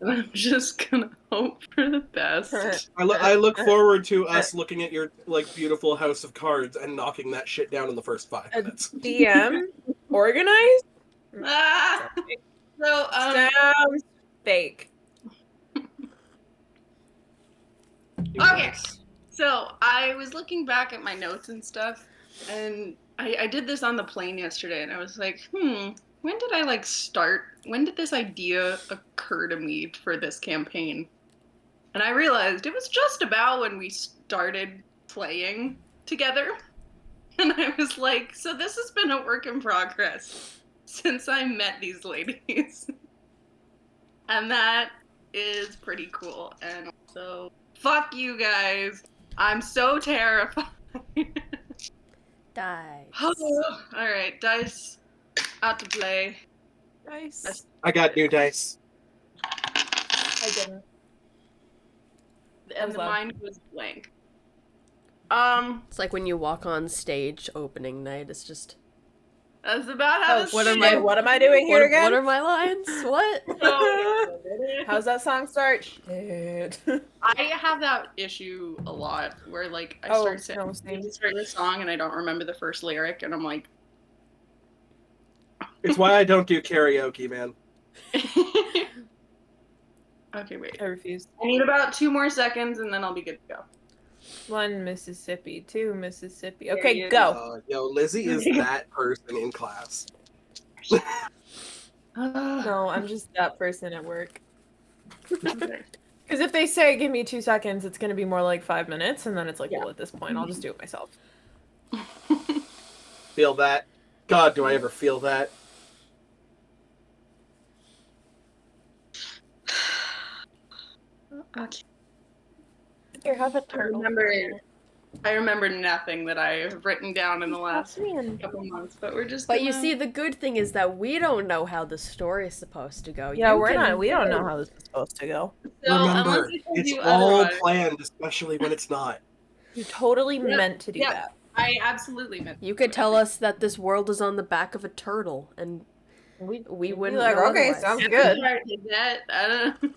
And I'm just gonna hope for the best. I look forward to us looking at your beautiful house of cards and knocking that shit down in the first 5 minutes. DM organized Ah! So sounds fake. okay. So I was looking back at my notes and stuff, and I did this on the plane yesterday, and I was like, when did I start? When did this idea occur to me for this campaign? And I realized it was just about when we started playing together. And I was like, so this has been a work in progress since I met these ladies. And that is pretty cool. And also, fuck you guys. I'm so terrified. Dice. Alright, dice out to play. Nice. I got new dice. I didn't. And the mind was blank. It's like when you walk on stage opening night. It's just. That's about how this what am I doing here again? What are my lines? What? How's that song start? Shit. I have that issue a lot where I start a song and I don't remember the first lyric and I'm like, it's why I don't do karaoke, man. Okay, wait. I refuse. I need about 2 more seconds and then I'll be good to go. 1 Mississippi, 2 Mississippi. Okay, go. Yo, Lizzie is that person in class. No, I'm just that person at work. Because if they say, give me 2 seconds, it's going to be more like 5 minutes, and then it's like, well, at this point, I'll just do it myself. Feel that? God, do I ever feel that? Okay. Here, have a turtle. I remember nothing that I have written down in the last couple months, but we're just. But you see, the good thing is that we don't know how the story is supposed to go. Yeah, we don't know how this is supposed to go. So, remember, it's all planned, especially when it's not. You totally meant to do that. I absolutely meant. You could tell us that this world is on the back of a turtle, and we wouldn't. Like, know okay, otherwise. sounds good. I don't know.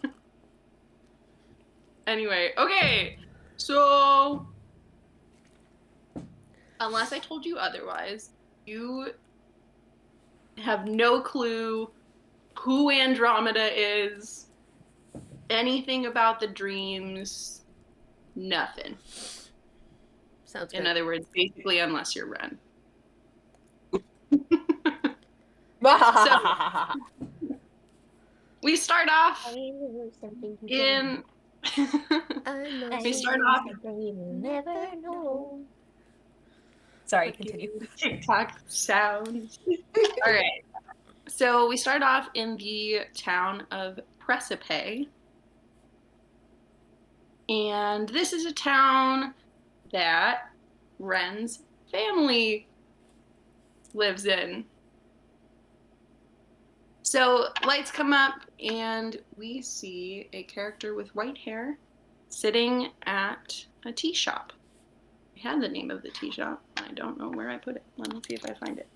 Anyway, okay, so unless I told you otherwise, you have no clue who Andromeda is, anything about the dreams, nothing. Sounds good. In other words, basically, unless you're Ren. So, we start off in... we start off... Never know. Sorry, continue. TikTok sounds. All right. So we start off in the town of Precipe. And this is a town that Ren's family lives in. So lights come up and we see a character with white hair sitting at a tea shop. I had the name of the tea shop. I don't know where I put it. Let me see if I find it.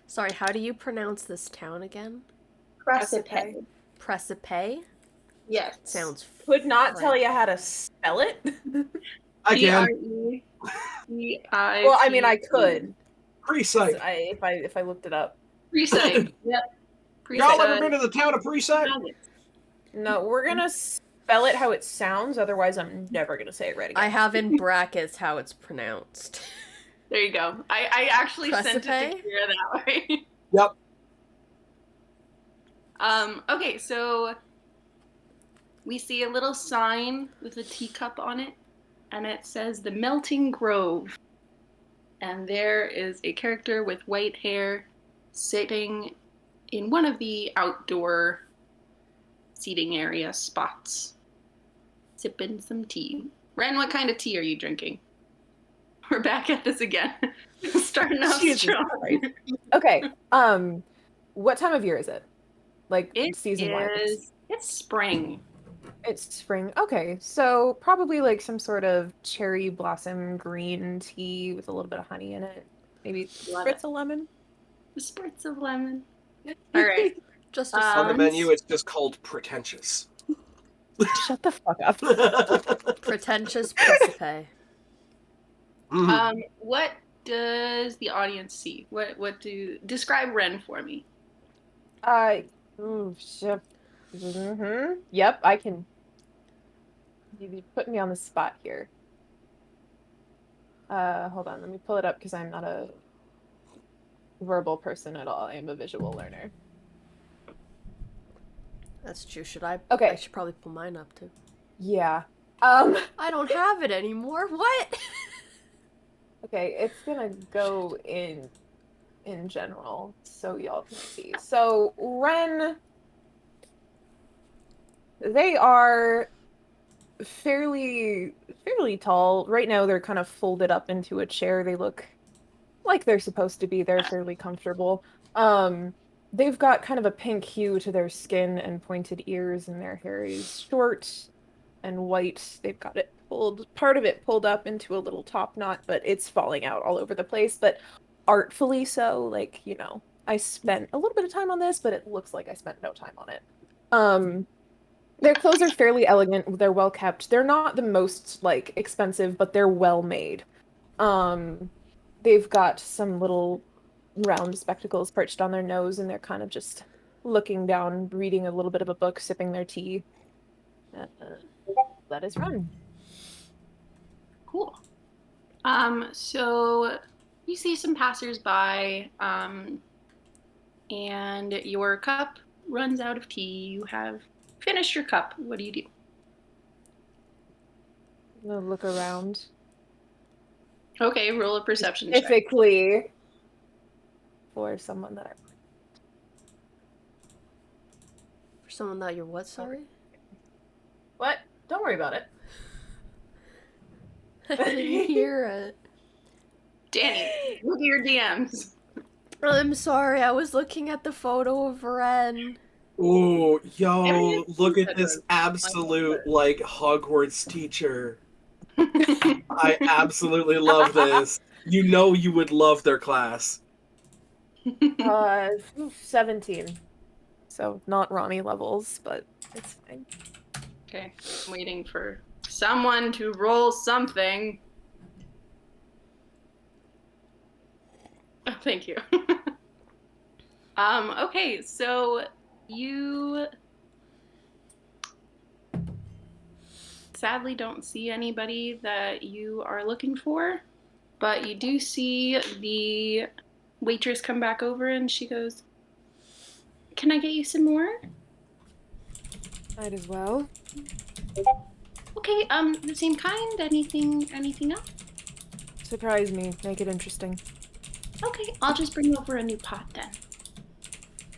Sorry, how do you pronounce this town again? Precipe. Precipe? Yes. Sounds Could not tell you how to spell it. I can. P-R-E-C-I-P-E. Well, I mean, I could. Pre-Psych. If I looked it up. Pre-Psych. Yep. Y'all ever been to the town of Pre-Psych? No, we're gonna spell it how it sounds. Otherwise, I'm never gonna say it right again. I have in brackets how it's pronounced. There you go. I actually sent it to Precipe? Kira that way. Yep. Okay, so we see a little sign with a teacup on it, and it says the Melting Grove. And there is a character with white hair sitting in one of the outdoor seating area spots, sipping some tea. Ren, what kind of tea are you drinking? We're back at this again. Starting off strong. Okay. What time of year is it? Like season-wise? It's spring. It's spring. Okay, so probably like some sort of cherry blossom green tea with a little bit of honey in it. Maybe spritz of lemon. The spritz of lemon. All right. Just a On the Um, menu, it's just called pretentious. Shut the fuck up. pretentious Principe. what does the audience see? Describe Ren for me? Shit. Yep, I can. You put me on the spot here. Hold on, let me pull it up because I'm not a verbal person at all. I am a visual learner. That's true. Should I? Okay. I should probably pull mine up too. Yeah. I don't have it anymore. What? Okay, it's gonna go in general so y'all can see. So Ren, they are fairly tall. Right now they're kind of folded up into a chair. They look like they're supposed to be. They're fairly comfortable. They've got kind of a pink hue to their skin and pointed ears, and their hair is short and white. They've got it part of it pulled up into a little top knot, but it's falling out all over the place, but artfully so. Like, I spent a little bit of time on this, but it looks like I spent no time on it. Their clothes are fairly elegant. They're well kept. They're not the most, like, expensive, but they're well made. They've got some little round spectacles perched on their nose, and they're kind of just looking down, reading a little bit of a book, sipping their tea. That is Ren. Cool. So you see some passersby, and your cup runs out of tea. You have finished your cup. What do you do? I'm gonna look around. Okay, roll a perception check. Specifically for someone that For someone that you're what? Sorry. What? Don't worry about it. I didn't hear it. Danny, look at your DMs. I'm sorry. I was looking at the photo of Ren. Ooh, yo, look at this absolute, like, Hogwarts teacher. I absolutely love this. You know you would love their class. 17. So not Ronnie levels, but it's fine. Okay, I'm waiting for someone to roll something. Oh, thank you. Okay, so you sadly don't see anybody that you are looking for, but you do see the waitress come back over and she goes, "Can I get you some more?" Might as well. Okay, the same kind. Anything else? Surprise me. Make it interesting. Okay, I'll just bring over a new pot then.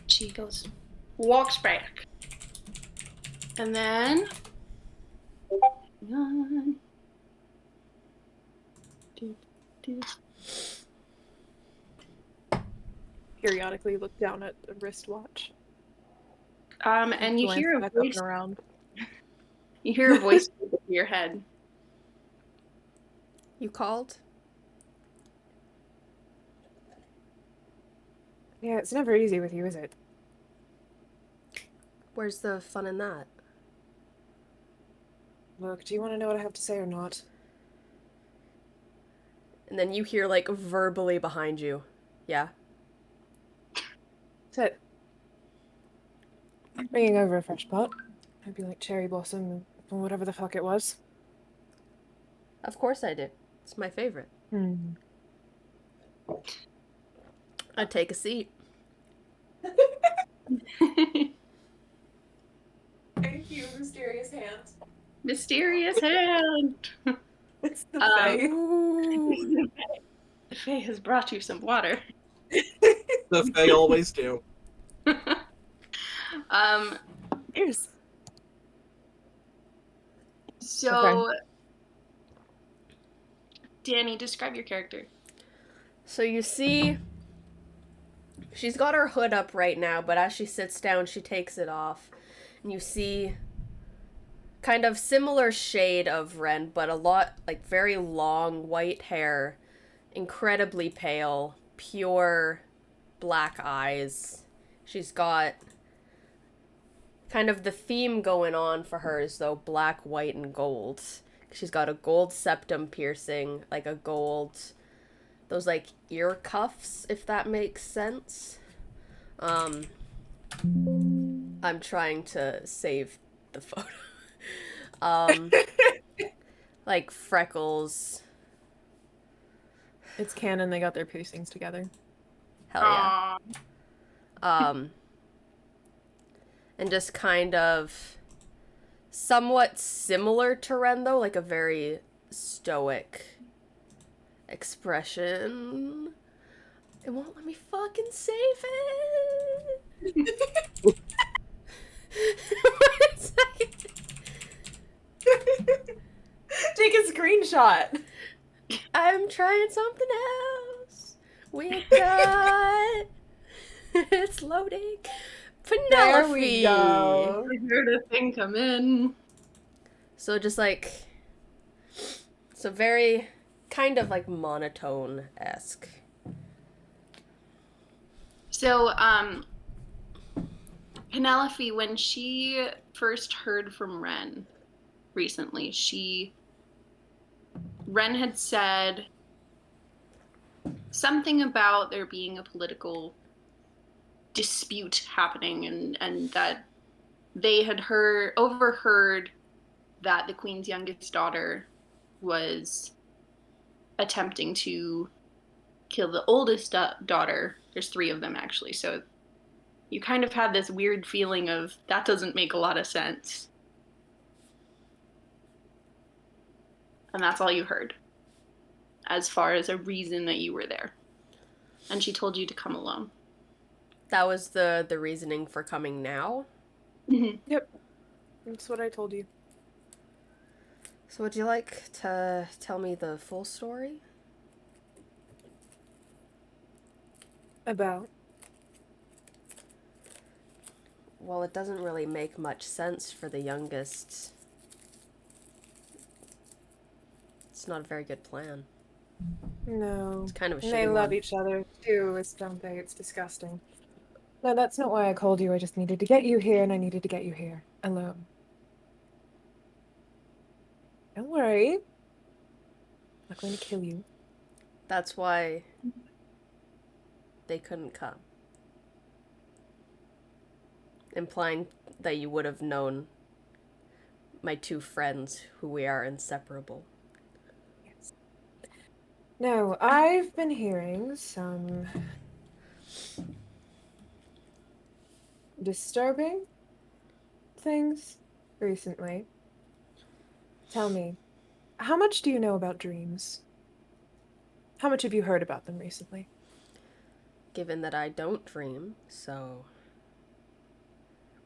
She walks back. And then... Periodically look down at the wristwatch. And you Glance hear a back up voice. and around. You hear a voice in your head. You called? Yeah, it's never easy with you, is it? Where's the fun in that? Look, do you want to know what I have to say or not? And then you hear, like, verbally behind you. Yeah? Sit. Bringing over a fresh pot. Hope you like cherry blossom or whatever the fuck it was. Of course I do. It's my favorite. I'd take a seat. Thank you, mysterious hand. Mysterious hand! It's the Fae. The Fae has brought you some water. The Fae always do. Here's. So, Danny, describe your character. So you see, she's got her hood up right now, but as she sits down, she takes it off. And you see kind of similar shade of Ren, but a lot, like, very long white hair, incredibly pale, pure black eyes. She's got kind of the theme going on for her is though black, white, and gold. She's got a gold septum piercing, like a gold, those like ear cuffs, if that makes sense. I'm trying to save the photo. Like freckles. It's canon. They got their piercings together. Hell yeah. Aw. And just kind of somewhat similar to Ren, though, like a very stoic expression. It won't let me fucking save it. One second. Take a screenshot. I'm trying something else. We got. It's loading. Penelope. There we go. I heard a thing come in. So just like, so very kind of like monotone-esque. So, Penelope, when she first heard from Ren recently, Ren had said something about there being a political dispute happening, and that they had overheard that the queen's youngest daughter was attempting to kill the oldest daughter. There's 3 of them, actually, so you kind of had this weird feeling of that doesn't make a lot of sense. And that's all you heard as far as a reason that you were there. And she told you to come alone. That was the reasoning for coming now. Yep. That's what I told you. So would you like to tell me the full story? About. Well, it doesn't really make much sense for the youngest. It's not a very good plan. No. It's kind of a shitty They love one. each other too, don't they? It's disgusting. No, that's not why I called you. I just needed to get you here, and I needed to get you here alone. Don't worry. I'm not going to kill you. That's why they couldn't come. Implying that you would have known my 2 friends, who we are inseparable. Yes. No, I've been hearing some disturbing things recently. Tell me, how much do you know about dreams? How much have you heard about them recently? Given that I don't dream, so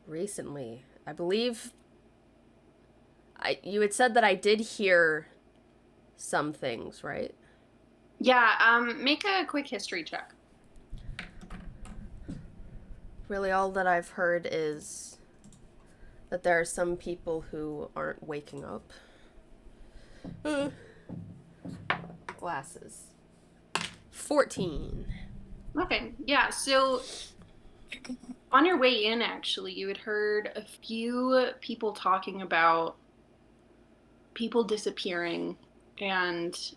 recently, I believe you had said that I did hear some things, right? Yeah, make a quick history check. Really, all that I've heard is that there are some people who aren't waking up. Glasses. 14. Okay, yeah, so on your way in, actually, you had heard a few people talking about people disappearing and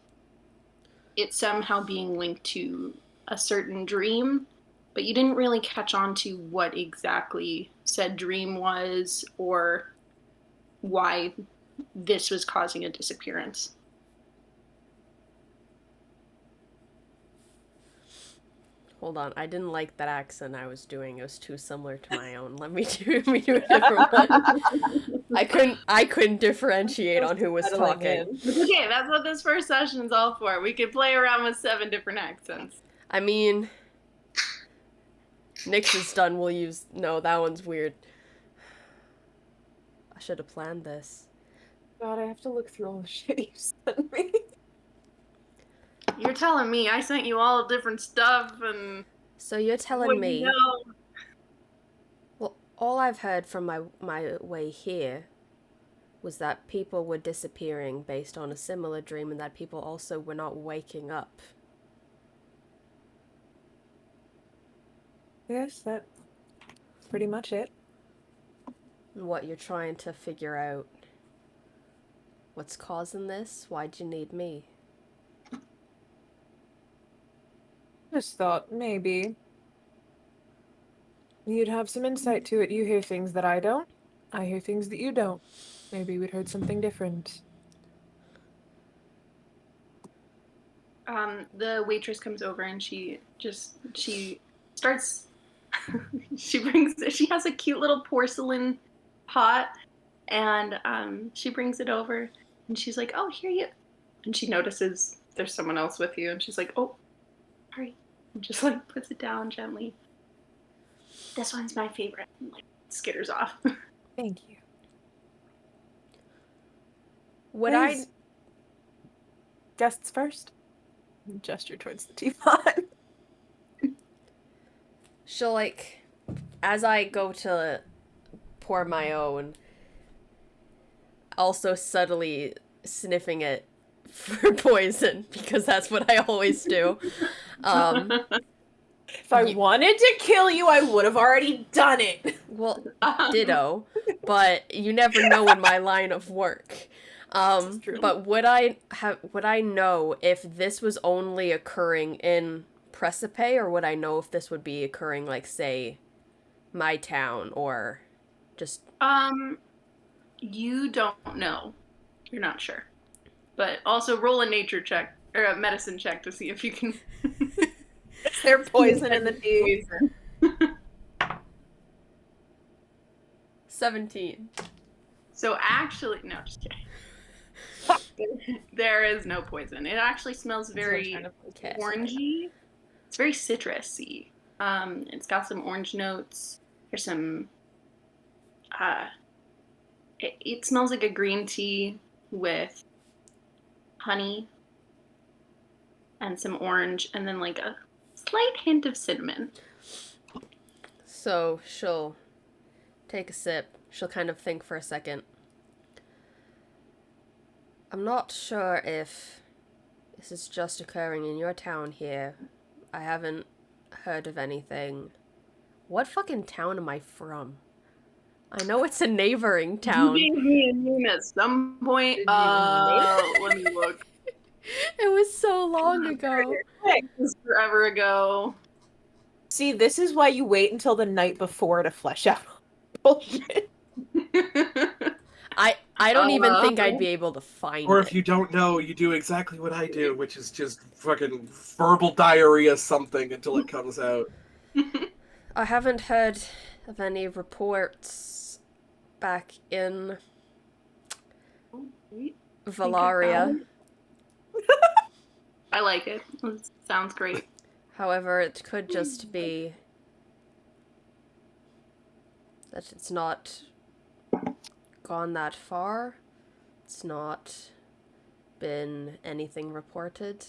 it somehow being linked to a certain dream, but you didn't really catch on to what exactly said dream was or why this was causing a disappearance. Hold on, I didn't like that accent I was doing. It was too similar to my own. Let me do a different one. I couldn't differentiate on who was Settling talking. in. Okay, that's what this first session's all for. We could play around with 7 different accents. I mean, Nyx is done. We'll use. No, that one's weird. I should have planned this. God, I have to look through all the shit you sent me. You're telling me I sent you all different stuff and... So you're telling wouldn't me. know. Well, all I've heard from my way here was that people were disappearing based on a similar dream and that people also were not waking up. Yes, that's pretty much it. and what you're trying to figure out. What's causing this? Why'd you need me? Just thought maybe you'd have some insight to it. You hear things that I don't. I hear things that you don't. Maybe we'd heard something different. The waitress comes over and she starts. She has a cute little porcelain pot, and she brings it over, and she's like, "Oh, here you." And she notices there's someone else with you, and she's like, "Oh, sorry," and just like puts it down gently. This one's my favorite. And, like, skitters off. Thank you. Would Please. Guests first. Gesture towards the teapot. she'll like, as I go to pour my own, also subtly sniffing it for poison, because that's what I always do. If I wanted to kill you, I would have already done it. Well, ditto, but you never know in my line of work. True. But would I know if this was only occurring in Precipe, or would I know if this would be occurring, like, say, my town, or just... You don't know. You're not sure. But also roll a nature check, or a medicine check to see if you can... Is there poison in the tea? 17. So actually, no, just kidding. There is no poison. It actually smells very Okay. orangey. It's very citrusy. It's got some orange notes. There's some. It smells like a green tea with honey and some orange, and then like a slight hint of cinnamon. So she'll take a sip. She'll kind of think for a second. I'm not sure if this is just occurring in your town here. I haven't heard of anything. What fucking town am I from? I know it's a neighboring town. You gave me a name at some point. Let me look. It was so long ago. This was forever ago. See, this is why you wait until the night before to flesh out bullshit. I don't even think I'd be able to find it. Or if you don't know, you do exactly what I do, which is just fucking verbal diarrhea something until it comes out. I haven't heard of any reports back in Valaria. I like it. It sounds great. However, it could just be that it's not gone that far. It's not been anything reported.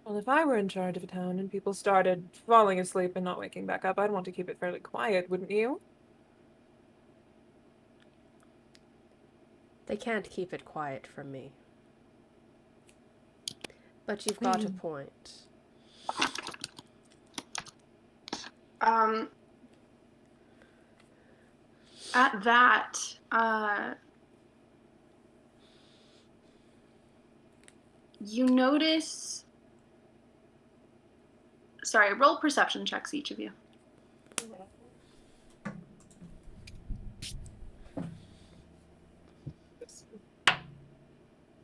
Well, if I were in charge of a town and people started falling asleep and not waking back up, I'd want to keep it fairly quiet, wouldn't you? They can't keep it quiet from me. But you've got a point. At that, you notice... Sorry, roll perception checks, each of you.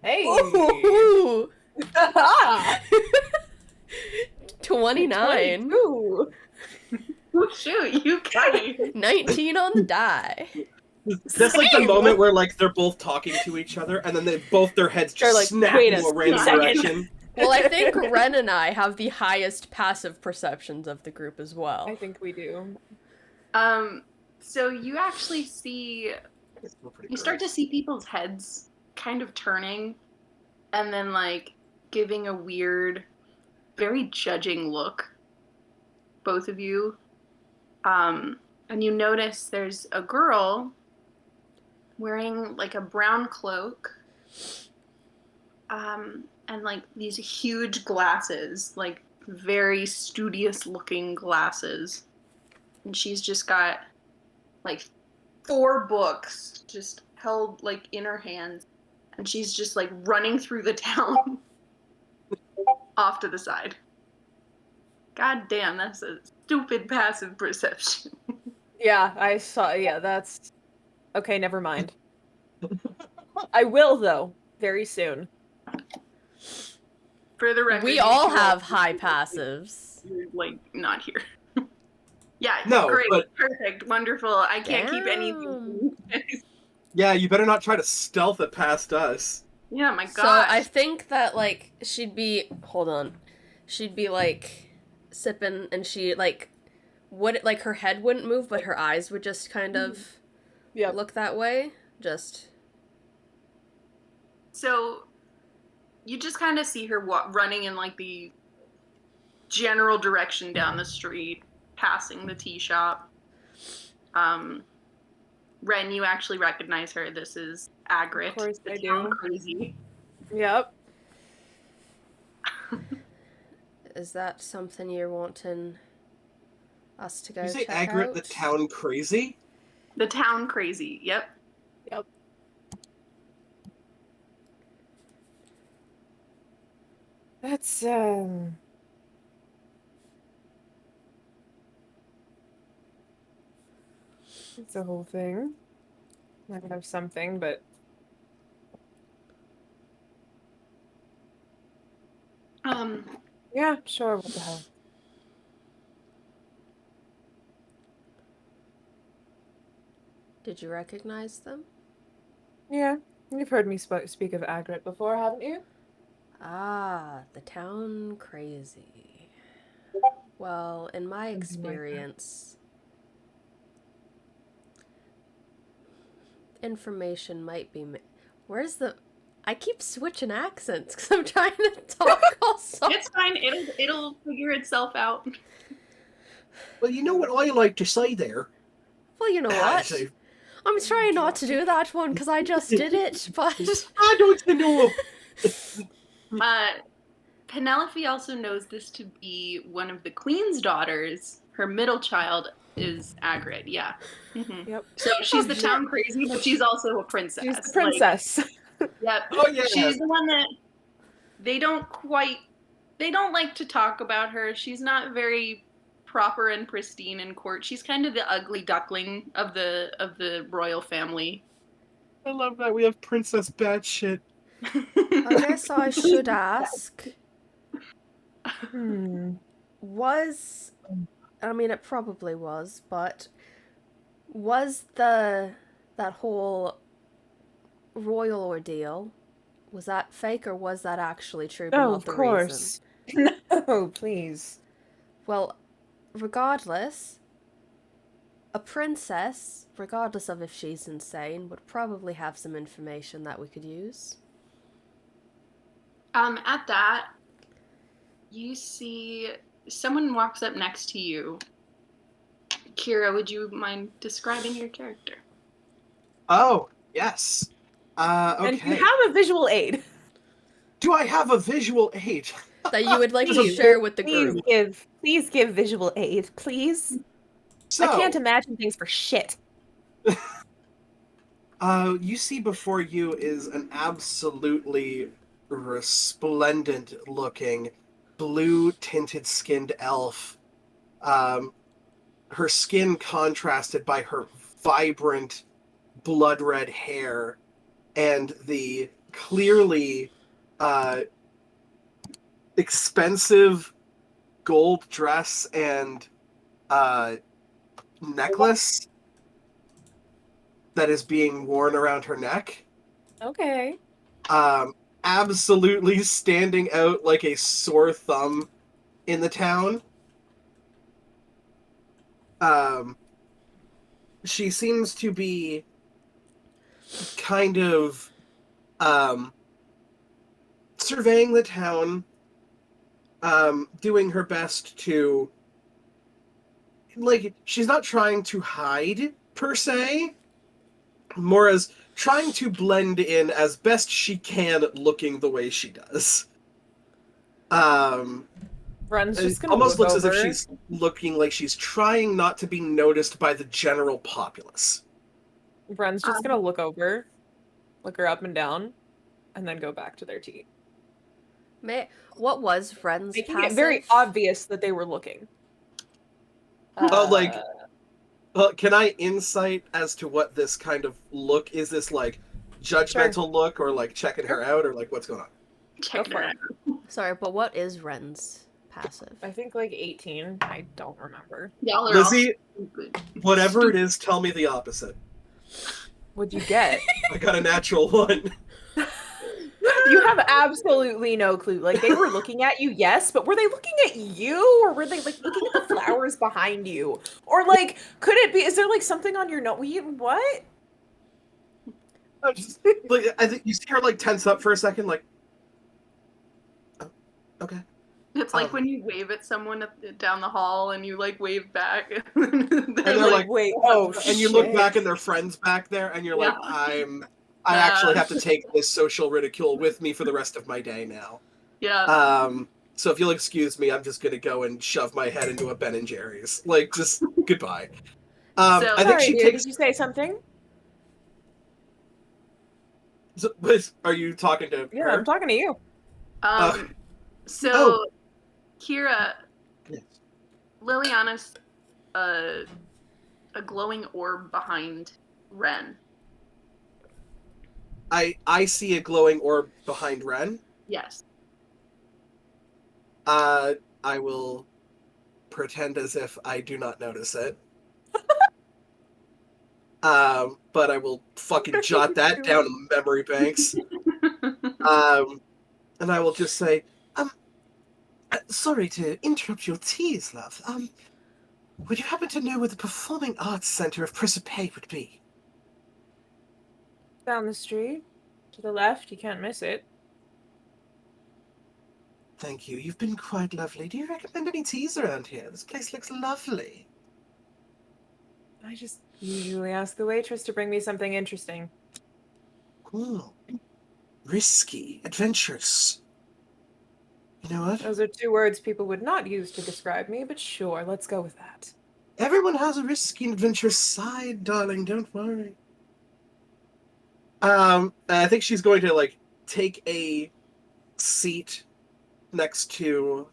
Hey! Ooh! 29. Ooh. Oh, shoot, you guys. 19 on the die. That's like the moment where like they're both talking to each other, and then their heads They're just like, snap wait in a a random second. direction. Well, I think Ren and I have the highest passive perceptions of the group as well. I think we do. So you actually see... You start to see people's heads kind of turning, and then, like, giving a weird, very judging look. Both of you. And you notice there's a girl wearing, like, a brown cloak, and, like, these huge glasses, like, very studious-looking glasses. And she's just got, like, 4 books just held like in her hands, and she's just like running through the town off to the side. God damn, that's a stupid passive perception. Yeah, I saw. Yeah, that's okay. Never mind. I will though very soon. For the record, We you all two have are- high passives. You're like not here. Yeah, No, great, but- perfect, wonderful. I can't keep anything. from you guys. Yeah, you better not try to stealth it past us. Yeah, my So gosh. I think that like she'd be she'd be like sipping, and she like would like her head wouldn't move, but her eyes would just kind of Yep. look that way. Just So you just kind of see her running in like the general direction down the street, passing the tea shop. Ren, you actually recognize her. This is Agrit, Of course the I town do. crazy. Yep. is that something you're wanting us to go You say check Agrit out? the town crazy? The town crazy. Yep. Yep. That's it's a whole thing. I have something, but yeah, sure. What the hell? Did you recognize them? Yeah, you've heard me speak of Agrit before, haven't you? Ah, the town crazy. Well, in my Something like that. experience, information might be. Where's the? I keep switching accents because I'm trying to talk also. It's fine. It'll figure itself out. Well, you know what I like to say there? Well, you know I what? say, I'm trying not to do that one because I just did it, but I don't know. Penelope also knows this to be one of the queen's daughters. Her middle child is Agrit. Yeah. Mhm. Yep. So she's the town crazy, but she's also a princess. She's the princess. Yep. Oh yeah. She's the one that they don't like to talk about her. She's not very proper and pristine in court. She's kind of the ugly duckling of the royal family. I love that we have Princess Batshit. I guess I should ask. Hmm. I mean, it probably was, but was that whole royal ordeal, was that fake or was that actually true? But Oh, not of the course. reason? No, please. Well, regardless, a princess, regardless of if she's insane, would probably have some information that we could use. At that, you see someone walks up next to you. Kira, would you mind describing your character? Oh yes. And Okay. you have a visual aid. Do I have a visual aid? That you would like to Please, share with the group. Please give visual aid, please. So, I can't imagine things for shit. you see before you is an absolutely resplendent looking, blue tinted skinned elf. Her skin contrasted by her vibrant blood red hair and the clearly expensive gold dress and necklace that is being worn around her neck. Okay. Absolutely standing out like a sore thumb in the town. She seems to be kind of surveying the town, doing her best to, like, she's not trying to hide per se, more as trying to blend in as best she can, looking the way she does. Run's just It gonna almost look looks as if over. she's looking like she's trying not to be noticed by the general populace. Bren's just gonna look over, look her up and down, and then go back to their tea. What was Ren's Making passive? it very obvious that they were looking. Oh, like, can I insight as to what this kind of look is? This like judgmental look, or like checking her out, or like what's going on? Check for it it. out. Sorry, but what is Ren's passive? I think like 18. I don't remember. Y'all are Lizzie, all stupid. whatever it is, tell me the opposite. What'd you get? I got a natural one. You have absolutely no clue. Like they were looking at you, yes, but were they looking at you, or were they like looking at the flowers behind you, or like could it be? Is there like something on your note? What? Like, I think you see her like tense up for a second, like, oh, okay. It's like when you wave at someone down the hall and you like wave back. And they're like, wait, oh, and you look shit. back and their friends back there, and you're like, Yeah. I actually have to take this social ridicule with me for the rest of my day now. Yeah. So if you'll excuse me, I'm just gonna go and shove my head into a Ben and Jerry's. Like, just goodbye. I think Sorry, she dear, takes. did you say something? Are you talking to Yeah, her? I'm talking to you. So, oh. Kira, Yes. Liliana's a glowing orb behind Ren. I see a glowing orb behind Ren. Yes. I will pretend as if I do not notice it. But I will fucking jot that down in memory banks. And I will just say, sorry to interrupt your teas, love. Would you happen to know where the Performing Arts Center of Principe would be? Down the street, to the left. You can't miss it. Thank you. You've been quite lovely. Do you recommend any teas around here? This place looks lovely. I just usually ask the waitress to bring me something interesting. Cool. Risky, adventurous. You know what? Those are two words people would not use to describe me, but sure, let's go with that. Everyone has a risky and adventurous side, darling. Don't worry. I think she's going to like take a seat next to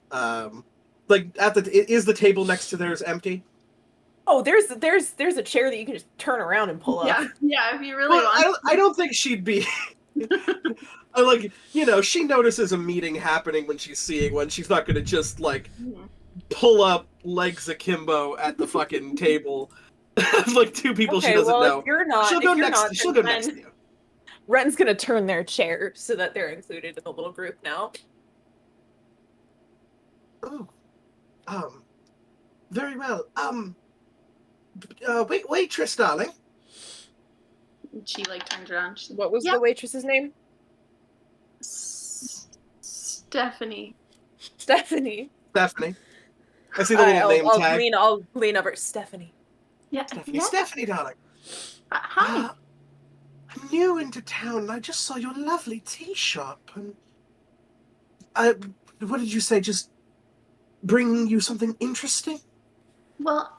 like at the is the table next to theirs empty? Oh, there's a chair that you can just turn around and pull up. Yeah, if you really Well, want. I don't think she'd be. Like, you know, she notices a meeting happening when she's seeing one. She's not going to just like pull up legs akimbo at the fucking table, like two people she doesn't know. If you're not, She'll go next. She'll go next to you. Ren's gonna turn their chair so that they're included in the little group now. Oh, very well. Waitress, darling. She like turns around. She's like, What was the waitress's name? Stephanie. Stephanie. Stephanie. I see the little name tag. I'll lean over. Stephanie. Yeah. Stephanie, Yeah. Stephanie, darling. Hi. I'm new into town, and I just saw your lovely tea shop, and what did you say? Just bring you something interesting? Well,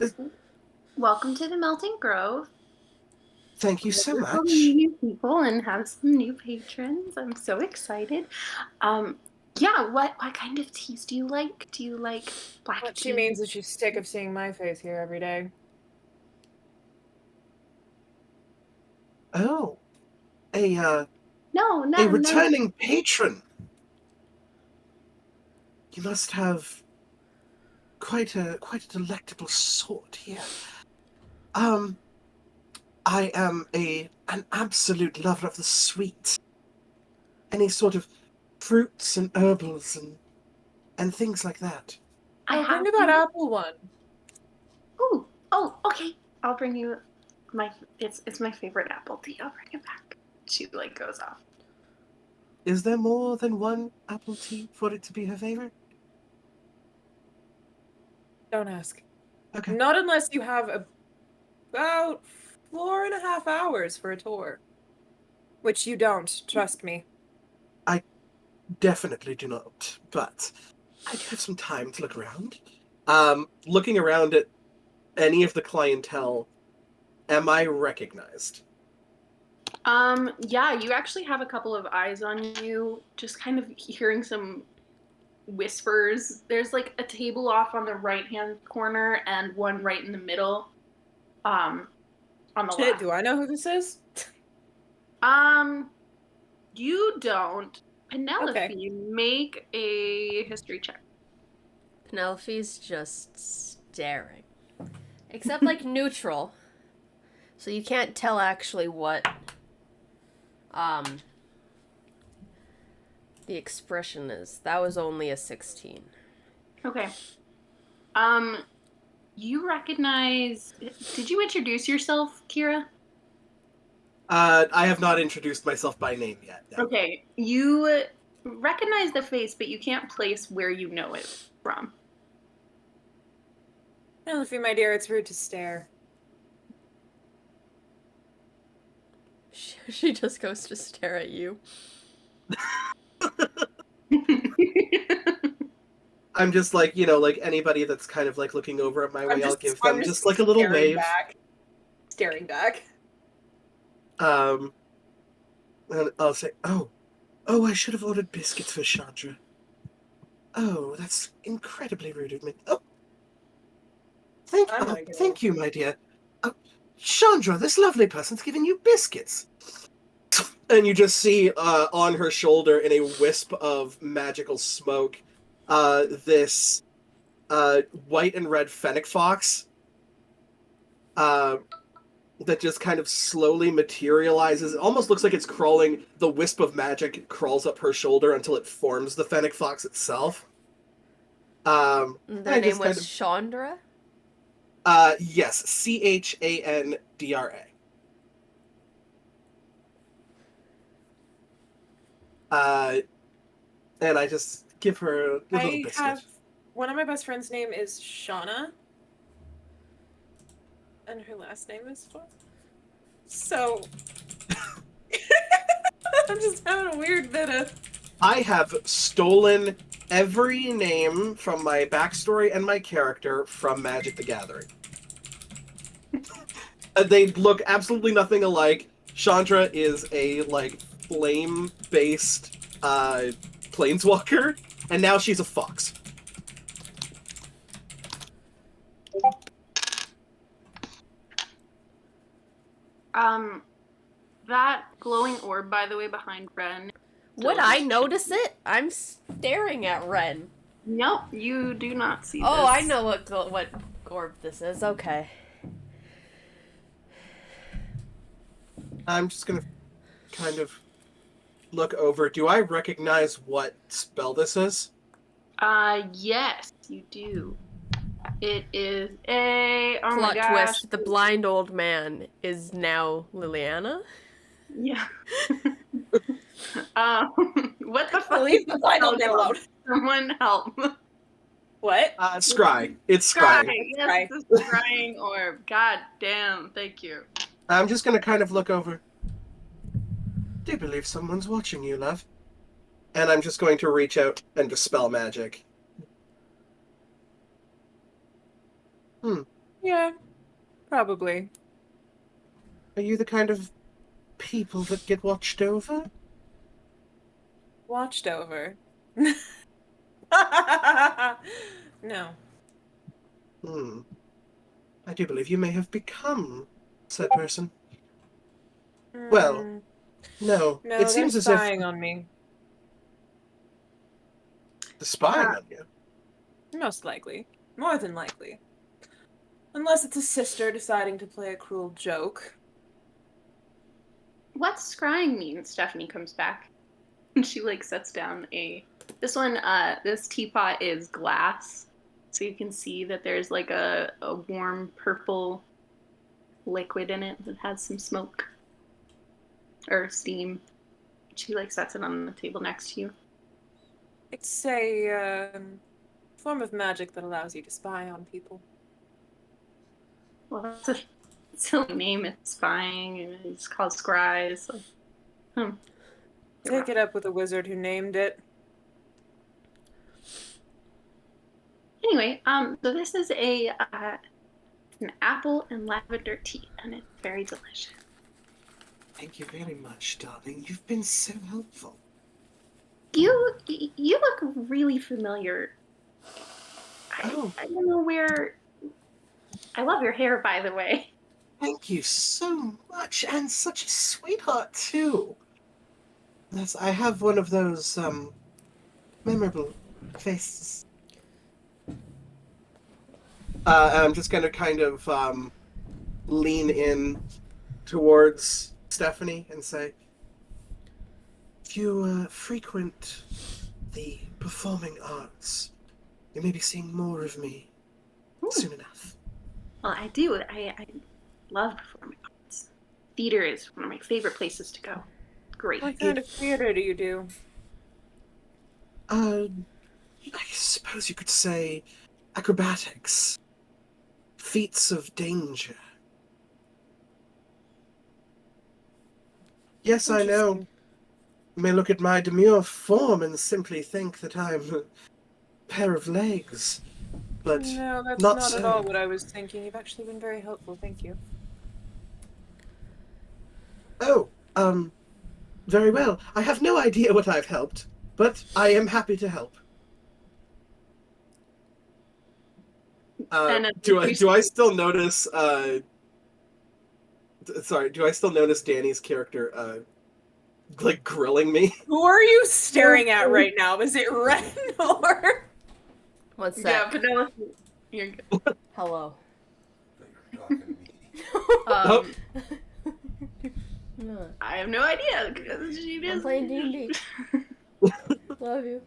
welcome to the Melting Grove. Thank you so much. We'll meet new people and have some new patrons. I'm so excited. Yeah. What kind of teas do you like? Do you like black What tea? she means is she's sick of seeing my face here every day. Oh, No. a returning patron. You must have quite a delectable sort here. I am an absolute lover of the sweet. Any sort of fruits and herbals and things like that. Bring me that apple one. Ooh. Oh, okay. I'll bring you it's my favorite apple tea. I'll bring it back. She like goes off. Is there more than one apple tea for it to be her favorite? Don't ask. Okay. Not unless you have about 4.5 hours for a tour. Which you don't, trust me. I definitely do not, but I do have some time to look around. Looking around at any of the clientele, am I recognized? Yeah, you actually have a couple of eyes on you, just kind of hearing some whispers. There's like a table off on the right-hand corner and one right in the middle. On the Shit, left. do I know who this is? You don't. Penelope, Okay. make a history check. Penelope's just staring. Except like neutral. So you can't tell actually what the expression is. That was only a 16. Okay. You recognize. Did you introduce yourself, Kira? I have not introduced myself by name yet. No. Okay. You recognize the face, but you can't place where you know it from. Penelope, my dear, it's rude to stare. She just goes to stare at you. I'm just like, like anybody that's kind of like looking over at my way, I'll give them just like a little wave. Staring back. And I'll say, oh, I should have ordered biscuits for Chandra. Oh, that's incredibly rude of me. Oh, thank you, my dear. Chandra, this lovely person's giving you biscuits. And you just see on her shoulder, in a wisp of magical smoke, this white and red fennec fox that just kind of slowly materializes. It almost looks like it's crawling. The wisp of magic crawls up her shoulder until it forms the fennec fox itself. Their name was Chandra? Yes, Chandra. And I just give her a little biscuit. One of my best friend's name is Shauna. And her last name is Fox. So I'm just having a weird bit of. I have stolen every name from my backstory and my character from Magic the Gathering. They look absolutely nothing alike. Chandra is a flame-based planeswalker, and now she's a fox. That glowing orb, by the way, behind Ren. Would I notice it? I'm staring at Ren. Nope, you do not see this. Oh, I know what orb this is. Okay. I'm just gonna kind of look over. Do I recognize what spell this is? Yes, you do. It is a... Oh Plot my gosh. twist, the blind old man is now Liliana? Yeah. What the fuck? Leave the blind old man alone. Someone help. What? Scry. It's Scry. Yes, it's a scrying orb. God damn, thank you. I'm just gonna kind of look over. Do you believe someone's watching you, love? And I'm just going to reach out and dispel magic. Yeah, probably. Are you the kind of people that get watched over? Watched over. No. I do believe you may have become said person. Well, no. It seems as if spying on me. the spying on you. Most likely. More than likely. Unless it's a sister deciding to play a cruel joke. What's scrying mean? Stephanie comes back. And she sets down this teapot is glass. So you can see that there's a warm purple liquid in it that has some smoke. Or steam. She sets it on the table next to you. It's a form of magic that allows you to spy on people. Well, that's a silly name. It's spying, and it's called scry. So, Take it up with a wizard who named it. Anyway, so this is an apple and lavender tea, and it's very delicious. Thank you very much, darling. You've been so helpful. You look really familiar. Oh. I don't know where. I love your hair, by the way. Thank you so much, and such a sweetheart, too. Yes, I have one of those, memorable faces. I'm just gonna kind of, lean in towards Stephanie and say, if you, frequent the performing arts, you may be seeing more of me soon enough. Well, I do. I love performing arts. Theater is one of my favorite places to go. Great. What kind of theater do you do? I suppose you could say acrobatics. Feats of danger. Yes, I know. You may look at my demure form and simply think that I'm a pair of legs. But No, that's not not so. at all what I was thinking. You've actually been very helpful. Thank you. Oh, very well. I have no idea what I've helped, but I am happy to help. Do I still notice sorry, do I still notice Danny's character like grilling me? Who are you staring at right now? Is it Ren or? What's Yeah, that? Penelope. You're good. Hello. Oh. No, I have no idea because she I'm does. playing D&D. Love you.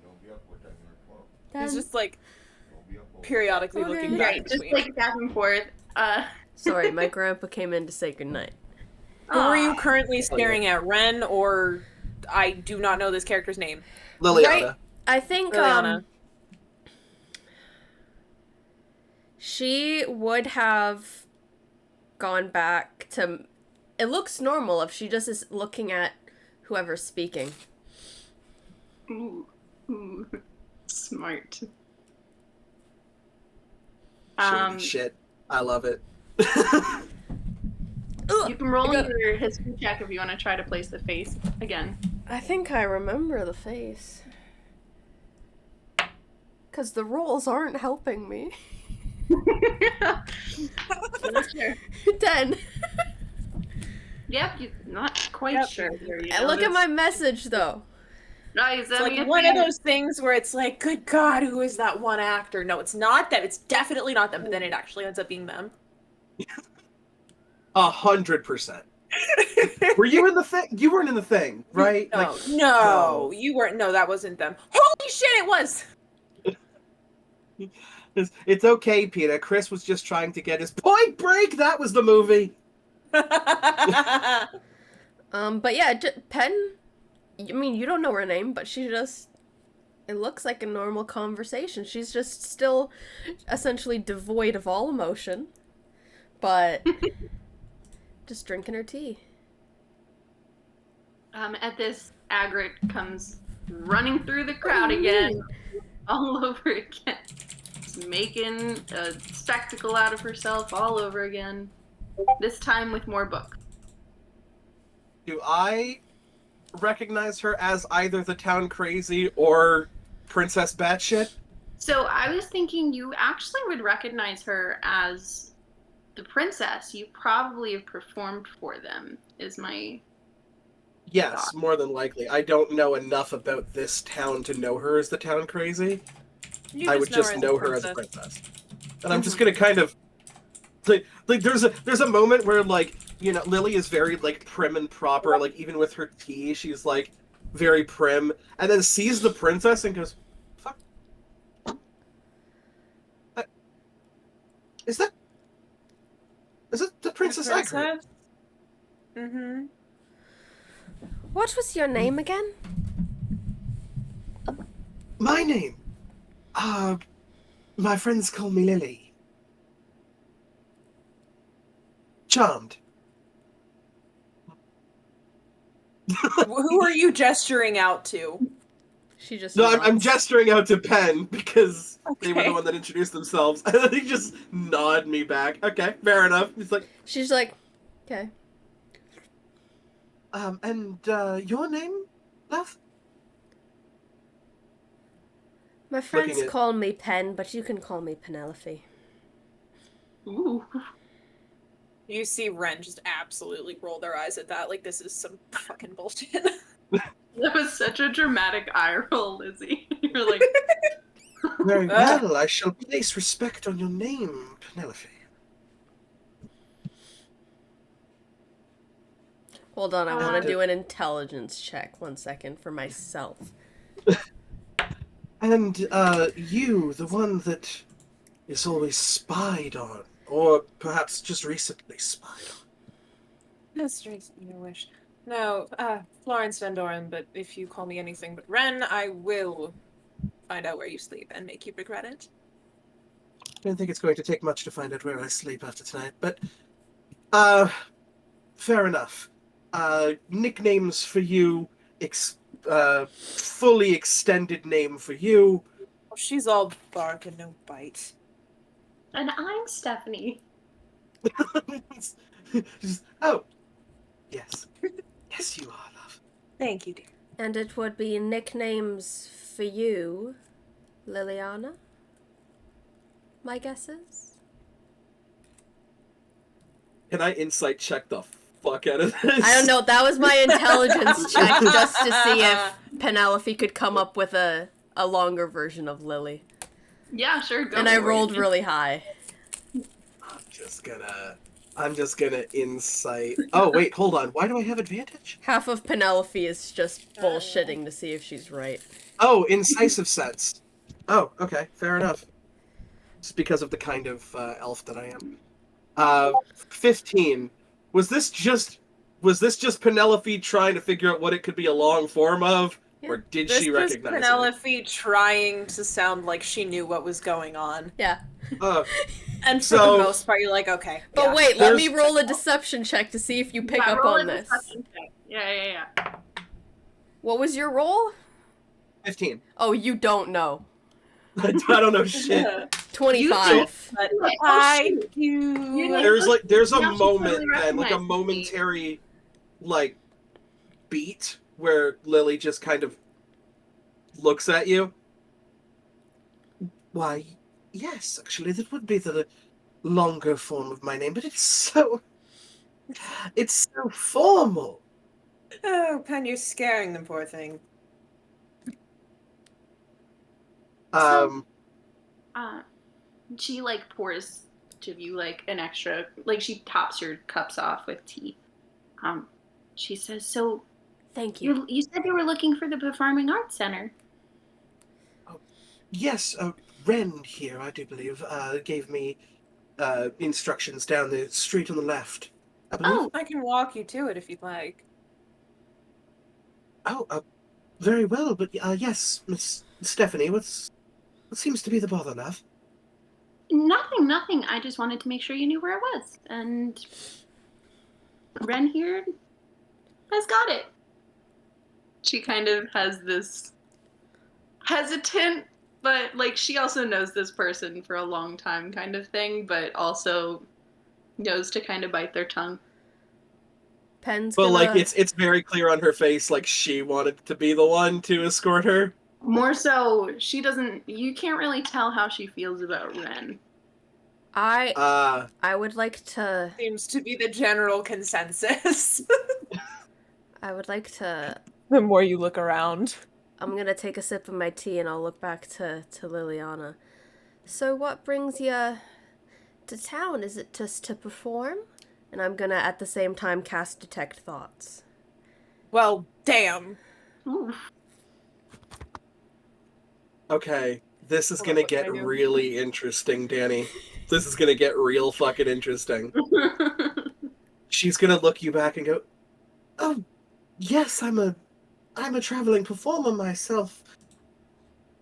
He's Dad. just like periodically Okay. looking back Right, just between. like back and forth. Sorry, my grandpa came in to say goodnight. Who are you Aw. currently staring at? Ren or I do not know this character's name. Liliana. Right. I think Liliana. she would have gone back to. It looks normal if she just is looking at whoever's speaking. Ooh. Ooh. Smart. Shady shit. I love it. You can roll I got- your history check if you want to try to place the face again. I think I remember the face. Because the rolls aren't helping me. Sure. 10. Yep, you're not quite Yep. sure. Here, you And know, look at my message, though. No, you It's sent me like a one of thing. those things where it's like, good God, who is that one actor? No, it's not them. It's definitely not them. But then it actually ends up being them. 100%. Were you in the thing? You weren't in the thing, right? No, Like, no, you weren't. No, that wasn't them. Holy shit, it was. it's okay, Peter. Chris was just trying to get his Point Break. That was the movie. But yeah, Pen, I mean, you don't know her name, but she just, it looks like a normal conversation. She's just still essentially devoid of all emotion, but just drinking her tea. At this, Agric comes running through the crowd again, all over again. Just making a spectacle out of herself all over again. This time with more books. Do I recognize her as either the town crazy or Princess Batshit? So I was thinking you actually would recognize her as the princess. You probably have performed for them, is my... Yes, more than likely. I don't know enough about this town to know her as the town crazy. I would just know her as a princess. And I'm just gonna kind of like there's a moment where, like, you know, Lily is very like prim and proper, like even with her tea, she's like very prim, and then sees the princess and goes, "Fuck, is that the Princess Ygritte?" Mm-hmm. What was your name again? My name? My friends call me Lily. Charmed. Who are you gesturing out to? She just No, I'm nods. gesturing out to Penn because they were Okay. the one that introduced themselves, and then they just nod me back. Okay, fair enough. He's like, She's like, okay. And your name, love? My friends Looking at- call me Pen, but you can call me Penelope. Ooh. You see Ren just absolutely roll their eyes at that, like this is some fucking bullshit. That was such a dramatic eye roll, Lizzie. You're like, Very well, I shall place respect on your name, Penelope. Hold on, I want to Uh, do an intelligence check. 1 second for myself. And, you, the one that is always spied on, or perhaps just recently spied on. That's your wish. No, Florence Van Doren, but if you call me anything but Ren, I will find out where you sleep and make you regret it. I don't think it's going to take much to find out where I sleep after tonight, but, fair enough. Nicknames for you, fully extended name for you. Oh, she's all bark and no bite. and I'm Stephanie. Oh, yes. Yes, you are, love. Thank you, dear. And it would be nicknames for you, Liliana? My guess is? Can I insight check the fuck out of this? I don't know, that was my intelligence check just to see if Penelope could come up with a longer version of Lily. Yeah, sure, go And I for it. rolled really high. I'm just gonna insight. Oh, wait, hold on. Why do I have advantage? Half of Penelope is just bullshitting to see if she's right. Oh, incisive sense. Oh, okay, fair enough. It's because of the kind of elf that I am. 15. Was this just Penelope trying to figure out what it could be a long form of? Yeah. Or did This she was recognize it? Penelope trying to sound like she knew what was going on. Yeah. And for So- the most part, you're like, okay. But yeah. wait, let me There's- roll a deception check to see if you pick Yeah, up roll on a this. deception check. Yeah. What was your roll? 15. Oh, you don't know. I don't know shit. 25. But Oh, I shoot. do. You're like- There's a Now she moment totally then, like a recognizes me. momentary like beat where Lily just kind of looks at you. Why, yes, actually, that would be the longer form of my name, but it's so formal. Oh, Pen, you're scaring the poor thing. She like pours to you like an extra, like she tops your cups off with tea. She says, "So Thank you. you said you were looking for the Performing Arts Center." Yes, Ren here, I do believe, gave me instructions down the street on the left. I believe. Oh, I can walk you to it if you'd like. Oh, very well, but yes, Miss Stephanie, what seems to be the bother, love? nothing. I just wanted to make sure you knew where it was, and Ren here has got it. She kind of has this hesitant, but like she also knows this person for a long time kind of thing, but also knows to kind of bite their tongue. Pen's But gonna... like it's very clear on her face, like she wanted to be the one to escort her. More so, she doesn't. You can't really tell how she feels about Ren. I would like to... Seems to be the general consensus. I would like to... The more you look around. I'm gonna take a sip of my tea and I'll look back to Liliana. So what brings you to town? Is it just to perform? And I'm gonna at the same time cast Detect Thoughts. Well, damn. Ooh. Okay, this is Hold gonna on, what get can I do? really interesting, Danny. This is gonna get real fucking interesting. She's gonna look you back and go, "Oh, yes, I'm a traveling performer myself.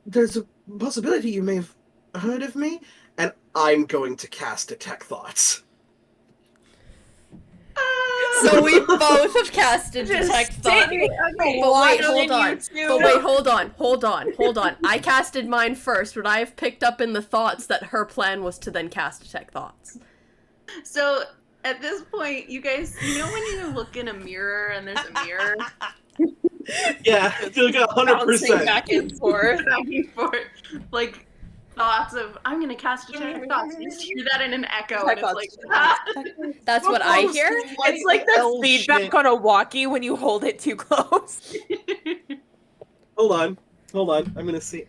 There's a possibility you may have heard of me, and I'm going to cast Detect Thoughts." So we both have casted Detect Thoughts. Okay, But wait, hold why on. don't you But wait, hold on. I casted mine first, but I have picked up in the thoughts that her plan was to then cast Detect Thoughts. So At this point, you guys, you know when you look in a mirror and there's a mirror Yeah, you got Bouncing 100%. back and forth. back and forth, like thoughts of I'm gonna cast detect thoughts. You just hear that in an echo, and it's like That's what I hear. It's like the feedback on a walkie when you hold it too close. Hold on. I'm gonna see.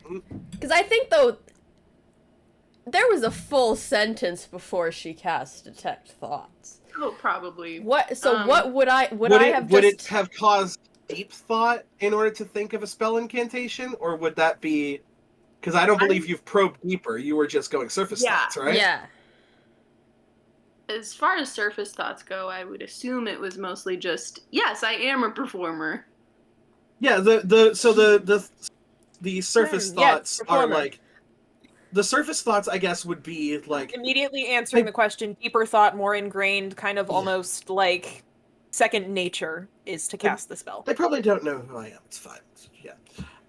Because I think, though, there was a full sentence before she cast detect thoughts. Oh, probably. What? So what would I Would it have caused deep thought in order to think of a spell incantation, or would that be? Because I don't believe you've probed deeper. You were just going surface thoughts, right? Yeah. As far as surface thoughts go, I would assume it was mostly just yes, I am a performer. Yeah. The surface thoughts are performer. like. The surface thoughts, I guess, would be like Immediately answering the question, deeper thought, more ingrained, kind of almost like second nature is to cast the spell. they probably don't know who I am. It's fine. Yeah.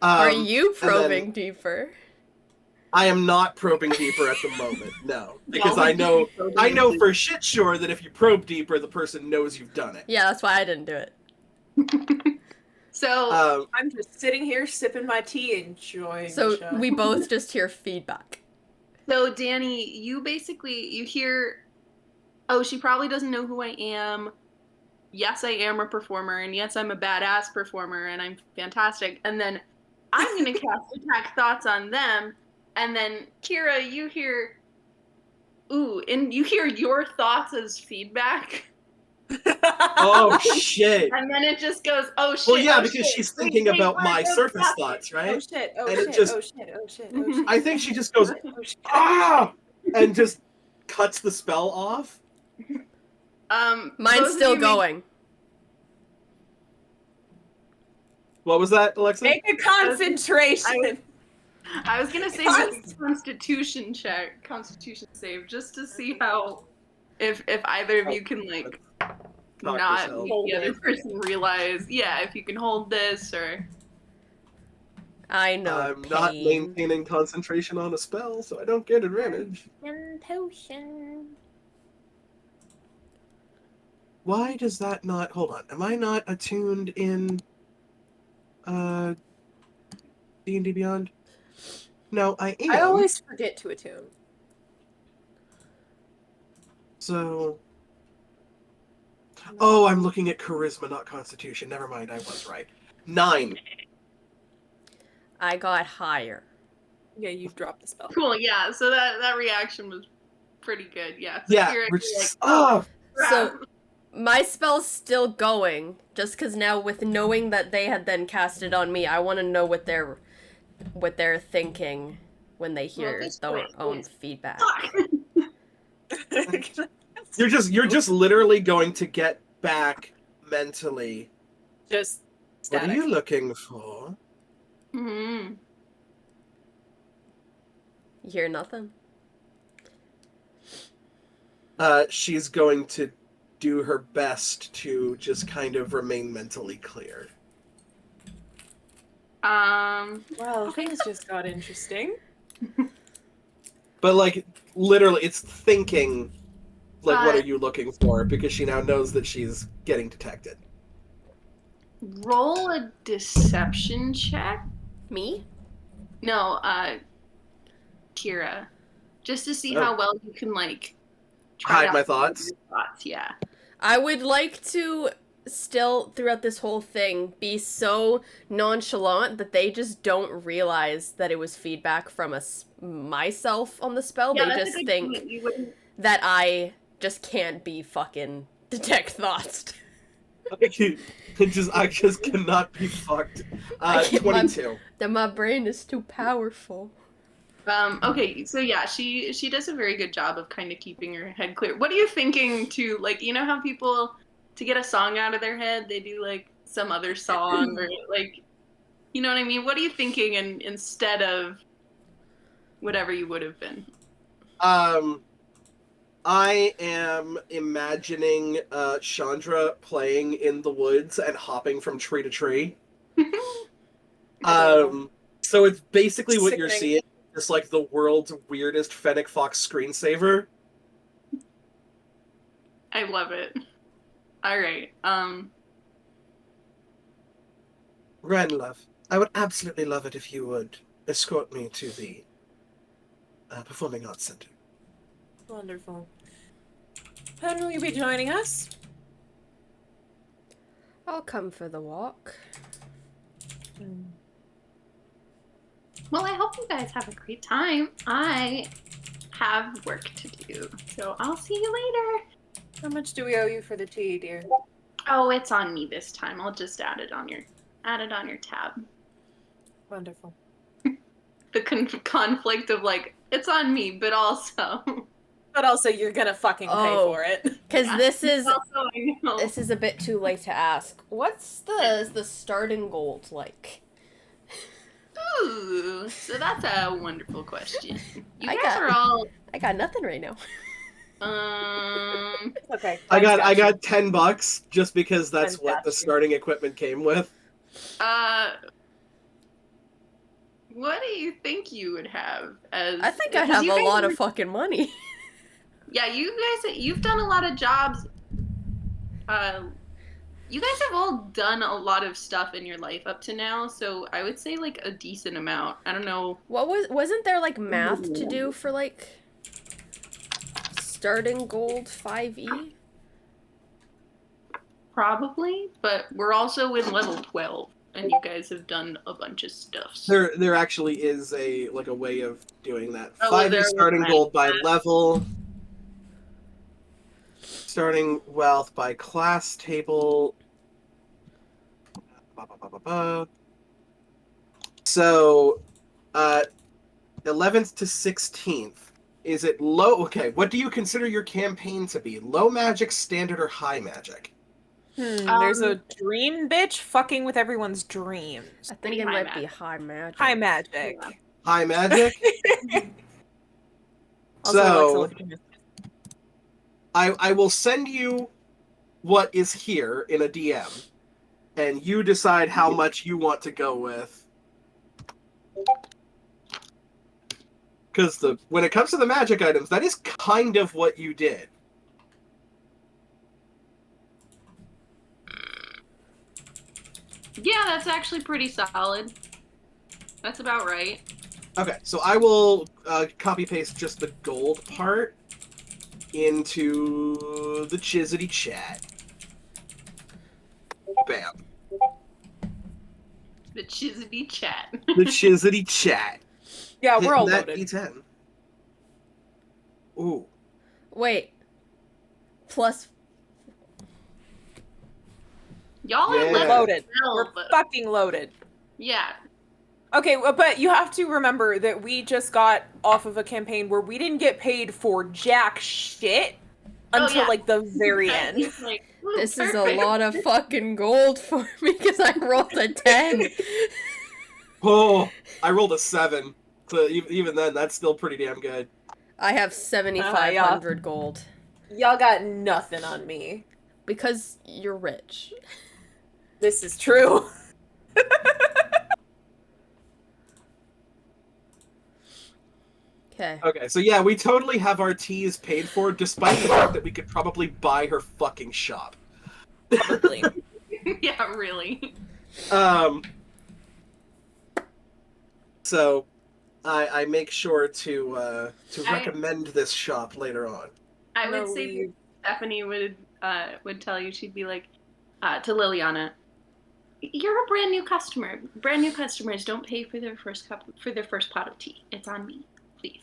Are you and then- probing deeper? I am not probing deeper at the moment. No, because I know for shit sure that if you probe deeper, the person knows you've done it. Yeah, that's why I didn't do it. So I'm just sitting here sipping my tea, enjoying. So the show. we both just hear feedback. So Danny, you hear, oh, she probably doesn't know who I am. Yes, I am a performer, and yes, I'm a badass performer, and I'm fantastic. And then I'm gonna cast attack thoughts on them, and then Kira, you hear, ooh, and you hear your thoughts as feedback, Oh shit! and then it just goes, oh shit. Well, yeah, oh, because shit. she's thinking Wait, about wait, my wait, surface stop it. thoughts, Oh right? shit! Oh And it shit! just- Oh shit! Oh shit! Oh shit! I think she just goes Oh shit! ah, and just cuts the spell off. Those Mine's of still you make- going. What was that, Alexa? Make a concentration. I was gonna say make a constitution save, just to see how, if either of you can like Knock not yourself. make Hold the other it. person realize, yeah, if you can hold this or. I know. I'm not pain. maintaining concentration on a spell, so I don't get advantage. Potion. Why does that not? Hold on. Am I not attuned in D&D Beyond? No, I am. I always forget to attune. So. Oh, I'm looking at charisma, not constitution. Never mind, I was right. 9. I got higher. Yeah, you've dropped the spell. Cool, yeah. So that reaction was pretty good, yeah. So Yeah, Kira, we're you're just. like, Oh! So my spell's still going, just because now with knowing that they had then cast it on me, I want to know what they're thinking when they hear this their way own is- feedback. You're just literally going to get back mentally. Just What are static. you looking for? hmm You hear nothing. She's going to do her best to just kind of remain mentally clear. Well, things just got interesting. But like literally it's thinking like what Uh, are you looking for? Because she now knows that she's getting detected. roll a deception check. Me? No, Kira, just to see Oh. how well you can like Hide to my hide thoughts? your thoughts. Yeah. I would like to still, throughout this whole thing, be so nonchalant that they just don't realize that it was feedback from myself on the spell. Yeah, They that's a just good think point. You wouldn't. that I just can't be fucking detect thoughts. I just cannot be fucked. I can't- 22. That my brain is too powerful. Okay, so yeah, she does a very good job of kind of keeping her head clear. What are you thinking to, like, you know how people, to get a song out of their head, they do like some other song or like, you know what I mean? What are you thinking instead of whatever you would have been? I am imagining Chandra playing in the woods and hopping from tree to tree. So it's basically what you're Sickening. seeing, just like the world's weirdest Fennec Fox screensaver. I love it. All right. Ren, love, I would absolutely love it if you would escort me to the Performing Arts Center. Wonderful. When will you be joining us? I'll come for the walk. Well, I hope you guys have a great time. I have work to do, so I'll see you later. How much do we owe you for the tea, dear? Oh, it's on me this time. I'll just add it on your tab. Wonderful. The conflict of like it's on me, but also. But also, you're gonna fucking pay for it. Because this is Also, I know. this is a bit too late to ask. What's the starting gold like? Ooh, so that's a wonderful question. You I guys got- are all I got nothing right now. Okay. I got $10 just because that's what the Fantastic. starting equipment came with. what do you think you would have as I think I because have you a guys lot were- of fucking money. Yeah, you've done a lot of jobs. You guys have all done a lot of stuff in your life up to now, so I would say like a decent amount. I don't know. Wasn't there like math to do for like starting gold 5e? Probably, but we're also in level 12, and you guys have done a bunch of stuff. There actually is a way of doing that. Oh, 5 there is was starting that. gold by level. Starting wealth by class table. So, 11th to 16th. Is it low? Okay, what do you consider your campaign to be? Low magic, standard, or high magic? There's a dream bitch fucking with everyone's dreams. I think Maybe it high might be magic. high magic. High magic. Yeah. High magic? Also, So- Alexa, look at me. I will send you what is here in a DM, and you decide how much you want to go with. Because when it comes to the magic items, that is kind of what you did. Yeah, that's actually pretty solid. That's about right. Okay, so I will copy paste just the gold part into the Chizzity chat. Bam. The Chizzity chat. The Chizzity chat. Yeah, we're all Hitting that loaded. D10. Ooh. Wait. Plus Y'all are Yeah. level Loaded. 12, We're but- fucking loaded. Yeah. Okay, well, but you have to remember that we just got off of a campaign where we didn't get paid for jack shit until yeah. like the very And end. he's like, "Ooh, this is a perfect." lot of fucking gold for me because I rolled a 10. Oh, I rolled a 7. So even then, that's still pretty damn good. I have 7,500 gold Y'all got nothing on me. because you're rich. This is true. Okay. Okay, so yeah, we totally have our teas paid for, despite the fact that we could probably buy her fucking shop. Probably. Yeah, really. So, I make sure to I- recommend this shop later on. I would No, say we- Stephanie would tell you, she'd be like to Liliana, "You're a brand new customer. Brand new customers don't pay for their first pot of tea. It's on me, please."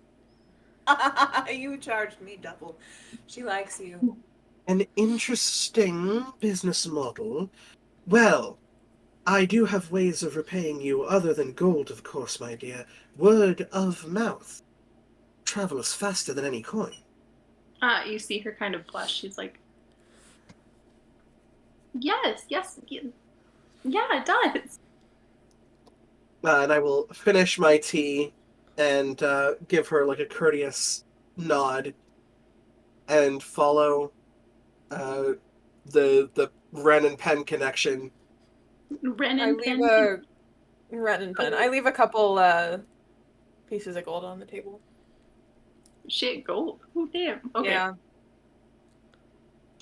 You charged me double. She likes you. An interesting business model. Well, I do have ways of repaying you other than gold, of course, my dear. Word of mouth travels faster than any coin. You see her kind of blush. She's like, yes, yeah, it does. And I will finish my tea and give her like a courteous nod and follow the Ren and Pen connection. Ren I and leave Pen. a red and pen. I leave a couple pieces of gold on the table. Shit, gold. Oh damn. Okay. Yeah.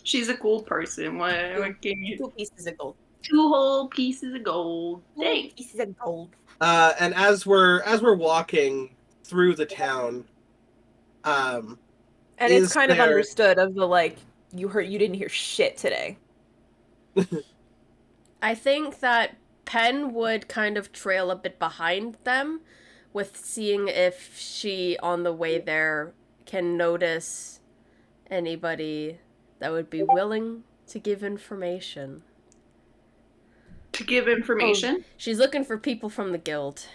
She's a cool person. What can you? 2 pieces of gold. 2 whole pieces of gold. Thanks. Pieces of gold. And as we're walking through the town, And Is it's kind of there- understood of the like you didn't hear shit today. I think that Pen would kind of trail a bit behind them with seeing if she, on the way there, can notice anybody that would be willing to give information. To give information. She's looking for people from the guild.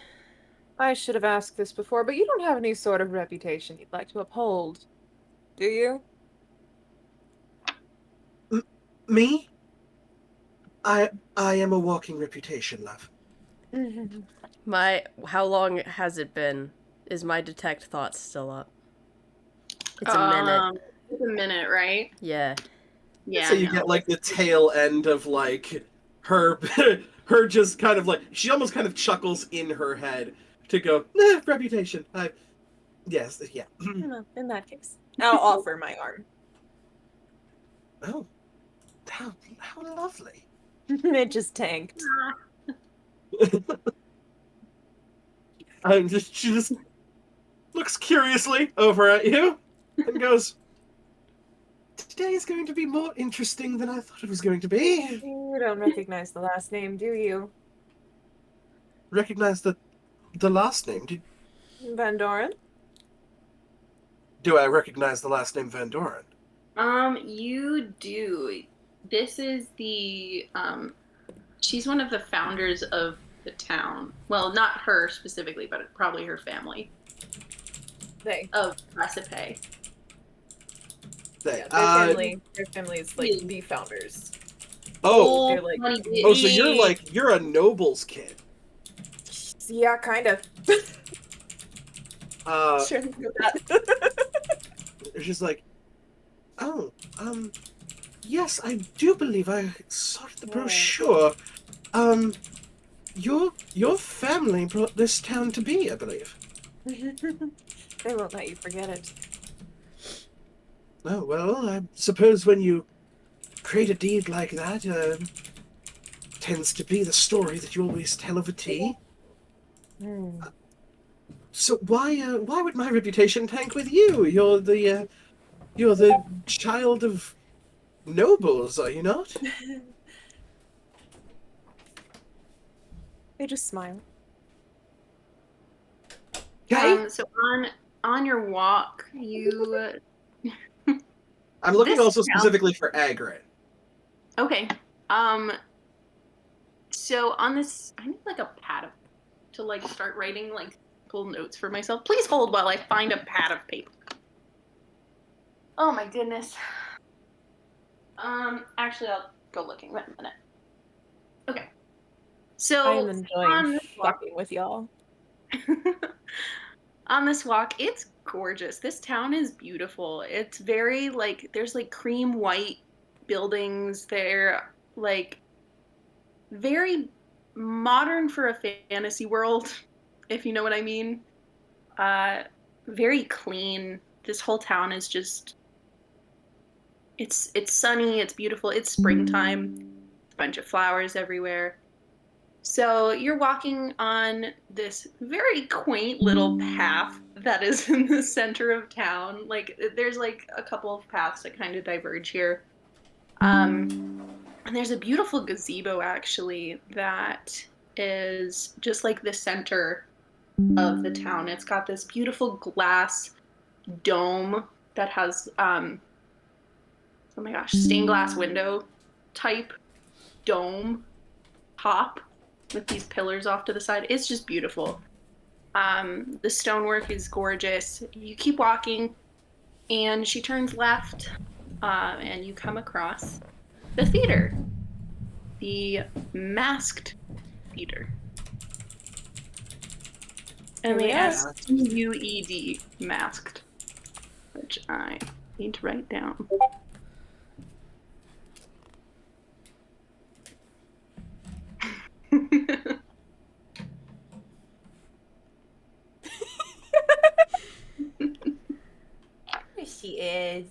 I should have asked this before, but you don't have any sort of reputation you'd like to uphold, do you? me, I am a walking reputation, love. How long has it been? Is my detect thoughts still up? It's a minute. It's a minute, right? Yeah. Yeah. So you get like the tail end of like her her just kind of like she almost kind of chuckles in her head to go, reputation. Yes, yeah. In that case, I'll offer my arm. Oh, how lovely. It just tanked. She just looks curiously over at you and goes, "Today is going to be more interesting than I thought it was going to be." You don't recognize the last name, do you? Recognize the last name? Van Doren? Do I recognize the last name Van Doren? You do. This is the she's one of the founders of the town. Well, not her specifically, but probably her family. They. Of Recipe. Yeah, their family is like the founders. Oh, They're like- oh, so you're a noble's kid. Yeah, kind of. Sure, go that. She's like, oh, yes, I do believe I saw the brochure. Your family brought this town to be, I believe. They won't let you forget it. Oh, well, I suppose when you create a deed like that, tends to be the story that you always tell over tea. So why would my reputation tank with you? You're the child of nobles, are you not? They just smile. Okay. So on your walk, you I'm looking this also town- specifically for Agrit. okay. So on this, I need like a pad to like start writing like little notes for myself. Please hold while I find a pad of paper. Oh my goodness. Actually, I'll go looking in a minute. Okay. So I am on enjoying this walk, fucking with y'all. on this walk, it's gorgeous. This town is beautiful. It's very like there's like cream white buildings. They're like very modern for a fantasy world, if you know what I mean. Very clean. This whole town is just it's sunny, it's beautiful, it's springtime. A bunch of flowers everywhere. So you're walking on this very quaint little path that is in the center of town. Like there's like a couple of paths that kind of diverge here. And there's a beautiful gazebo actually that is just like the center of the town. It's got this beautiful glass dome that has oh my gosh, stained glass window type dome top with these pillars off to the side. It's just beautiful. The stonework is gorgeous. You keep walking, and she turns left, and you come across the theater. The Masked Theater. And they ask UED, masked, which I need to write down. There she is.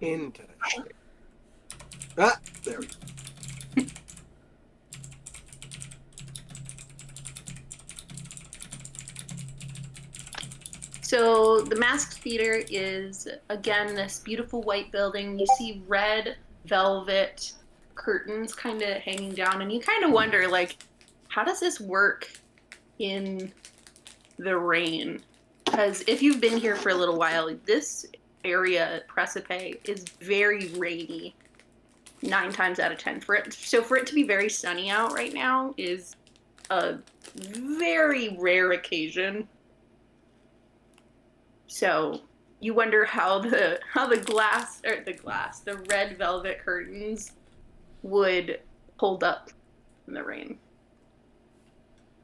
Interesting. Ah, there we go. So the Masked Theater is, again, this beautiful white building. You see red velvet curtains kind of hanging down, and you kind of wonder, like, how does this work in the rain? Because if you've been here for a little while, this area, Precipice, is very rainy 9 times out of 10. For it to be very sunny out right now is a very rare occasion. So you wonder how the red velvet curtains would hold up in the rain.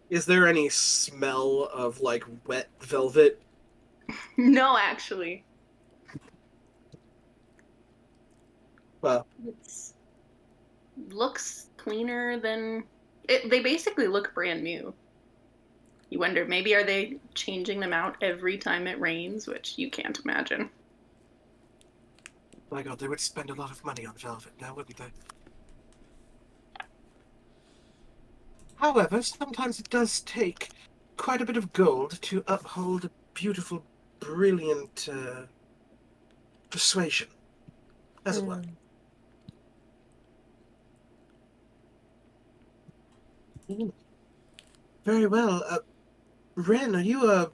Is there any smell of, like, wet velvet? No, actually. Well, It looks cleaner than they basically look brand new. You wonder, maybe are they changing them out every time it rains, which you can't imagine. my God, they would spend a lot of money on velvet now, wouldn't they? However, sometimes it does take quite a bit of gold to uphold a beautiful, brilliant persuasion, as it were. Very well. Ren, are you a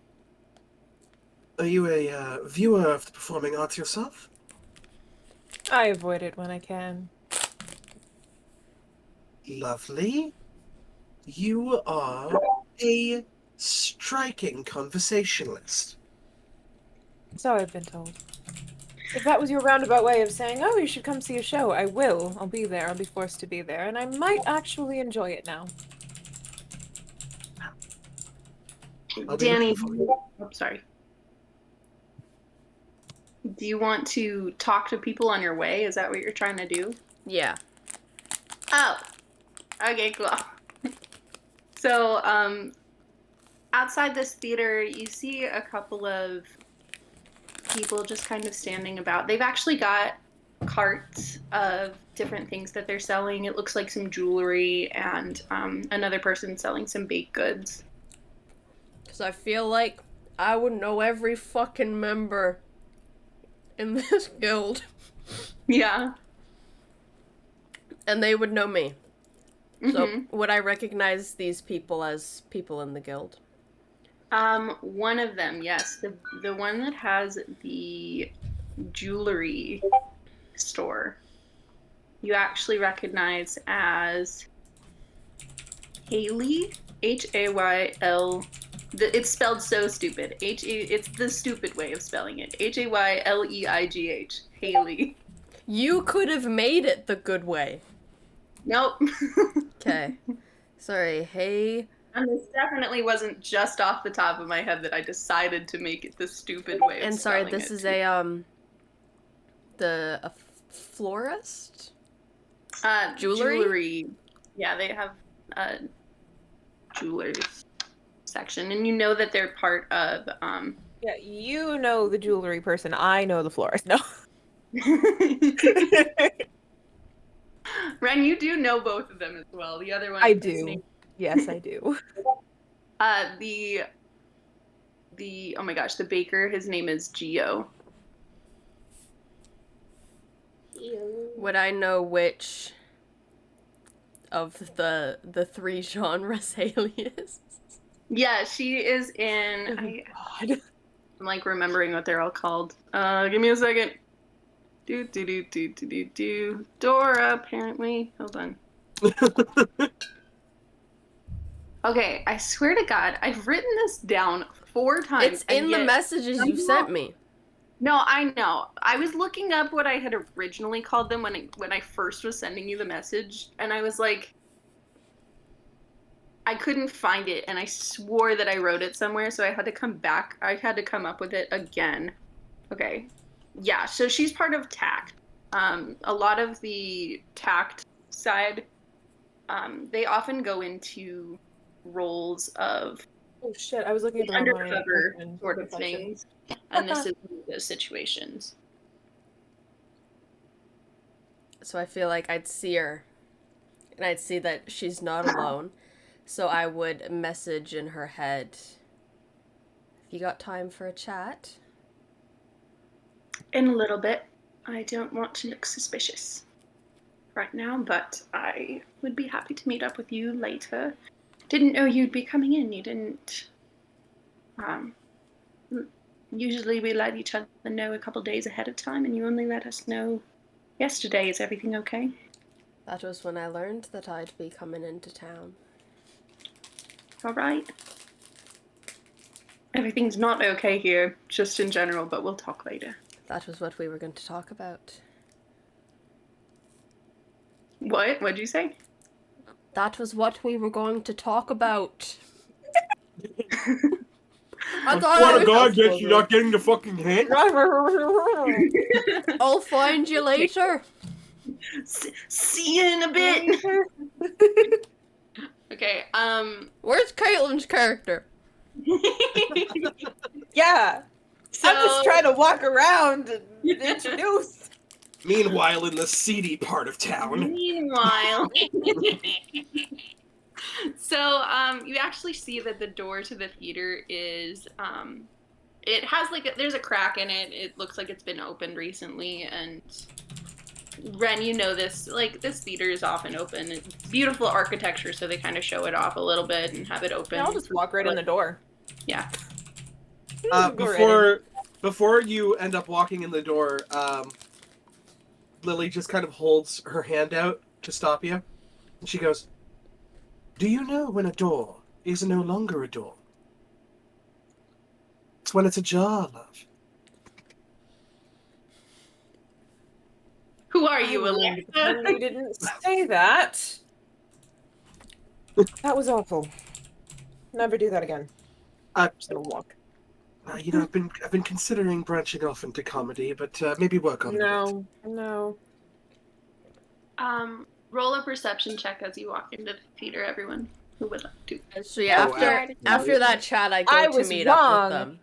viewer of the performing arts yourself? I avoid it when I can. Lovely. You are a striking conversationalist. So I've been told. If that was your roundabout way of saying, oh, you should come see a show, I will. I'll be there. I'll be forced to be there. And I might actually enjoy it now. Danny, oh, sorry. Do you want to talk to people on your way? Is that what you're trying to do? Yeah. Oh, okay, cool. So, outside this theater, you see a couple of people just kind of standing about. They've actually got carts of different things that they're selling. It looks like some jewelry and another person selling some baked goods. Because I feel like I would know every fucking member in this guild. Yeah. And they would know me. Mm-hmm. So, would I recognize these people as people in the guild? One of them, yes. The one that has the jewelry store, you actually recognize as Hayleigh, Hayl. It's spelled so stupid. It's the stupid way of spelling it. Hayleigh. Hayleigh. You could have made it the good way. Nope. Okay. Sorry, hey. And this definitely wasn't just off the top of my head that I decided to make it the stupid way of And sorry, spelling this it. is a florist? Jewelry. Yeah, they have a jewelers section, and you know that they're part of Yeah, you know the jewelry person. I know the florist. No. Ren, you do know both of them as well. The other one, I do. Yes, I do. The oh my gosh, the baker. His name is Geo. Would I know which of the 3 genres Hayleigh is? Yeah, she is in. God. I'm like remembering what they're all called. Give me a second. Dora, apparently. Hold on. Okay, I swear to God, I've written this down 4 times. It's in the messages you sent me. No, I know. I was looking up what I had originally called them when I first was sending you the message, and I was like, I couldn't find it, and I swore that I wrote it somewhere, so I had to come back. I had to come up with it again. Okay. Yeah, so she's part of TACT. A lot of the TACT side, they often go into roles of Oh shit! I was looking at the wrong undercover one. sort of things, and this is one of those situations. So I feel like I'd see her, and I'd see that she's not alone. So I would message in her head, "If you got time for a chat?" In a little bit. I don't want to look suspicious right now, but I would be happy to meet up with you later. Didn't know you'd be coming in. You didn't. Usually we let each other know a couple days ahead of time, and you only let us know yesterday. Is everything okay? That was when I learned that I'd be coming into town. All right. Everything's not okay here, just in general, but we'll talk later. That was what we were going to talk about. What? What'd you say? That was what we were going to talk about. I thought What I a god gets you not getting the fucking hint? I'll find you later. See you in a bit. Okay, Where's Caitlin's character? Yeah. so I'm just trying to walk around and introduce. Meanwhile, in the seedy part of town. Meanwhile, so you actually see that the door to the theater is it has like there's a crack in it. It looks like it's been opened recently, and Ren, you know this. Like this theater is often open. It's beautiful architecture, so they kind of show it off a little bit and have it open. Yeah, I'll just walk right in the door. Yeah. Before you end up walking in the door, Lily just kind of holds her hand out to stop you. And she goes, "Do you know when a door is no longer a door? It's when it's ajar, love." Who are you, Alexa? You didn't say that. That was awful. Never do that again. I'm just gonna walk. I've been considering branching off into comedy, but maybe work on it. No. Roll a perception check as you walk into the theater, everyone who would like to. So yeah, after that chat, I go to meet up with them.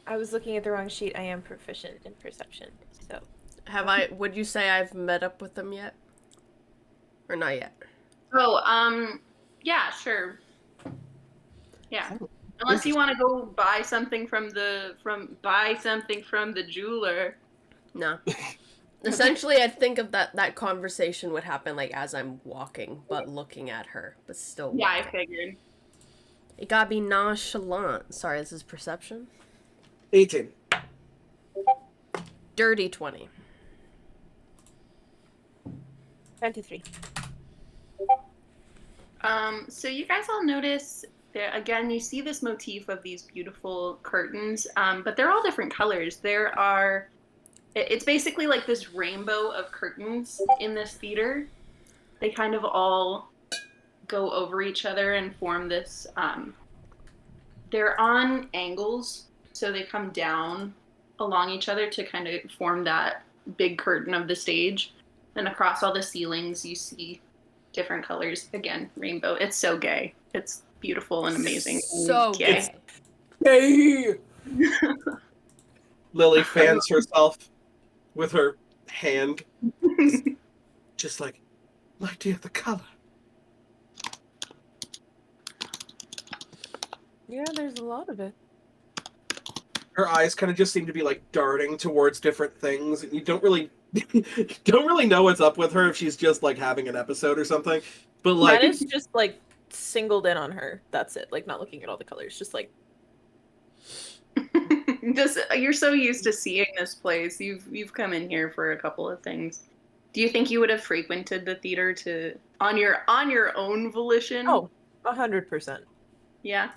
I was looking at the wrong sheet. I am proficient in perception, so. Would you say I've met up with them yet? Or not yet? Oh, yeah, sure. Yeah. Unless you want to go buy something from the jeweler. No. Essentially, I think of that conversation would happen like as I'm walking, but looking at her, but still walking. Yeah, I figured. It gotta be nonchalant. Sorry, this is perception. 18. Dirty 20. 23. So you guys all notice there again. You see this motif of these beautiful curtains, but they're all different colors. It's basically like this rainbow of curtains in this theater. They kind of all go over each other and form this. They're on angles, so they come down along each other to kind of form that big curtain of the stage. And across all the ceilings, you see different colors. Again, rainbow. It's so gay. It's beautiful and amazing. So gay. Hey! Lily fans herself with her hand. Just like, my dear, the color. Yeah, there's a lot of it. Her eyes kind of just seem to be like darting towards different things, and you don't really know what's up with her, if she's just like having an episode or something. But like, Mine is just like singled in on her. That's it. Like not looking at all the colors. Just like You're so used to seeing this place. You've come in here for a couple of things. Do you think you would have frequented the theater on your own volition? Oh, 100%. Yeah.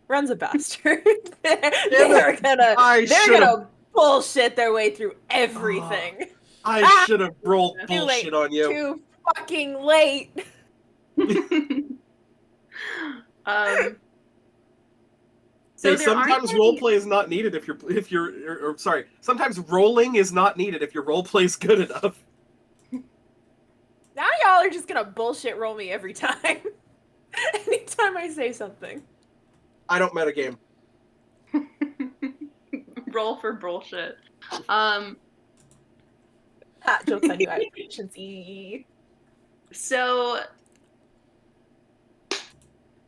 Ren's a bastard. they're gonna bullshit their way through everything. I should have rolled bullshit on you. Too fucking late. So sometimes roleplay is not needed sometimes rolling is not needed if your roleplay is good enough. Now y'all are just gonna bullshit roll me every time. Anytime I say something. I don't metagame. Roll for bullshit. Jokes on you, I have proficiency. So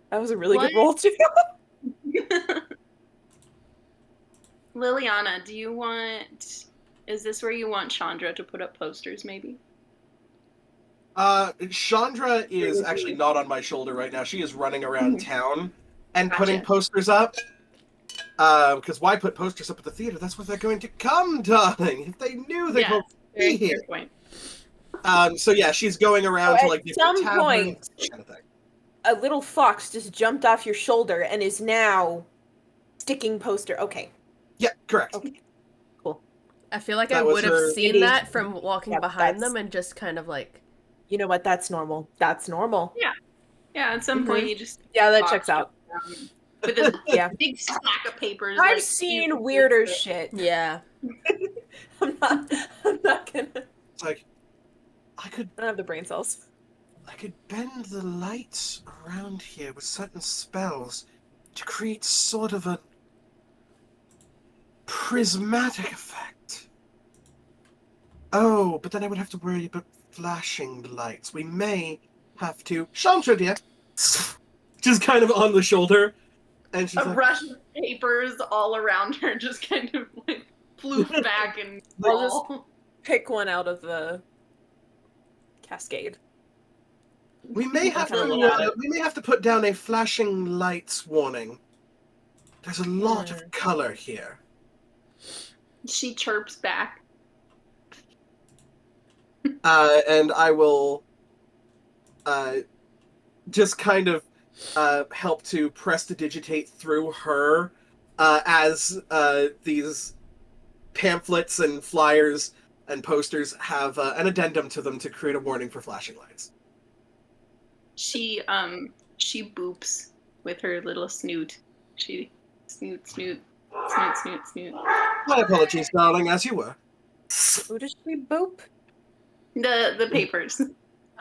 That was a really What? good roll, too. Liliana, do you want? Is this where you want Chandra to put up posters? Maybe. Chandra is actually not on my shoulder right now. She is running around town and putting Gotcha. posters up. Because why put posters up at the theater? That's where they're going to come, darling. If they knew, they'd Yeah, won't very be here. fair point. So yeah, she's going around So to like at different some taverns, point- kind of thing. A little fox just jumped off your shoulder and is now sticking poster. Okay. Yeah, correct. Okay. I feel like That I was would have her- seen It is- that from walking Yep, behind that's- them and just kind of like, You know what? That's normal. That's normal. Yeah, at some point you just Yeah, that fox checks out. with this Yeah. big stack of papers. I've like, seen you- weirder shit. yeah. I'm not gonna. It's like I I don't have the brain cells. could bend the lights around here with certain spells to create sort of a prismatic effect. Oh, but then I would have to worry about flashing lights. We may have to. Chandra, dear, just kind of on the shoulder, and she's A like, rush of papers all around her, just kind of like flew back and I'll just- all. Pick one out of the cascade. we may have Kinda look at to. it. We may have to put down a flashing lights warning. There's a lot of color here. She chirps back. And I will just kind of help to prestidigitate through her as these pamphlets and flyers and posters have an addendum to them to create a warning for flashing lights. She boops with her little snoot. She snoot. My apologies, darling, as you were. Who does she boop? The papers.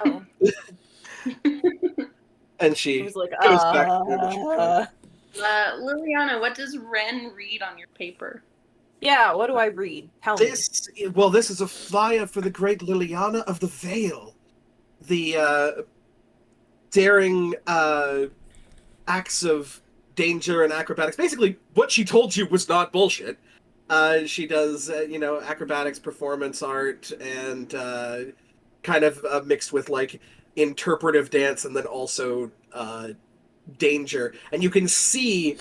Oh, And it she was like, goes back to what she tried. Liliana, what does Ren read on your paper? Yeah, what do I read? Tell me. This is a flyer for the great Liliana of the Vale. The daring acts of danger and acrobatics. Basically, what she told you was not bullshit. She does, acrobatics, performance art, and kind of mixed with like interpretive dance, and then also danger. And you can see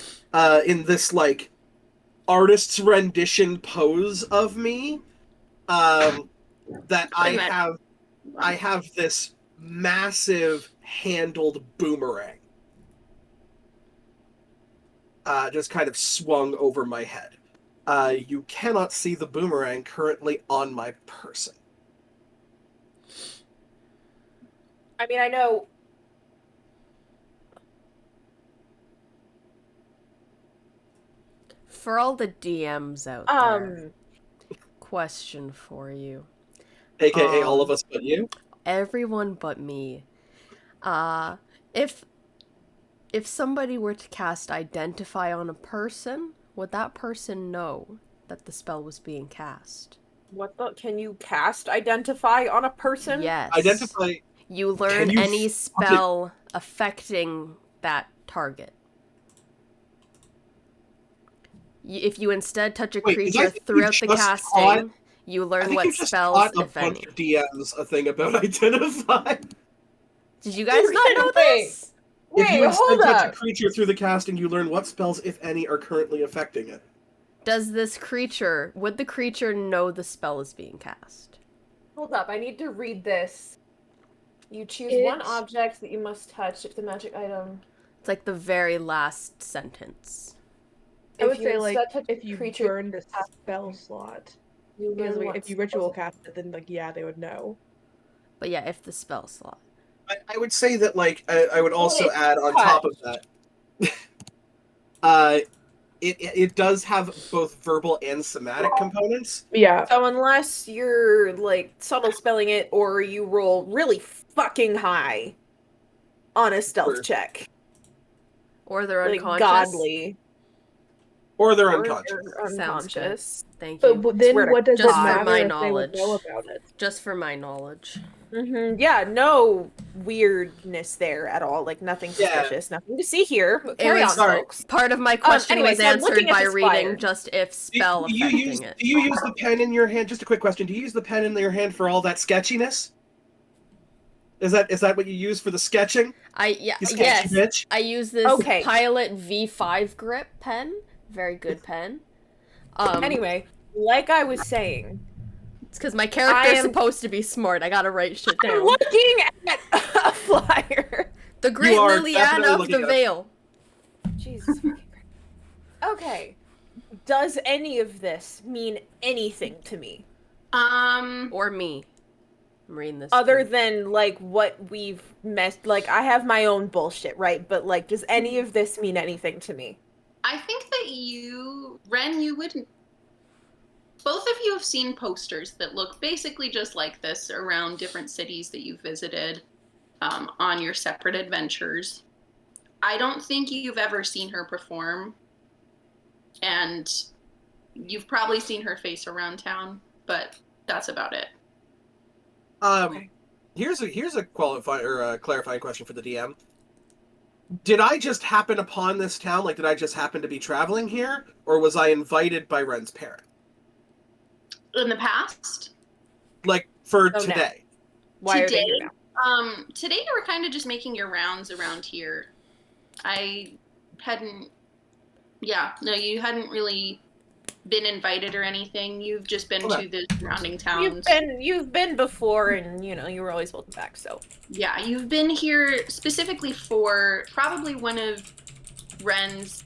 in this like artist's rendition pose of me that I have this massive handled boomerang just kind of swung over my head. You cannot see the boomerang currently on my person. I mean, I know. For all the DMs out there, question for you. AKA all of us but you. Everyone but me. If somebody were to cast Identify on a person, would that person know that the spell was being cast? What the? Can you cast Identify on a person? Yes. Identify. You learn you any spell affecting that target. If you instead touch a Wait, did I creature think you throughout the just casting, taught- you I learn think what you just spells, taught a if any. bunch of DMs a thing about identify. Did you guys not know Wait. this? If you Wait, instead hold touch a up. creature through the casting, you learn what spells, if any, are currently affecting it. Would the creature know the spell is being cast? Hold up, I need to read this. You choose one It's- object that you must touch if the magic item. It's like the very last sentence. I would you say, like, instead touch if you creature, burned a spell slot. you Because learn like, what if you spells ritual it- cast it, then, like, yeah, they would know. But yeah, if the spell slot. I would say that, like, I would also Wait, add on what? top of that, it does have both verbal and somatic components. Yeah. So unless you're like subtle spelling it or you roll really fucking high on a stealth Sure. check. Or they're Like unconscious. godly. Or they're Or unconscious. they're unconscious. Thank you. But then Swear to what does Just it for matter my if they would know knowledge. about it? Just for my knowledge. Yeah, no weirdness there at all. Like nothing Yeah. suspicious, nothing to see here. But It carry was- on, Sorry. folks. Part of my question anyway, was so I'm answered looking at by this reading flyer. just if Do spell you affecting it. do you use the pen in your hand? Just a quick question. Do you use the pen in your hand for all that sketchiness? Is that what you use for the sketching? You sketchy Yes. bitch. I use this Okay. Pilot V5 grip pen. Very good pen. Anyway, like I was saying, It's because my character's am- supposed to be smart. I gotta write shit I'm down. looking at a flyer. The Great are Liliana definitely of looking the at- Vale. Jesus fucking Christ. Okay. Does any of this mean anything to me? Or me. I'm reading this. Other too. than, like, what we've messed... Like, I have my own bullshit, right? But, like, does any of this mean anything to me? I think that Ren, you wouldn't. Both of you have seen posters that look basically just like this around different cities that you've visited on your separate adventures. I don't think you've ever seen her perform, and you've probably seen her face around town, but that's about it. Okay. Here's a clarifying question for the DM. Did I just happen upon this town? Like, did I just happen to be traveling here, or was I invited by Ren's parent? In the past, Like for Oh, no. today? Why are they Today? here now? Today you were kind of just making your rounds around here. I hadn't. Yeah, no, you hadn't really been invited or anything. You've just been Okay. to the surrounding towns. You've been before, and, you know, you were always welcome back, so... Yeah, you've been here specifically for probably one of Ren's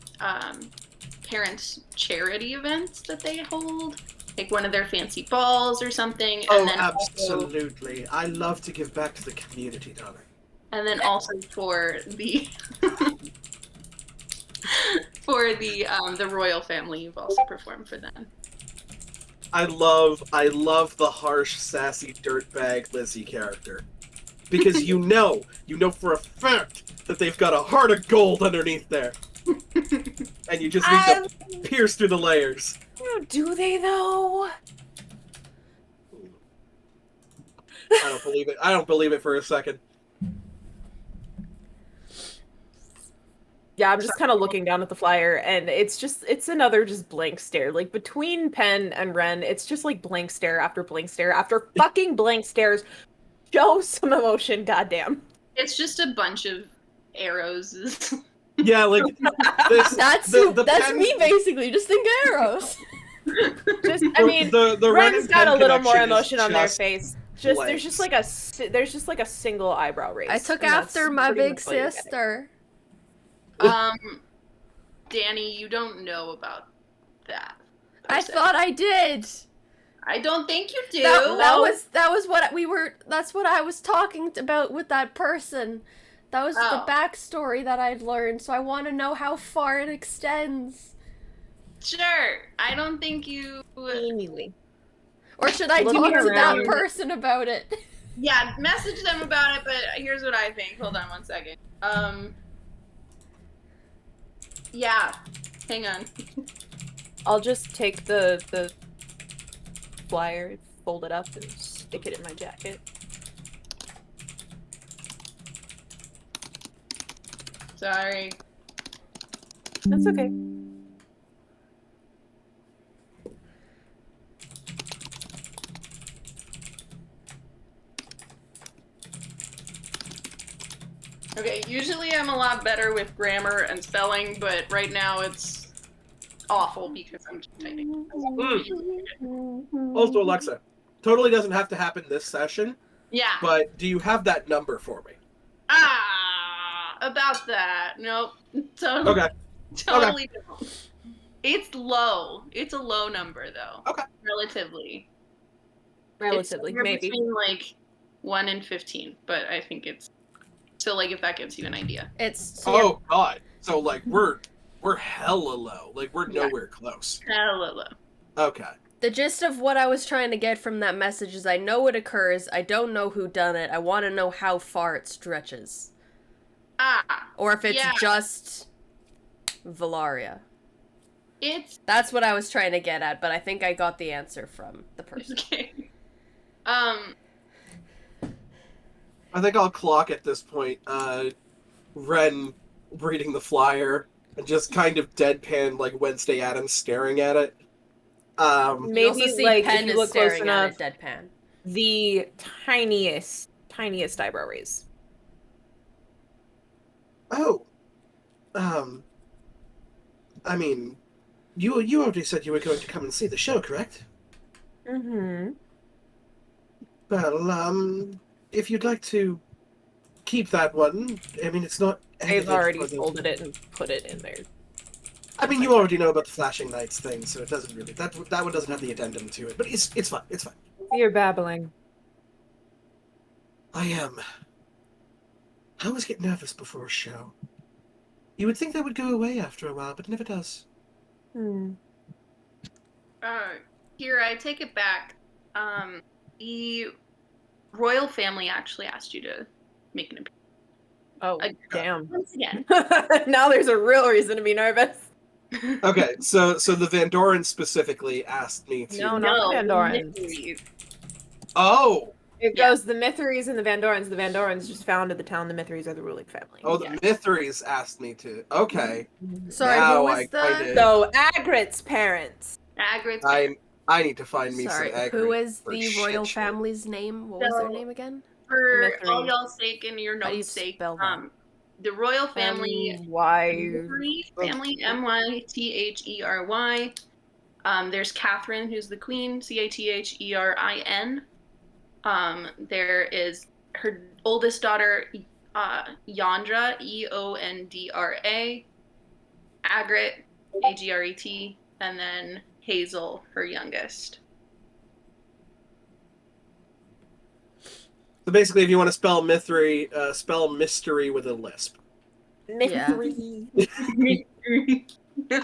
parents' charity events that they hold, like one of their fancy balls or something. And Oh, then absolutely. I love to give back to the community, darling. And then also for the for the royal family, you've also performed for them. I love the harsh, sassy dirtbag Lizzie character. Because you know for a fact that they've got a heart of gold underneath there. And you just need to pierce through the layers. Do they, though? I don't believe it. I don't believe it for a second. Yeah, I'm just kind of looking down at the flyer, and it's another just blank stare. Like, between Pen and Ren, it's just like blank stare after fucking blank stares. Show some emotion, goddamn. It's just a bunch of arrows. Yeah, like this. That's the that's pen- me basically. Just think arrows. Just, I mean, the Ren Ren's and got Pen a little more connection is emotion on their just face. There's just like a single eyebrow raise. I took and that's after my pretty big much all you're getting. sister. Danny, you don't know about that. per I se. thought I did. I don't think you do. That was what we were. That's what I was talking about with that person. That was Oh. the backstory that I'd learned. So I want to know how far it extends. Sure. I don't think you. Anyway. Or should I Looking talk to that around- person about it? Yeah, message them about it. But here's what I think. Hold on one second. Yeah. Hang on. I'll just take the flyer, fold it up, and stick it in my jacket. Sorry. That's okay. Okay, usually I'm a lot better with grammar and spelling, but right now it's awful because I'm just typing. Also, Alexa, totally doesn't have to happen this session, Yeah. but do you have that number for me? About that. Nope. Totally, Okay. totally don't. It's low. It's a low number though. Okay. Relatively. Relatively, It's somewhere maybe. between like 1 and 15, but I think it's so like if that gives you an idea. It's Oh God. So like we're hella low. Like we're Yeah. nowhere close. Hella low. Okay. The gist of what I was trying to get from that message is I know it occurs, I don't know who done it, I want to know how far it stretches. Ah. Or if it's Yeah. just Valaria. It's That's what I was trying to get at, but I think I got the answer from the person. okay. I think I'll clock at this point. Ren reading the flyer and just kind of deadpan like Wednesday Addams staring at it. You also Maybe see like Penn if you is look close staring at enough, it deadpan. the tiniest eyebrow raise. Oh, I mean, you already said you were going to come and see the show, correct? Mm-hmm. Well, if you'd like to keep that one, I mean, it's not. I've edited already for the- folded it and put it in there. I mean, you already know about the Flashing Lights thing, so it doesn't really. That one doesn't have the addendum to it, but it's fine. It's fine. You're babbling. I am. I always get nervous before a show. You would think that would go away after a while, but it never does. Here, I take it back. The royal family actually asked you to make an appearance. Oh, damn. Once again. Now there's a real reason to be nervous. Okay, so the Vandorans specifically asked me to. No, not the Vandorans. Mysteries. Oh, It Yeah. goes the Mithries and the Vandorans. The Vandorans just founded the town. The Mithries are the ruling family. oh, the Yeah. Mithries asked me to. Okay, Sorry, Now who was I the... did. So Agrit's parents. Agrit's I need to find me Sorry, some egg. who is for the shit royal show. family's name? What was their So- name again? for Mithri. all y'all's sake and your How do you notes' sake. spell that? The royal family, Why? Mythery family, Mythery. There's Catherine, who's the queen, Catherin. There is her oldest daughter, Yandra, Eondra, Agrit, Agret, and then Hazel, her youngest. So basically, if you want to spell Mystery, spell mystery with a lisp. Mithri.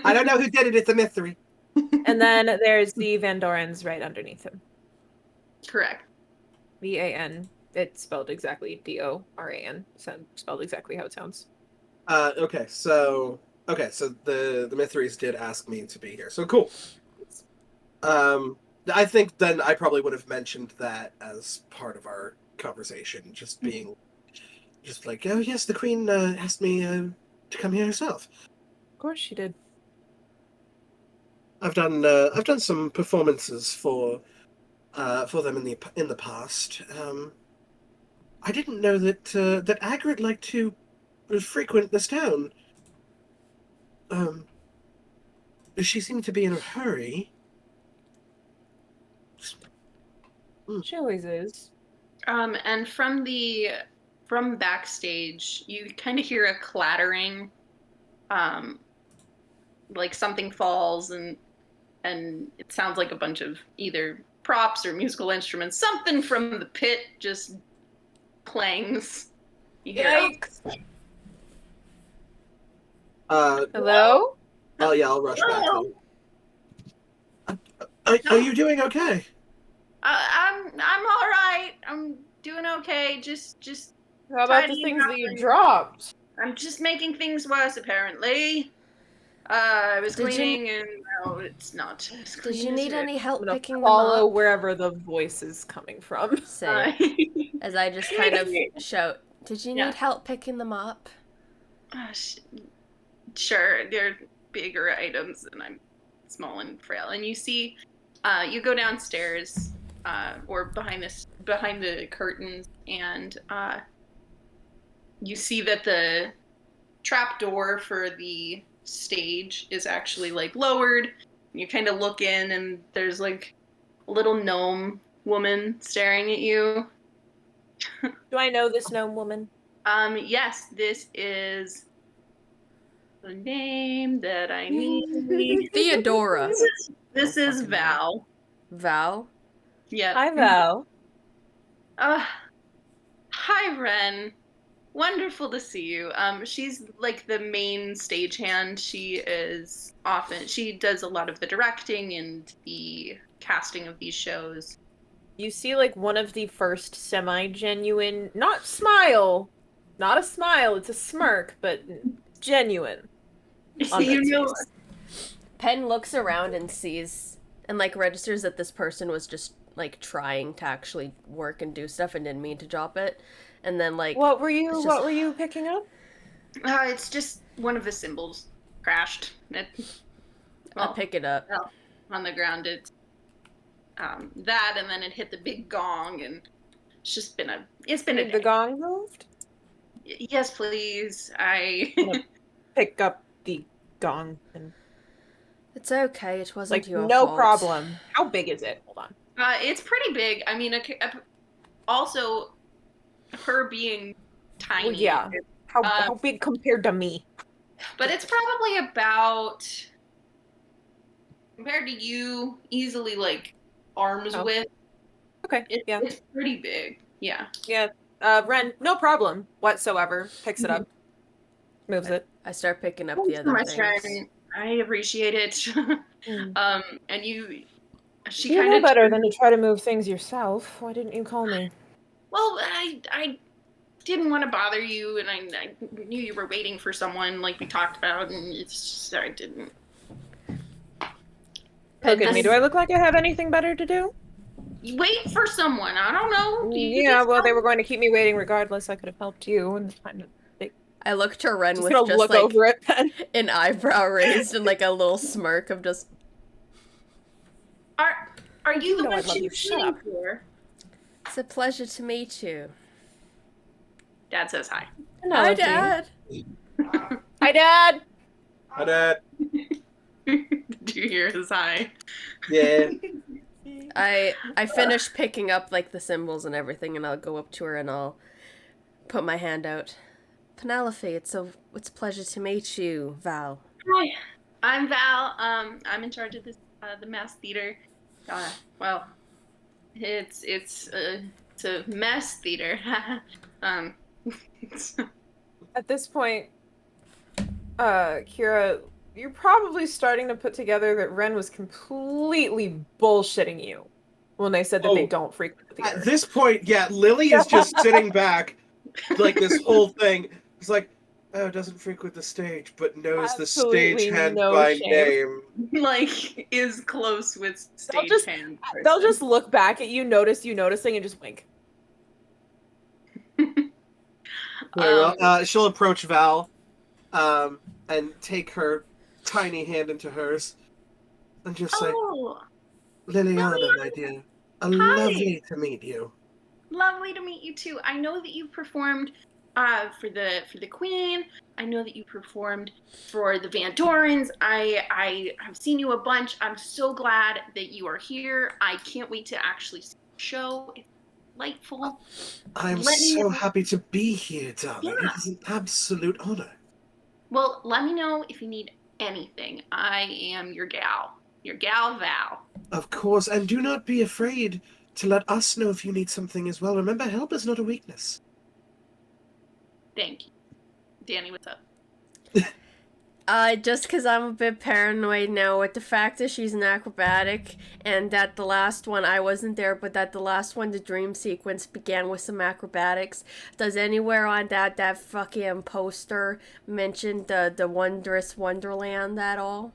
I don't know who did it. It's a mystery. And then there's the Vandorans right underneath him. Correct. VAN. It's spelled exactly DORAN. So spelled exactly how it sounds. Okay, so the Mithries did ask me to be here. So cool. I think then I probably would have mentioned that as part of our conversation, just being, just like, oh yes, the Queen asked me to come here herself. Of course she did. I've done some performances for them in the past. I didn't know that Agrit liked to frequent this town. She seemed to be in a hurry. She always is. And from backstage, you kind of hear a clattering, like something falls, and it sounds like a bunch of either props or musical instruments. Something from the pit just clangs. You hear, Yikes! Oh Hello? yeah, I'll rush back. "Oh, Are you doing okay? I'm all right. I'm doing okay. Just How about the tidying things up that you and- dropped? I'm just making things worse, apparently. I was Did you- cleaning, and no, it's not. as Did clean you as need it- any help I'm gonna picking them follow up? wherever the voice is coming from. Say, as I just kind of shout, did you Yeah. need help picking them up? Sure, they're bigger items, and I'm small and frail. And you see, you go downstairs, or behind the curtains, and you see that the trap door for the stage is actually like lowered. You kind of look in, and there's like a little gnome woman staring at you. Do I know this gnome woman? Yes, this is the name that I need. Theodora. This is Val. Val? Yeah. Hi, Val. Hi, Ren. Wonderful to see you. She's like the main stagehand. She does a lot of the directing and the casting of these shows. You see, like, one of the first semi-genuine, not a smile, it's a smirk, but genuine. on You its know, face. Pen looks around and sees and like registers that this person was just like trying to actually work and do stuff and didn't mean to drop it. And then like What were you it's just- What were you picking up? It's just one of the symbols crashed. I pick it up. On the ground. It's that, and then it hit the big gong, and it's just been a Did the day. gong moved? Yes, please. I Pick up the gong and It's okay. It wasn't like your no fault. problem. How big is it? Hold on. it's pretty big. I mean, also her being tiny. Well, yeah. How big compared to me? But it's probably about, compared to you, easily like arms Oh. width. Okay. Yeah. It's pretty big. Yeah. Yeah. Ren, no problem whatsoever. Picks it up. Moves it. I start picking up Thanks the so other much, things. Ren. I appreciate it. Mm. And she You kind know of better than to try to move things yourself. Why didn't you call me? Well, I didn't want to bother you, and I knew you were waiting for someone, like we talked about, and it's just, I didn't. Look at me. Do I look like I have anything better to do? Wait for someone. I don't know. You Yeah, just well, they tell- were going to keep me waiting regardless. I could have helped you. And kind of I look to Ren just with gonna just look like over it. Then. an eyebrow raised and like a little smirk of just. Are you the know one I love you. she's Shut waiting up. for? It's a pleasure to meet you. Dad says hi. Hi, Dad. Hi, Dad. Hi, Dad. Do you hear his hi? Yeah. I finish picking up like the symbols and everything, and I'll go up to her and I'll put my hand out. Penelope, it's a pleasure to meet you, Val. Hi, I'm Val. I'm in charge of this the mass theater. Well, it's a mess theater. it's- At this point, Kira, you're probably starting to put together that Ren was completely bullshitting you when they said that they Oh. don't frequent the At theater. this point, yeah, Lily is just sitting back, like this whole thing. It's like, oh, doesn't frequent the stage, but knows the Absolutely stagehand no by shame. name. like is close with They'll just- stagehand. They'll just look back at you, notice you noticing, and just wink. Very well. She'll approach Val, and take her tiny hand into hers, and just say, Oh, Liliana, my dear, lovely to meet you. lovely to meet you too. I know that you performed for the Queen. I know that you performed for the Van Dorens. I have seen you a bunch. I'm so glad that you are here. I can't wait to actually see the show. It's delightful. I'm Let me so know. happy to be here, darling. Yeah. It is an absolute honor. Well, let me know if you need anything. I am your gal Val. Of course, and do not be afraid to let us know if you need something as well. Remember, help is not a weakness. Thank you. Danny, what's up? Just because I'm a bit paranoid now with the fact that she's an acrobatic and that the last one, I wasn't there, but that the last one, the dream sequence, began with some acrobatics. Does anywhere on that fucking poster mention the Wondrous Wonderland at all?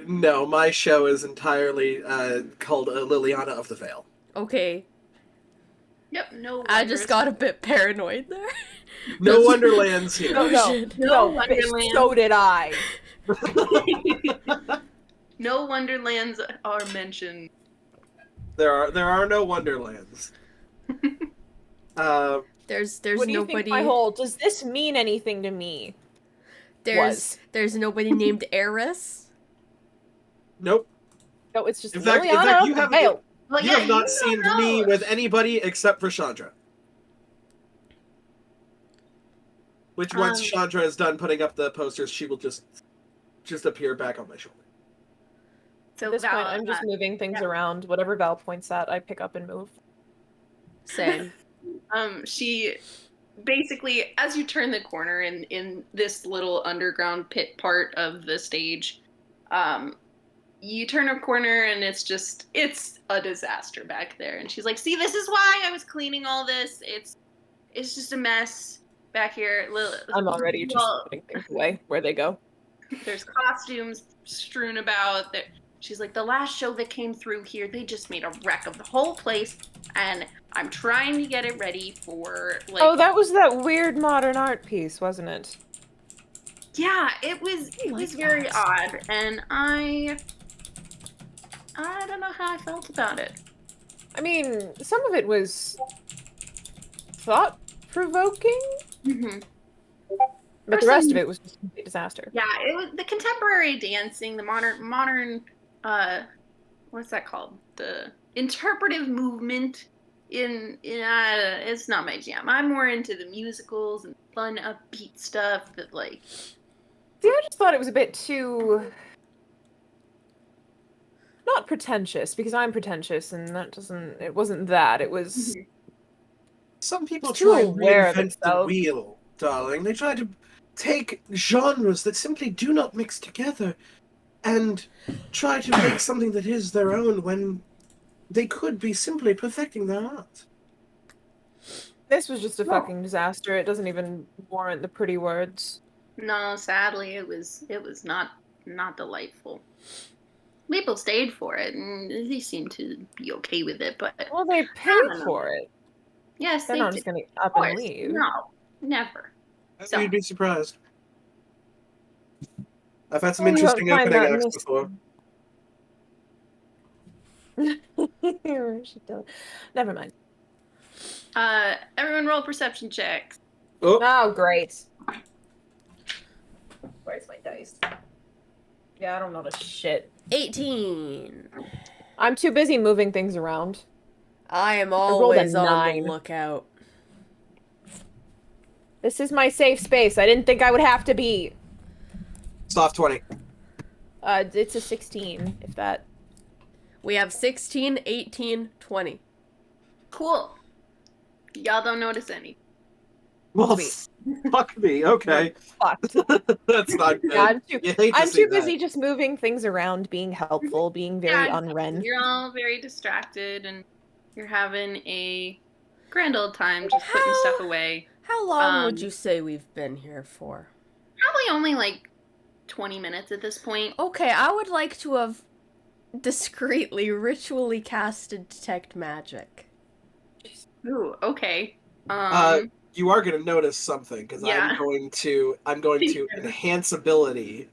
No, my show is entirely called Liliana of the Veil. Okay, Yep, no. I just got a bit paranoid there. No Wonderlands here. No, no, shit. no, No bitch, Wonderland. so did I. No Wonderlands are mentioned. There are no Wonderlands. There's What do you nobody. think my whole, does this mean anything to me? There's nobody named Eris. Nope. No, it's just In fact, Liliana you of the haven't- Veil. Well, You yeah, have not you seen don't me know. with anybody except for Chandra. Which once Chandra is done putting up the posters, she will just appear back on my shoulder. So At this point, Val, I'm just moving things around. Whatever Val points at, I pick up and move. Same. she basically, as you turn the corner in this little underground pit part of the stage, you turn a corner and it's a disaster back there. And she's like, "See, this is why I was cleaning all this. It's just a mess back here." I'm already just Well, putting things away where they go. There's costumes strewn about. She's like, the last show that came through here, they just made a wreck of the whole place, and I'm trying to get it ready for like. Oh, that was that weird modern art piece, wasn't it? Yeah, it was very odd, and I don't know how I felt about it. I mean, some of it was thought-provoking, Mm-hmm. but the rest of it was just a complete disaster. Yeah, it was the contemporary dancing, the modern what's that called? The interpretive movement it's not my jam. I'm more into the musicals and fun upbeat stuff that like. See, I just thought it was a bit too not pretentious, because I'm pretentious and it wasn't that. It was Some people It's too try and aware of reinvent the itself. wheel, darling. They try to take genres that simply do not mix together and try to make something that is their own when they could be simply perfecting their art. This was just a fucking disaster. It doesn't even warrant the pretty words. No, sadly, it was not delightful. People stayed for it, and they seemed to be okay with it. But Well, they I paid don't know. for it. Yes, They're they not did. just gonna Of up course, and leave. no, never. So- You'd be surprised. I've had some Oh, you won't interesting find opening that in acts this before. Never mind. Everyone roll perception checks. Oh, Oh, great. Where's my dice? Yeah, I don't know the shit. 18. I'm too busy moving things around. I am rolled a always on the 9. lookout. This is my safe space. I didn't think I would have to be. soft 20. It's a 16, if that. We have 16, 18, 20. Cool. Y'all don't notice any. Well, Sweet. fuck me. Okay. Fucked. That's not good. Yeah, I'm too, You hate to I'm see too busy that. just moving things around, being helpful, being very Yeah, unren. You're all very distracted, and you're having a grand old time just putting stuff away. How long would Um, you say we've been here for? Probably only like 20 minutes at this point. Okay, I would like to have discreetly, ritually casted Detect Magic. Ooh, okay. You are going to notice something because Yeah. I'm going to enhance ability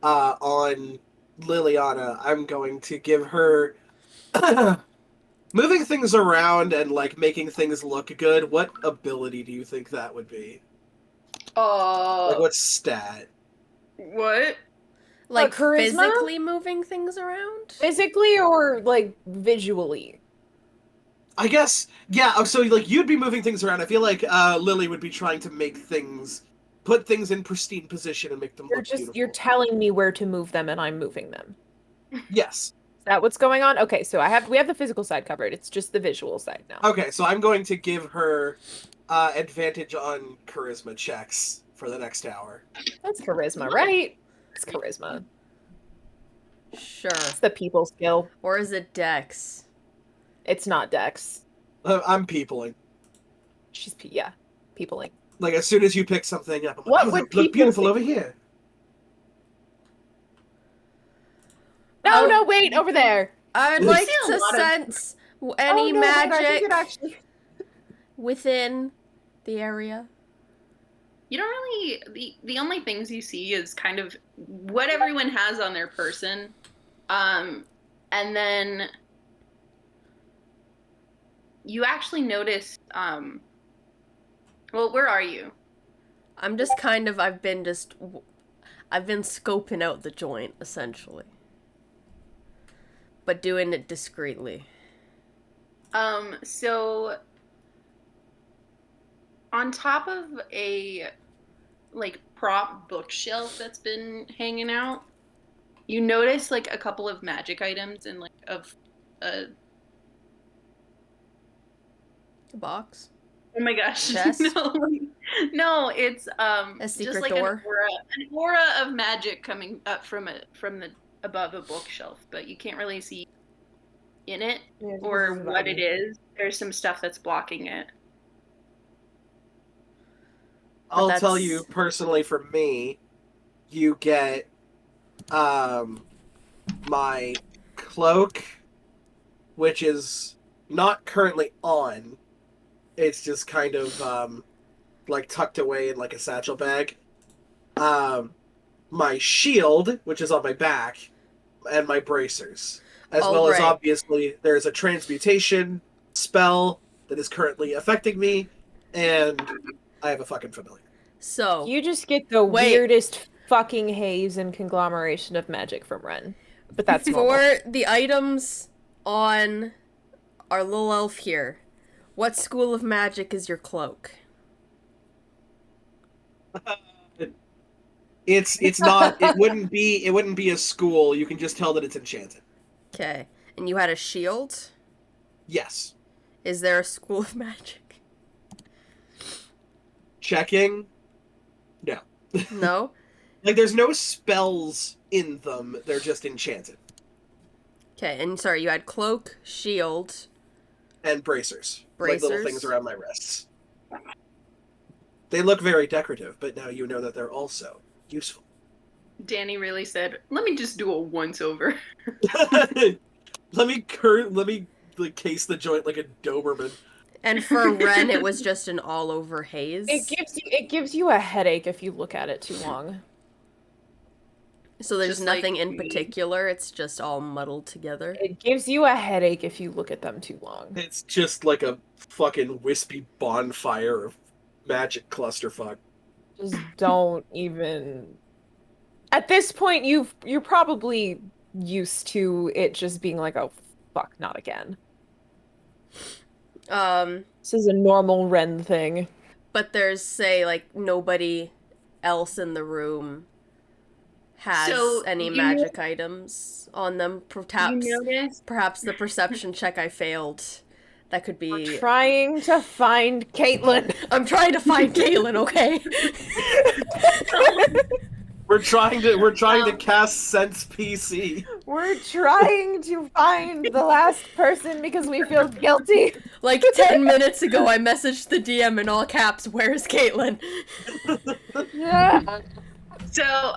on Liliana. I'm going to give her moving things around and like making things look good. What ability do you think that would be? Like what stat? What? Like charisma? physically moving things around? Physically or, like, visually? I guess, yeah, so like you'd be moving things around. I feel like Lily would be trying to put things in pristine position and make them look beautiful. You're telling me where to move them and I'm moving them. Yes. Is that what's going on? Okay, so we have the physical side covered. It's just the visual side now. Okay, so I'm going to give her advantage on charisma checks for the next hour. That's charisma, right? It's charisma. Sure. It's the people skill. Or is it Dex? It's not Dex. I'm peopling. She's peopling. Like as soon as you pick something up, I'm like, What oh, would look people beautiful think? over here. No, Oh. no, wait, over there. I'd We like see a to lot of- sense any Oh, no, wait, I think magic it actually... within the area. You don't really. The only things you see is kind of what everyone has on their person, and then you actually notice. Well, where are you? I'm just kind of, I've been scoping out the joint, essentially. But doing it discreetly. So on top of a like prop bookshelf that's been hanging out, you notice like a couple of magic items and like of A box? oh my gosh. Chest? No, it's A just secret like door? an aura of magic coming up from the above a bookshelf, but you can't really see in it or what it is. There's some stuff that's blocking it. I'll that's- tell you personally, for me, you get my cloak, which is not currently on. It's just kind of like tucked away in like a satchel bag. My shield, which is on my back, and my bracers. As All well as right. obviously there's a transmutation spell that is currently affecting me, and I have a fucking familiar. So, You just get the Wait. weirdest fucking haze and conglomeration of magic from Ren. But that's normal. for the items on our little elf here, what school of magic is your cloak? It's not. It wouldn't be a school. You can just tell that it's enchanted. Okay. And you had a shield? Yes. Is there a school of magic? Checking. No. No? Like there's no spells in them. They're just enchanted. Okay, and sorry, you had cloak, shield. And bracers. Like little Bracers? things around my wrists. They look very decorative, but now you know that they're also useful. Danny really said, "Let me just do a once over." let me like case the joint like a Doberman. And for Ren, it was just an all-over haze. It gives you a headache if you look at it too long. So there's Just like nothing in me. particular, it's just all muddled together. It gives you a headache if you look at them too long. It's just like a fucking wispy bonfire of magic clusterfuck. Just don't even. At this point, you're probably used to it just being like, oh fuck, not again. This is a normal Ren thing. But there's, say, like, nobody else in the room has So, any you magic items on them. Perhaps, You notice? perhaps the perception check I failed. That could be... Trying to find Caitlin. I'm trying to find Caitlin, okay? We're trying to cast Sense PC. We're trying to find the last person because we feel guilty. Like 10 minutes ago, I messaged the DM in all caps, "Where's Caitlin?" Yeah. So,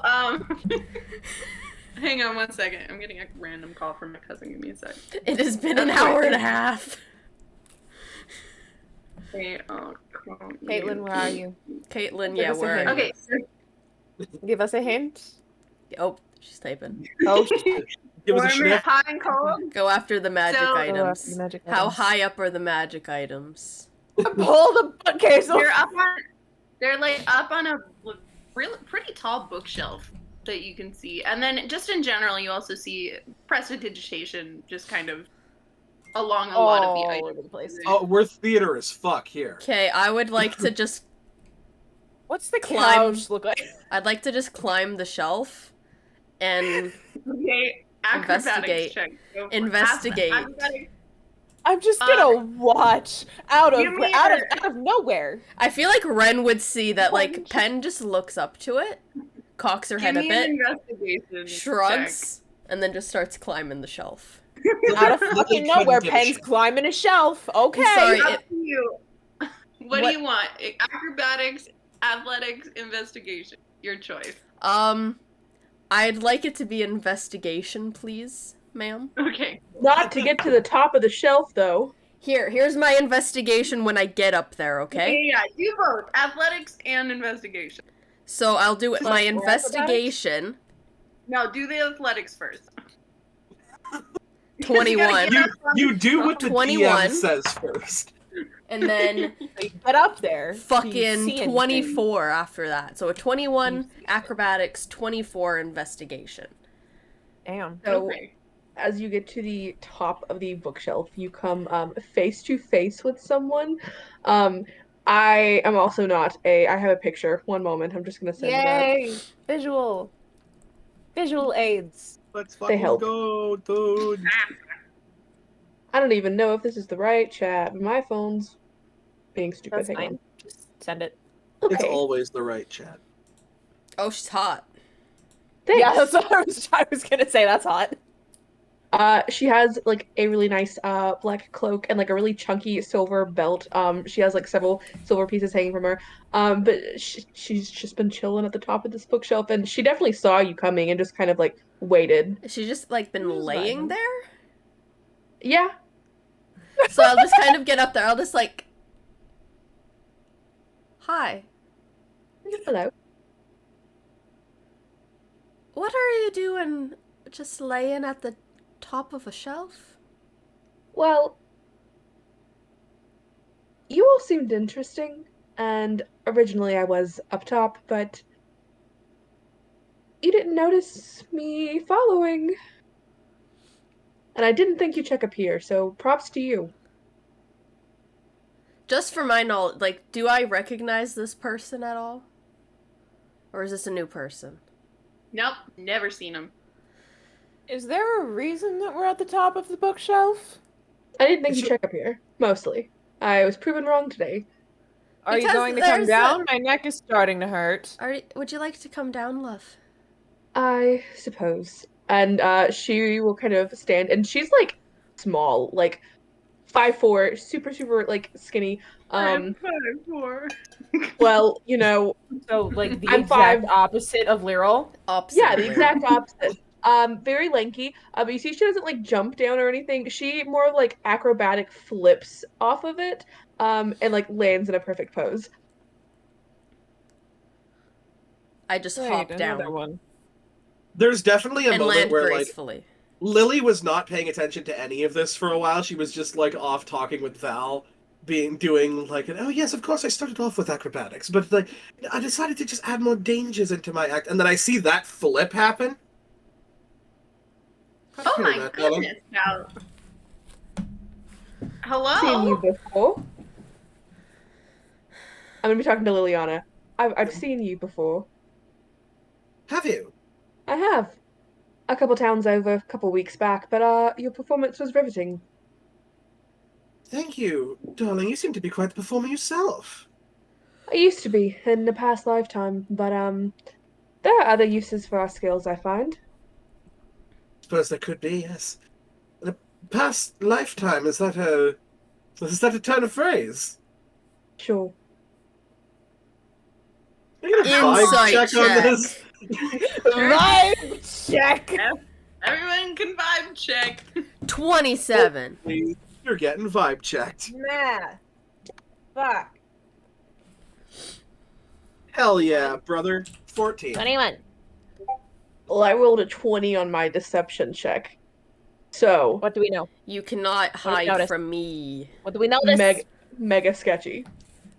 hang on one second. I'm getting a random call from my cousin. Give me a sec. It has been an hour and a half. Okay, oh, Caitlin, where are you? Caitlin, Give yeah, us a where hint. are you? Okay, so Give us a hint. Oh, she's typing. Oh, Give us a warm, sniff. hot, and cold. Go after the magic So- items. magic How items. high up are the magic items? Pull the bookcase. They're like up on a really pretty tall bookshelf that you can see, and then just in general, you also see prestidigitation just kind of along a lot of the All items. over the place. Oh, we're theater as fuck here. Okay, I would like to just... What's the Climb. couch look like? I'd like to just climb the shelf and... Okay, Investigate. acrobatics check. Go for it. Investigate. Acrobatics. I'm just gonna watch out give me of nowhere. I feel like Ren would see that, like, Pen just looks up to it, cocks her Give head a me bit, an investigation shrugs, and then just starts climbing the shelf. Out of They fucking couldn't nowhere, give a Pen's shit. climbing a shelf. Okay. Sorry. Check. it- Up to you. What What- do you want? Acrobatics, athletics, investigation. Your choice. I'd like it to be investigation, please, ma'am. Okay. Not to get to the top of the shelf, though. Here's my investigation when I get up there, okay? Yeah, do both. Athletics and investigation. So I'll do it. My Like investigation, No, do the athletics first. 21. You do what the 21. DM says first. and then Get up there. Do you fucking see anything? 24 after that. So a 21 acrobatics, 24 investigation. Damn. So, Okay. as you get to the top of the bookshelf, you come face to face with someone. I am also not a. I have a picture. One moment. I'm just gonna send it out. Yay! Visual aids. Let's They fucking help. go, dude. I don't even know if this is the right chat, but my phone's being stupid. That's Hang fine. Just send it. on. It's Okay. always the right chat. Oh, she's hot. Thanks. Yeah, that's what I was gonna say. That's hot. She has like a really nice black cloak and like a really chunky silver belt. She has like several silver pieces hanging from her. But she's just been chilling at the top of this bookshelf, and she definitely saw you coming and just kind of like waited. Has she just like been Who's laying vibing? there? Yeah, So I'll just kind of get up there. I'll just like, hi. hello. What are you doing? Just laying at the top of a shelf? Well, you all seemed interesting, and originally I was up top, but you didn't notice me following. And I didn't think you'd check up here, so props to you. Just for my knowledge, like, do I recognize this person at all? Or is this a new person? Nope, never seen him. Is there a reason that we're at the top of the bookshelf? I didn't think you'd check up here, mostly. I was proven wrong today. Are you Because going to come there's down? My neck is starting to hurt. Would you like to come down, love? I suppose. And she will kind of stand, and she's like small, like 5'4", super, super like skinny. I'm 5'4". Well, you know, So, like, the I'm exact 5. opposite of Lyral? Opposite. Yeah, the of exact Lyra. opposite. Very lanky. But you see, she doesn't like jump down or anything. She more like acrobatic flips off of it, and like lands in a perfect pose. I just Wait, hop another down one. There's definitely a and moment land where like gracefully. Lily was not paying attention to any of this for a while. She was just like off talking with Val, doing like oh yes, of course I started off with acrobatics, but like I decided to just add more dangers into my act, and then I see that flip happen. Oh my That, darling. goodness! Now, Seen you hello. before. I'm gonna be talking to Liliana. I've seen you before. Have you? I have. A couple towns over, a couple weeks back, but your performance was riveting. Thank you, darling. You seem to be quite the performer yourself. I used to be in a past lifetime, but there are other uses for our skills, I find. Suppose there could be, yes. The past lifetime, is that a turn of phrase? Sure. Can I get a vibe Insight check on check. this? Vibe check! Everyone can vibe check. 27. Please, you're getting vibe checked. Nah. Fuck. Hell yeah, brother. 14. 21. Well, I rolled a 20 on my deception check. So, What do we know? You cannot hide notice? from me. What do we notice? mega sketchy.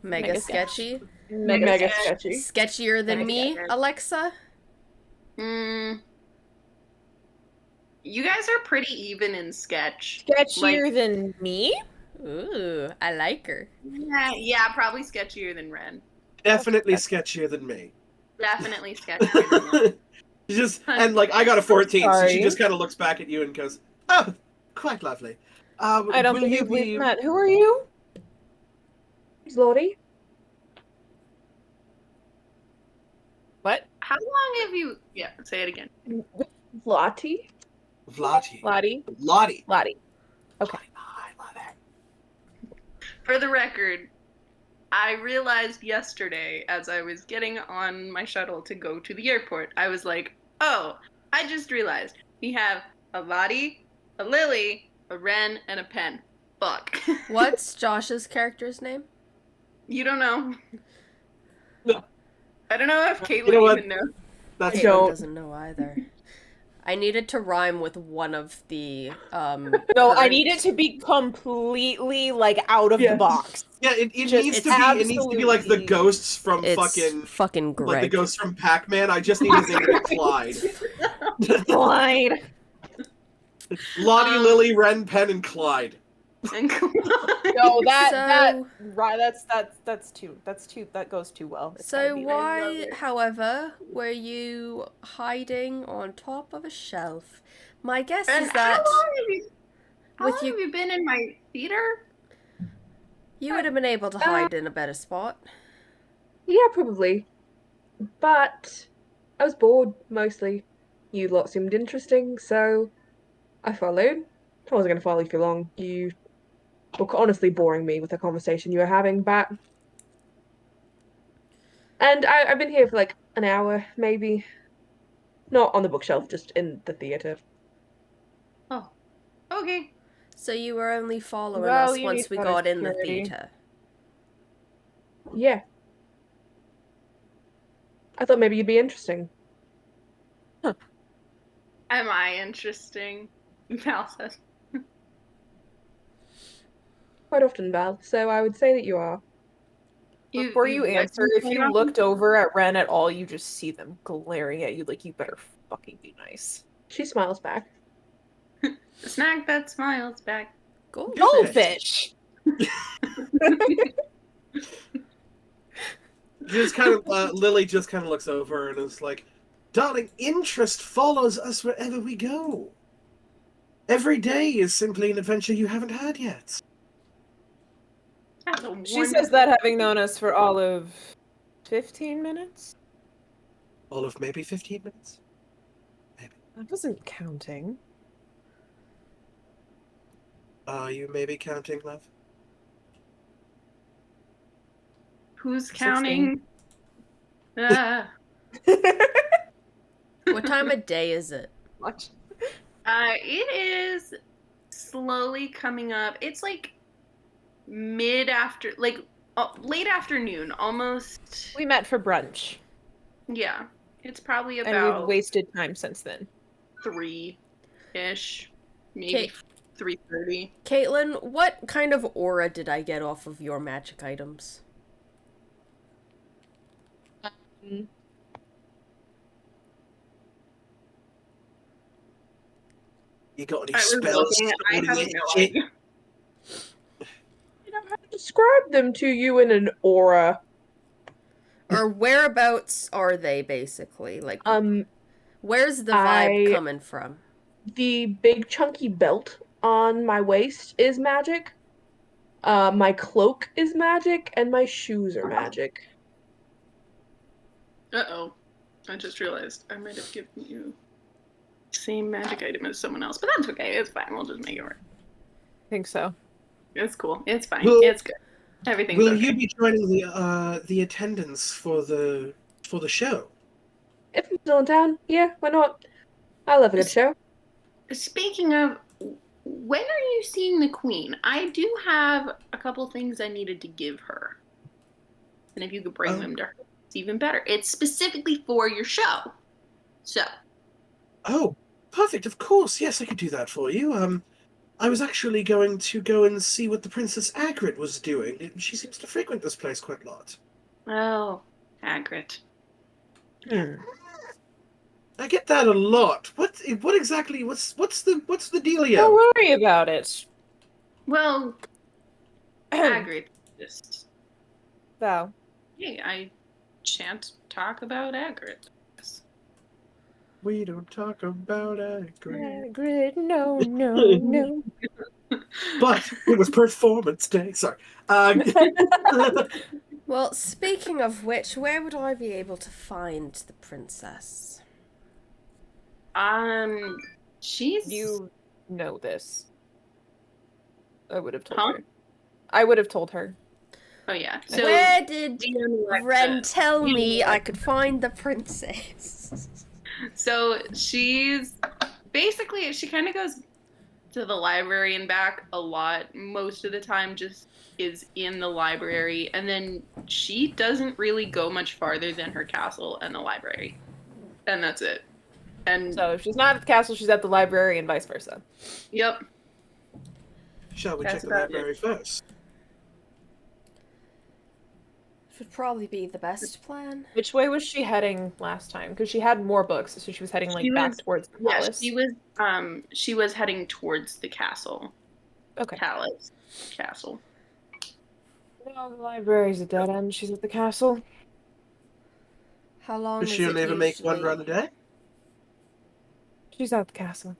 Mega Mega sketchy. Mega sketchy. Sketchier than Mega me, sketchy. Alexa? You guys are pretty even in sketch. Sketchier than me? Ooh, I like her. Yeah, probably sketchier than Ren. Definitely sketchier than me. Definitely sketchier than Ren. She just and like I got a 14, so she Sorry. just kind of looks back at you and goes, "Oh, quite lovely." I don't will think you you've be... met. Who are you? Lottie? What? How long have you? Yeah, say it again. Lottie? Vladi. Lottie? Lottie. Lottie. Okay. I love it. For the record, I realized yesterday as I was getting on my shuttle to go to the airport, I was like, oh, I just realized we have a Lottie, a Lily, a Ren, and a Pen. Fuck. What's Josh's character's name? You don't know? No. I don't know if Caitlin You know what? even knows. That's Caitlin don't. doesn't know either. I needed to rhyme with one of the No, I current- need it to be completely like out of Yeah. the box. yeah. It Just- needs it's to be. It needs to be like the absolutely- ghosts from It's fucking Greg. like the ghosts from Pac-Man. I just need his name to be Clyde. Clyde. Lottie, Lily, Ren, Pen, and Clyde. And No, So- that's too. That goes too well. It's So gotta be- why, however, were you hiding on top of a shelf? My guess And is that how with long you- have you been in my theater? you would have been able to hide in a better spot. Yeah, probably. But I was bored, mostly. You lot seemed interesting, so I followed. I wasn't going to follow you for long. You were honestly boring me with the conversation you were having back. And I've been here for like an hour, maybe. Not on the bookshelf, just in the theater. Oh, okay. So you were only following Well, us you once need we better got in the security. theater. Yeah. I thought maybe you'd be interesting. Am I interesting? Val says. Quite often, Val, so I would say that you are. Before you met answer, me if quite you often? looked over at Ren at all, you just see them glaring at you like you better fucking be nice. She smiles back. The snack that smiles back. Goldfish! Just kind of, Lily just kind of looks over and is like, "Darling, interest follows us wherever we go. Every day is simply an adventure you haven't had yet." That's a She says wonderful- that having known us for all of 15 minutes? All of maybe 15 minutes. I wasn't counting. Are you maybe counting, love? Who's 16. counting? Ah. What time of day is it? Much. It is slowly coming up. It's like late afternoon, almost. We met for brunch, Yeah, it's probably and about we've wasted time since then. 3-ish, maybe Okay. 3:30. Caitlin, what kind of aura did I get off of your magic items? You got any I was spells? looking. I have stories, no shit? idea. You know how to describe them to you in an aura. Or whereabouts are they, basically? Like, where's the vibe I- coming from? The big chunky belt on my waist is magic. My cloak is magic, and my shoes are magic. Uh-oh. I just realized I might have given you the same magic item as someone else, but that's okay. It's fine. We'll just make it work. I think so. It's cool. It's fine. Will- It's good. Everything's Will okay. you be joining the attendance for the show? If I'm still in town, yeah, why not? I love a good show. Speaking of, when are you seeing the queen? I do have a couple things I needed to give her. And if you could bring Oh. them to her, it's even better. It's specifically for your show. So, Oh, perfect. Of course, yes, I could do that for you. I was actually going to go and see what the Princess Agrit was doing. She seems to frequent this place quite a lot. oh, Hagrid. I get that a lot. What exactly? What's the Don't dealio? worry about it. Well, Hagrid, just, Val. hey, I shan't talk about Hagrid. We don't talk about Agrit. Hagrid, no, no, no. But it was performance day. Sorry. Well, speaking of which, where would I be able to find the princess? She's You know this. I would have told Huh? her. I would have told her. Oh yeah. So Where did Alexa- Ren tell me I could find the princess? So she's basically she kind of goes to the library and back a lot. Most of the time, just is in the library, and then she doesn't really go much farther than her castle and the library, and that's it. And So if she's not at the castle, she's at the library, and vice versa. yep, Shall we That's check the about it. library first? Would probably be the best plan. Which way was she heading last time? Because she had more books, so she was heading like She back was- towards the yeah, palace. she was heading towards the castle. Okay. Palace, castle. No, the library's a dead end. She's at the castle. How long Does is she it only ever make one usually? run a day? She's at the castle.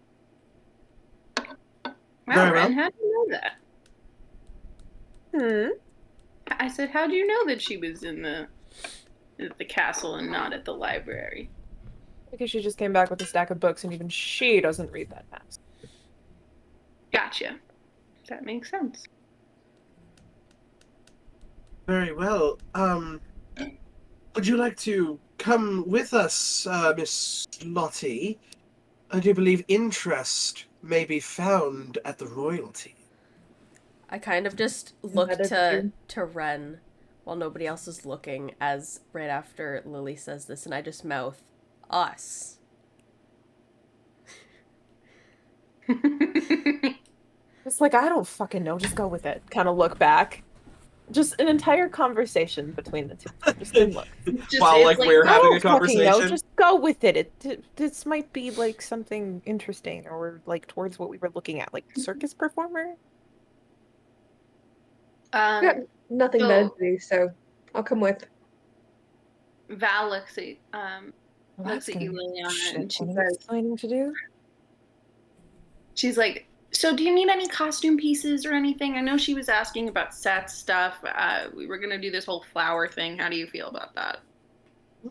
Wow, Very well. Ren, how do you know that? I said, how do you know that she was in the castle and not at the library? Because she just came back with a stack of books, and even she doesn't read that fast. Gotcha. That makes sense. Very well. Would you like to come with us, Miss Lottie? I do believe interest may be found at the royalty. I kind of just look Better to Ren while nobody else is looking as right after Lily says this, and I just mouth, us. It's like, I don't fucking know, just go with it. Kind of look back. Just an entire conversation between the two. Just a look. While like we're I having don't a fucking know, conversation. just go with it. This might be like something interesting, or like towards what we were looking at, like circus performer. Yeah, nothing So- better to do, so I'll come with. Val looks at Well, looks that's at gonna you, be Liliana, and she shit says, exciting to do. she's like, so do you need any costume pieces or anything? I know she was asking about set stuff. We were gonna do this whole flower thing. How do you feel about that?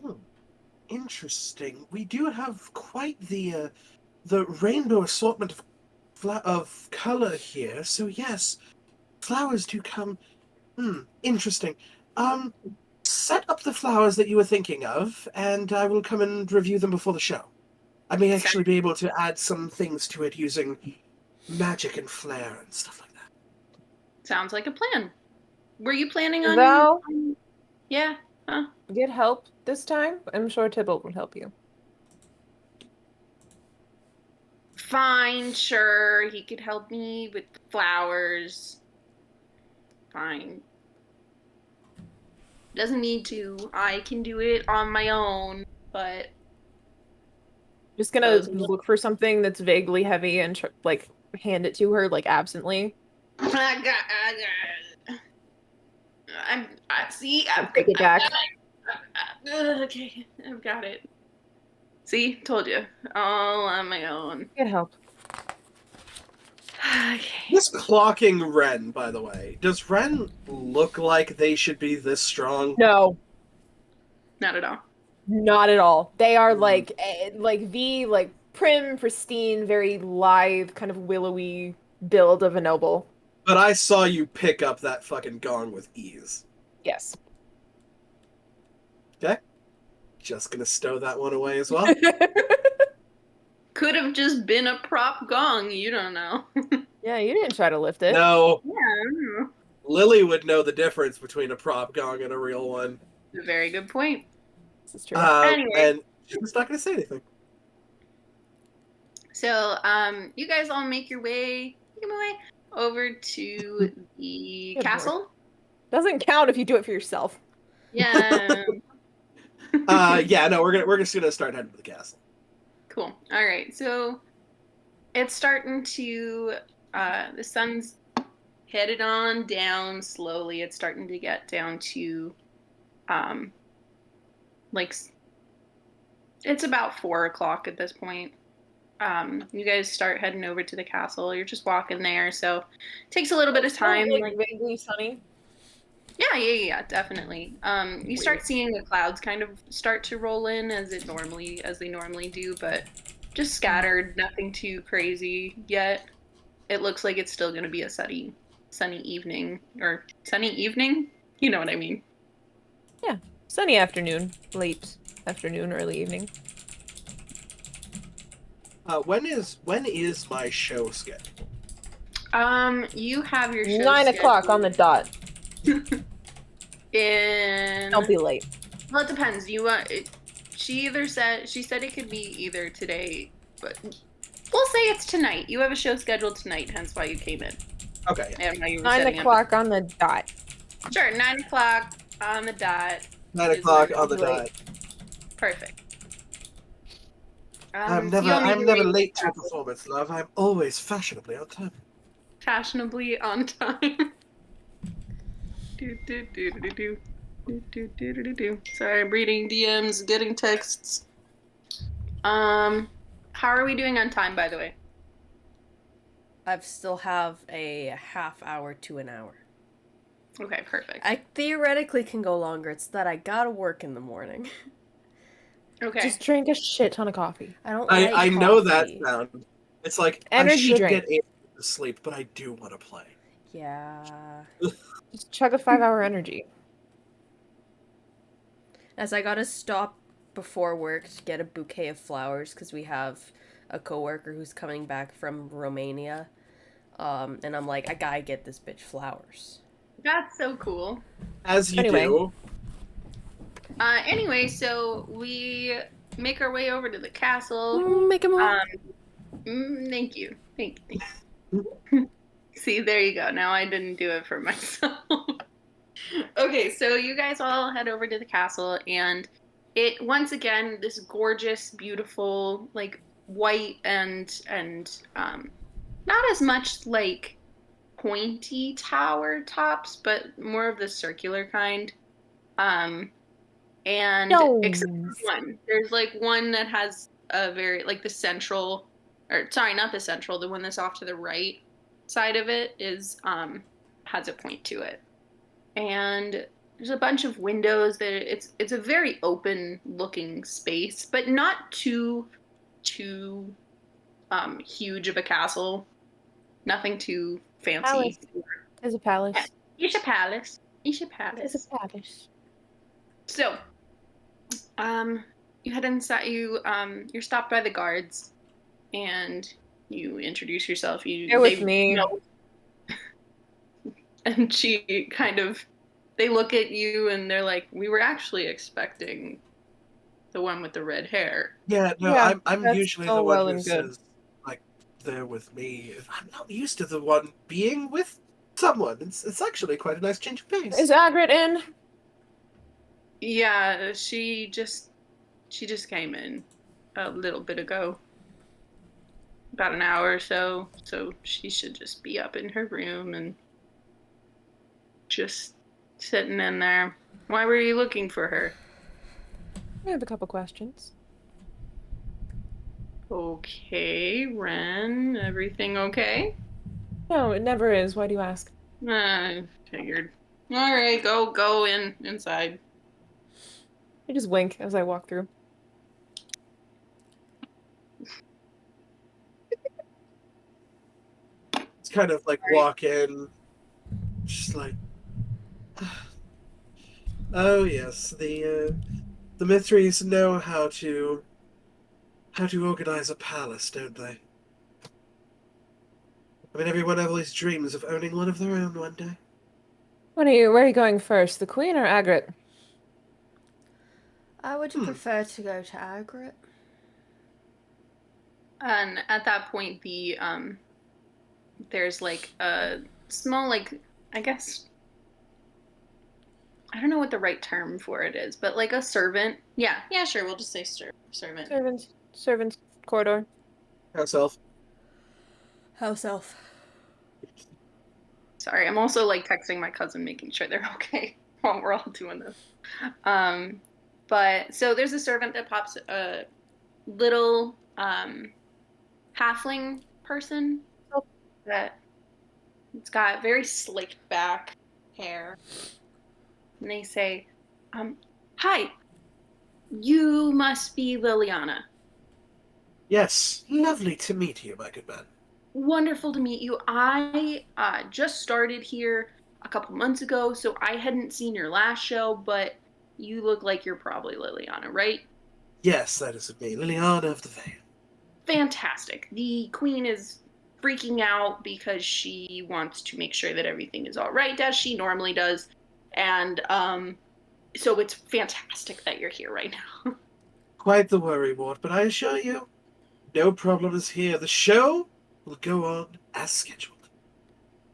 Hmm. Interesting. We do have quite the rainbow assortment of color here. So yes, flowers do come. Interesting. Set up the flowers that you were thinking of, and I will come and review them before the show. I may actually be able to add some things to it using magic and flair and stuff like that. Sounds like a plan. Were you planning on? Val, Yeah. Huh? get help this time. I'm sure Tybalt would help you. Fine, sure. He could help me with the flowers. Fine. Doesn't need to. I can do it on my own, but Just gonna Those- look for something that's vaguely heavy and like hand it to her like absently. I got I see. Take it back. Okay, I've got it. See, told you, all on my own. Get help. Okay. This clocking Ren, by the way, does Ren look like they should be this strong? No, Not at all. not at all. They are Mm. like prim, pristine, very lithe, kind of willowy build of a noble. But I saw you pick up that fucking gong with ease. Yes. Just gonna stow that one away as well. Could have just been a prop gong. You don't know. Yeah, you didn't try to lift it. No, Yeah, I don't know. Lily would know the difference between a prop gong and a real one. A very good point. This is true. Anyway. And she's not gonna say anything. So, you guys all make your way over to the Good castle. Doesn't count if you do it for yourself. Yeah. Yeah, no, we're just gonna start heading to the castle. Cool. All right. So it's starting to the sun's headed on down slowly. It's starting to get down to like it's about 4 o'clock at this point. You guys start heading over to the castle. You're just walking there, so it takes a little bit of time. Like vaguely sunny. Yeah, definitely. You start seeing the clouds kind of start to roll in as they normally do, but just scattered, nothing too crazy yet. It looks like it's still going to be a sunny evening, or sunny evening. You know what I mean? Sunny afternoon, late afternoon, early evening. When is my show scheduled? You have your show 9 o'clock on the dot. in. Don't be late. Well, it depends. She said it could be either today, but we'll say it's tonight. You have a show scheduled tonight, hence why you came in. Okay. And why you were 9 setting up. o'clock on the dot. Sure, 9 o'clock on the dot. 9 Is o'clock it on the late? dot. Perfect. I'm so you all make never your way late to a castle. performance, love. I'm always fashionably on time. Fashionably on time. Do. Sorry, I'm reading DMs, getting texts. How are we doing on time, by the way? I still have a half hour to an hour. Okay, perfect. I theoretically can go longer. It's that I gotta work in the morning. Okay. Just drink a shit ton of coffee. I don't like I know that coffee. sound. It's like Energy I should drink. get to sleep, but I do want to play. Yeah. Just chug a 5-hour energy. As I gotta stop before work to get a bouquet of flowers because we have a coworker who's coming back from Romania. And I'm like, I gotta get this bitch flowers. That's so cool. As you Anyway. do. Anyway, so we make our way over to the castle. Make him Thank you. Thank you. See, there you go. Now I didn't do it for myself. Okay, so you guys all head over to the castle, and it once again this gorgeous, beautiful, like white and not as much like pointy tower tops, but more of the circular kind. And except for one, there's like one that has a very like the central, or sorry, not the central, the one that's off to the right side of it is has a point to it, and there's a bunch of windows. That it's a very open looking space, but not too huge of a castle. Nothing too fancy. Palace. It's a palace. It's a palace. It's a palace. It's a palace. So, you head inside. You're stopped by the guards, and you introduce yourself. They're with me. And she kind of, they look at you and they're like, "We were actually expecting the one with the red hair." Yeah, no, Yeah, I'm that's usually all the well one who and good. says, like, they're with me. I'm not used to the one being with someone. It's actually quite a nice change of pace. Is Agrit in? Yeah, she just came in a little bit ago. About an hour or so. So she should just be up in her room and just sitting in there. Why were you looking for her? I have a couple questions. Okay, Ren, everything okay? No, it never is. Why do you ask? I figured. All right, go inside. I just wink as I walk through. It's kind of like walk in, just like, oh yes, the Mithries know how to organize a palace, don't they? I mean, everyone always dreams of owning one of their own one day. Where are you going first, the queen or Agrit? Would you prefer to go to Agrit? And at that point, there's like a small, like, I guess, I don't know what the right term for it is, but like a servant. Yeah, sure, we'll just say servant. Servants corridor. House elf. House elf. Sorry, I'm also like texting my cousin, making sure they're okay while we're all doing this. But so there's a servant that pops, a little halfling person that it's got very slicked back hair, and they say, "Hi, you must be Liliana. Yes, lovely to meet you, my good man. Wonderful to meet you. I just started here a couple months ago, so I hadn't seen your last show, but you look like you're probably Liliana, right?" Yes, that is me, Liliana of the Vale. Fantastic. The queen is freaking out because she wants to make sure that everything is all right, as she normally does. And so it's fantastic that you're here right now. Quite the worry, Ward, but I assure you, no problem is here. The show will go on as scheduled.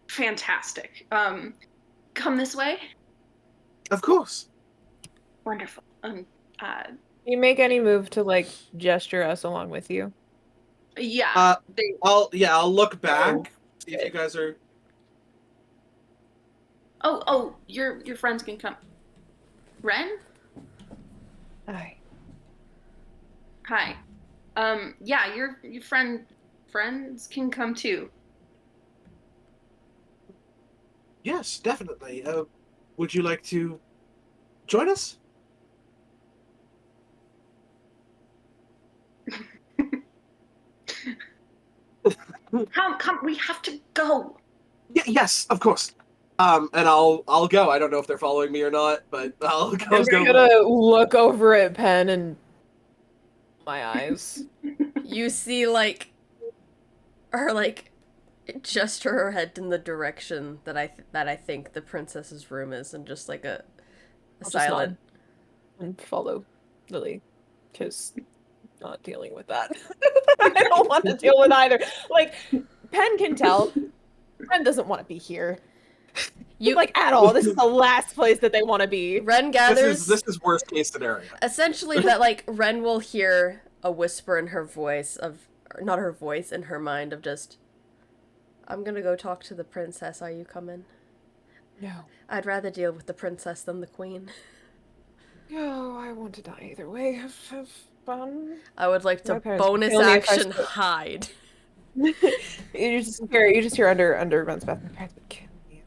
Fantastic. Come this way. Of course. Wonderful. You make any move to like gesture us along with you? Yeah. I'll look back, see if you guys are. Oh, your friends can come. Ren? Hi. Hi. Yeah, your friends can come too. Yes, definitely. Would you like to join us? Come, we have to go. Yes, of course. And I'll go. I don't know if they're following me or not, but I'll go. I'm gonna look over at Penn and my eyes. You see, like, her, like, gesture her head in the direction that I think the princess's room is, and just like a I'll just silent. nod and follow Lily, because not dealing with that. I don't want to deal with either. Like, Penn can tell. Penn doesn't want to be here. You Like at all. This is the last place that they want to be. Ren gathers This is worst case scenario. essentially that like Ren will hear a whisper in her voice of, or not her voice, in her mind of just, I'm gonna go talk to the princess. Are you coming? No. I'd rather deal with the princess than the queen. No, I want to die either way. Have fun. I would like My to parents would bonus kill me if I action spoke. hide. You just hear under Ren's breath. My parents would kill me.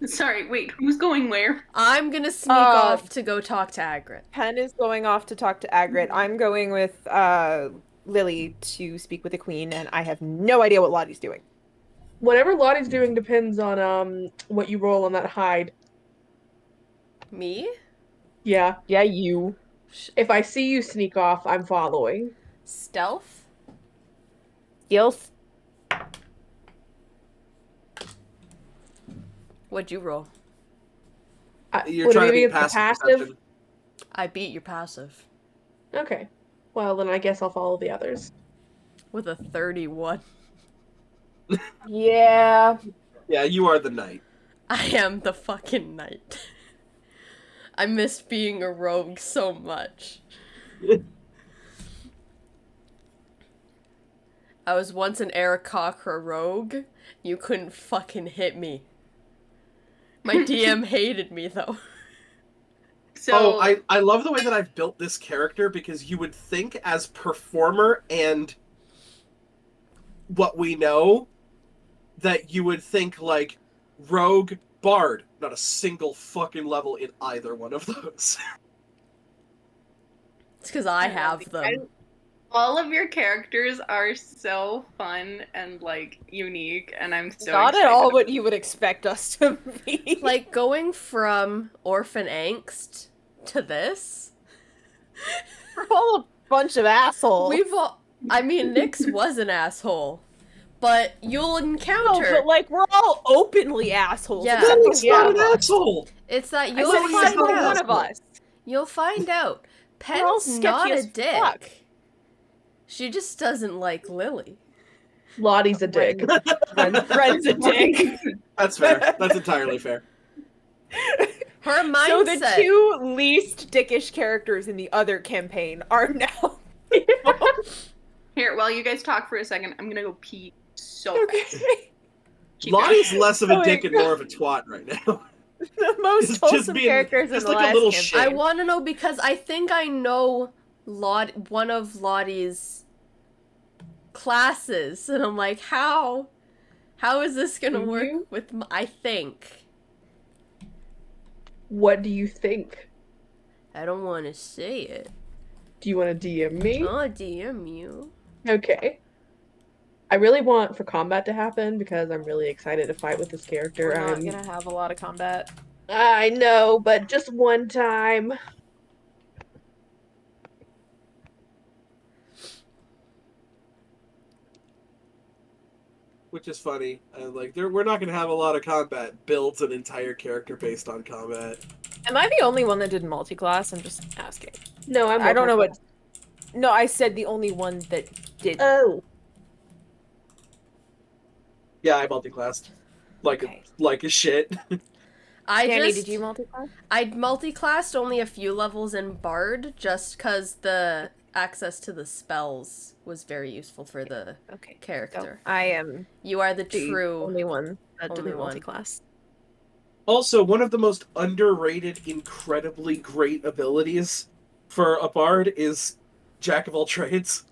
Sorry, wait, who's going where? I'm gonna sneak off to go talk to Agrit. Penn is going off to talk to Agrit. I'm going with Lily to speak with the queen, and I have no idea what Lottie's doing. Whatever Lottie's doing depends on what you roll on that hide. Me? Yeah. Yeah, you. If I see you sneak off, I'm following. Stealth? Skills. What'd you roll? You're would it trying to be be against the passive. Perception. I beat your passive Okay. Well, then I guess I'll follow the others. with a 31. Yeah. Yeah, you are the knight. I am the fucking knight. I missed being a rogue so much. I was once an Aarakocra rogue. You couldn't fucking hit me. My DM hated me though. So I love the way that I've built this character because you would think as performer and what we know that you would think like rogue bard, not a single fucking level in either one of those. It's because I have them. all of your characters are so fun and like unique, and I'm so Not at excited. all what you would expect us to be. Like going from orphan angst to this. we're all a bunch of assholes. We've all. I mean, Nyx was an asshole, but you'll No, encounter. but like we're all openly assholes. Yeah. except for He's not one an of us. asshole. It's that I you'll said he's except find for not an one out. of us. You'll find out. We're all Penn's not sketchy a as fuck. dick. She just doesn't like Lily. Lottie's a dick. Ren's a dick. That's fair. That's entirely fair. Her mindset. So the two least dickish characters in the other campaign are now. Here, while you guys talk for a second, I'm gonna go pee so fast. Okay. Keep going. Lottie's less of a Oh, dick wait. and more of a twat right now. The most Just wholesome being- characters in just the like a last little campaign. shit. I want to know because I think I know one of Lottie's classes, and I'm like, how is this gonna Do work you? with? I think What do you think? I don't want to say it. Do you want to DM me? I'll DM you. Okay. I really want for combat to happen because I'm really excited to fight with this character. We're not I'm- gonna have a lot of combat. I know, but just one time. Which is funny. Like, we're not going to have a lot of combat. Builds an entire character based on combat. Am I the only one that did multi-class? I'm just asking. No, I'm. I don't know what. what. No, I said the only one that did. Oh. Yeah, I multi-classed. Okay. Like a shit. Danny, just did you multi-class? I'd multi-classed only a few levels in Bard just because the access to the spells was very useful for the Okay. So character. I am You are the the true. only one that only did one. multi-class. Also, one of the most underrated, incredibly great abilities for a bard is Jack of all trades.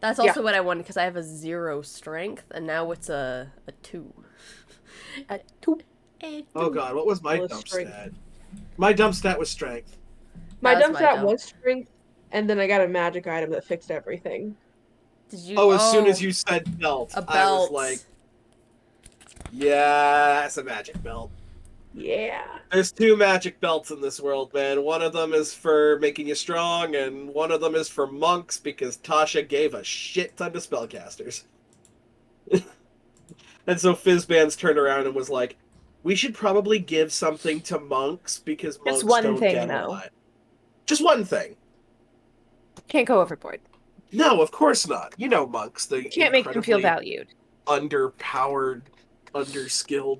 That's Yeah. also what I wanted because I have a 0 strength and now it's a 2. A two. Oh god, what was my Well, dump strength. stat? My dump stat was strength. My That's dump my stat dump. was strength, and then I got a magic item that fixed everything. Did you? Oh, as soon as you said belt, a belt. I was like, yeah, that's a magic belt. Yeah. There's 2 magic belts in this world, man. One of them is for making you strong, and one of them is for monks because Tasha gave a shit ton to spellcasters. And so Fizzbands turned around and was like, we should probably give something to monks because monks Just one don't thing, get a though. lot. Just one thing. Can't go overboard. No, of course not. You know monks. They Can't make them feel valued. underpowered, underskilled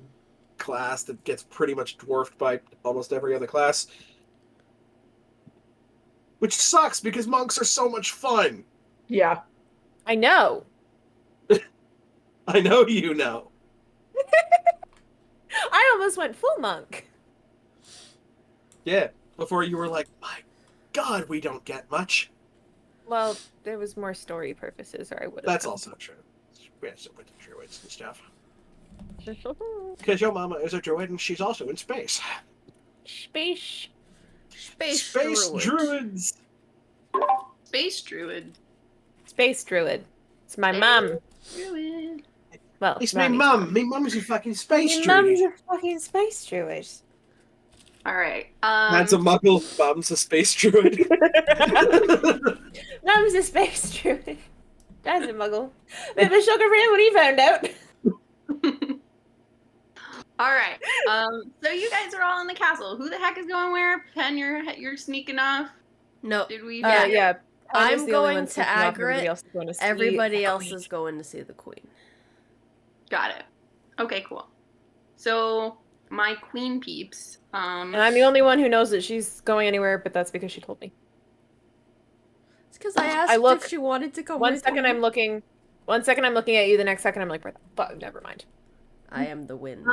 class that gets pretty much dwarfed by almost every other class. Which sucks because monks are so much fun. Yeah. I know. I know you know. I almost went full monk. Yeah, before you were like, my god, we don't get much. Well, there was more story purposes, or I would have. That's also true. We have some with the druids and stuff. Because your mama is a druid and she's also in space. Space. Space Druids! Space druid. Space druid. It's my mum. Druid. Well, It's me Ronnie's mum. Me mum's a fucking space My druid. mum's a fucking space druid. All right. That's a muggle. Mum's a space druid. Mum's a space druid. Dad's a muggle. Maybe she'll get real when he found out. All right. So you guys are all in the castle. Who the heck is going where? Pen, you're sneaking off. No. Did we? Yeah. I'm Pen's the only going one to sneaking off, Agrit. everybody else is going to see Everybody the else queen. is going to see the queen. Got it. Okay, cool. So my queen peeps. And I'm the only one who knows that she's going anywhere, but that's because she told me. It's because I asked look- if she wanted to come One with second me. I'm looking at you, the next second I'm like, where the fuck? Never mind. I am the wind.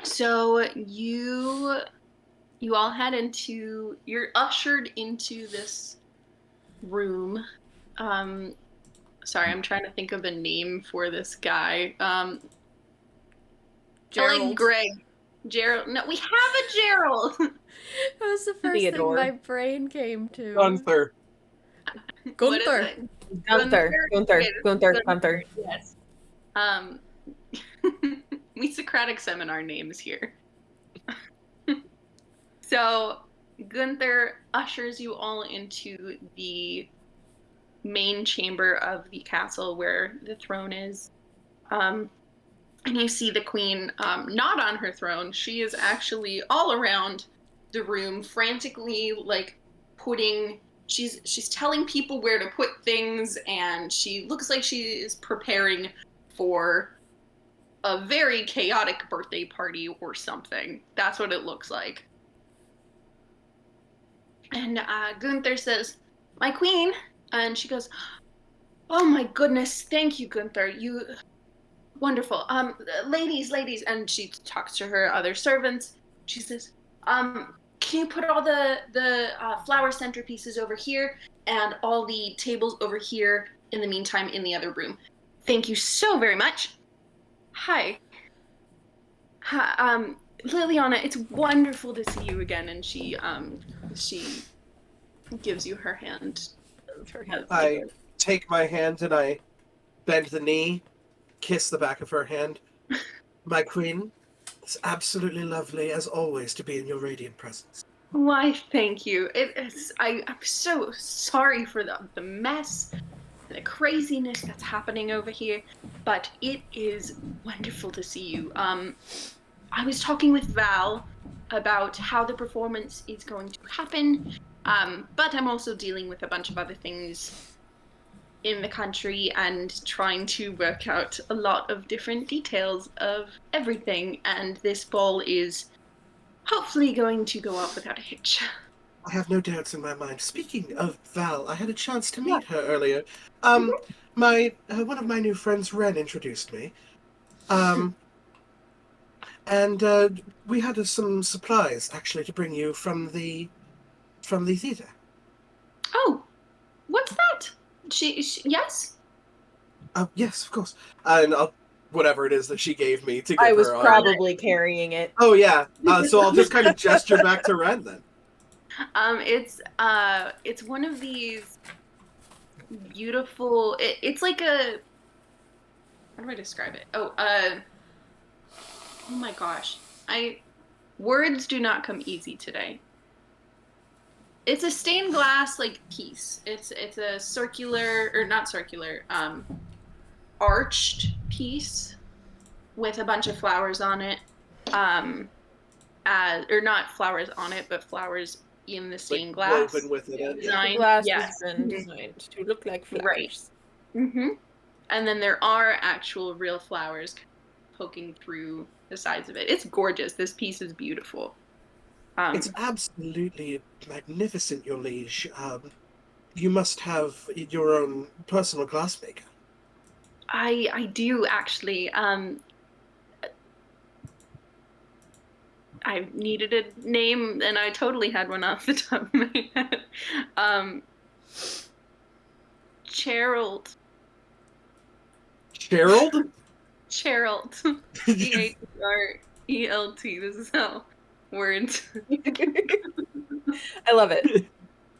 So you all head into. You're ushered into this room. Sorry, I'm trying to think of a name for this guy. Gerald. Like Greg. Gerald. No, we have a Gerald. That was the first Theodore. thing my brain came to. Gunther. What is Gunther. it? Gunther. Yes. We Socratic seminar names here. So Gunther ushers you all into the main chamber of the castle where the throne is. And you see the queen not on her throne. She is actually all around the room, frantically like putting. She's telling people where to put things, and she looks like she is preparing for a very chaotic birthday party or something. That's what it looks like. And Gunther says, "My queen," and she goes, "Oh my goodness, thank you, Gunther. You wonderful. Ladies, and she talks to her other servants. She says, can you put all the flower centerpieces over here and all the tables over here in the meantime in the other room? Thank you so very much. Hi, Liliana, it's wonderful to see you again." And she gives you her hand. I take my hand and I bend the knee, kiss the back of her hand. My queen, it's absolutely lovely, as always, to be in your radiant presence. Why, thank you. I'm so sorry for the mess, the craziness that's happening over here, but it is wonderful to see you. I was talking with Val about how the performance is going to happen, but I'm also dealing with a bunch of other things in the country and trying to work out a lot of different details of everything, and this ball is hopefully going to go off without a hitch. I have no doubts in my mind. Speaking of Val, I had a chance to meet her earlier. One of my new friends, Ren, introduced me. And we had some supplies, actually, to bring you from the theater. Oh, what's that? She yes? Yes, of course. And whatever it is that she gave me to give I was her. probably carrying it. Oh yeah. So I'll just kind of gesture back to Ren then. It's one of these. beautiful. It's like a. How do I describe it? Oh my gosh. Words do not come easy today. It's a stained glass like piece. It's a circular or not circular, arched piece with a bunch of flowers on it. Or not flowers on it, but flowers in the stained glass. Woven with it. Yeah, Design. the glass Yes. has been designed to look like flowers. Right. Mm-hmm. And then there are actual real flowers poking through the sides of it. It's gorgeous. This piece is beautiful. It's absolutely magnificent, your liege. You must have your own personal glassmaker. I do actually. I needed a name, and I totally had one off the top of my head. Gerald. Gerald? Gerald. Gerelt. This is how words. I love it.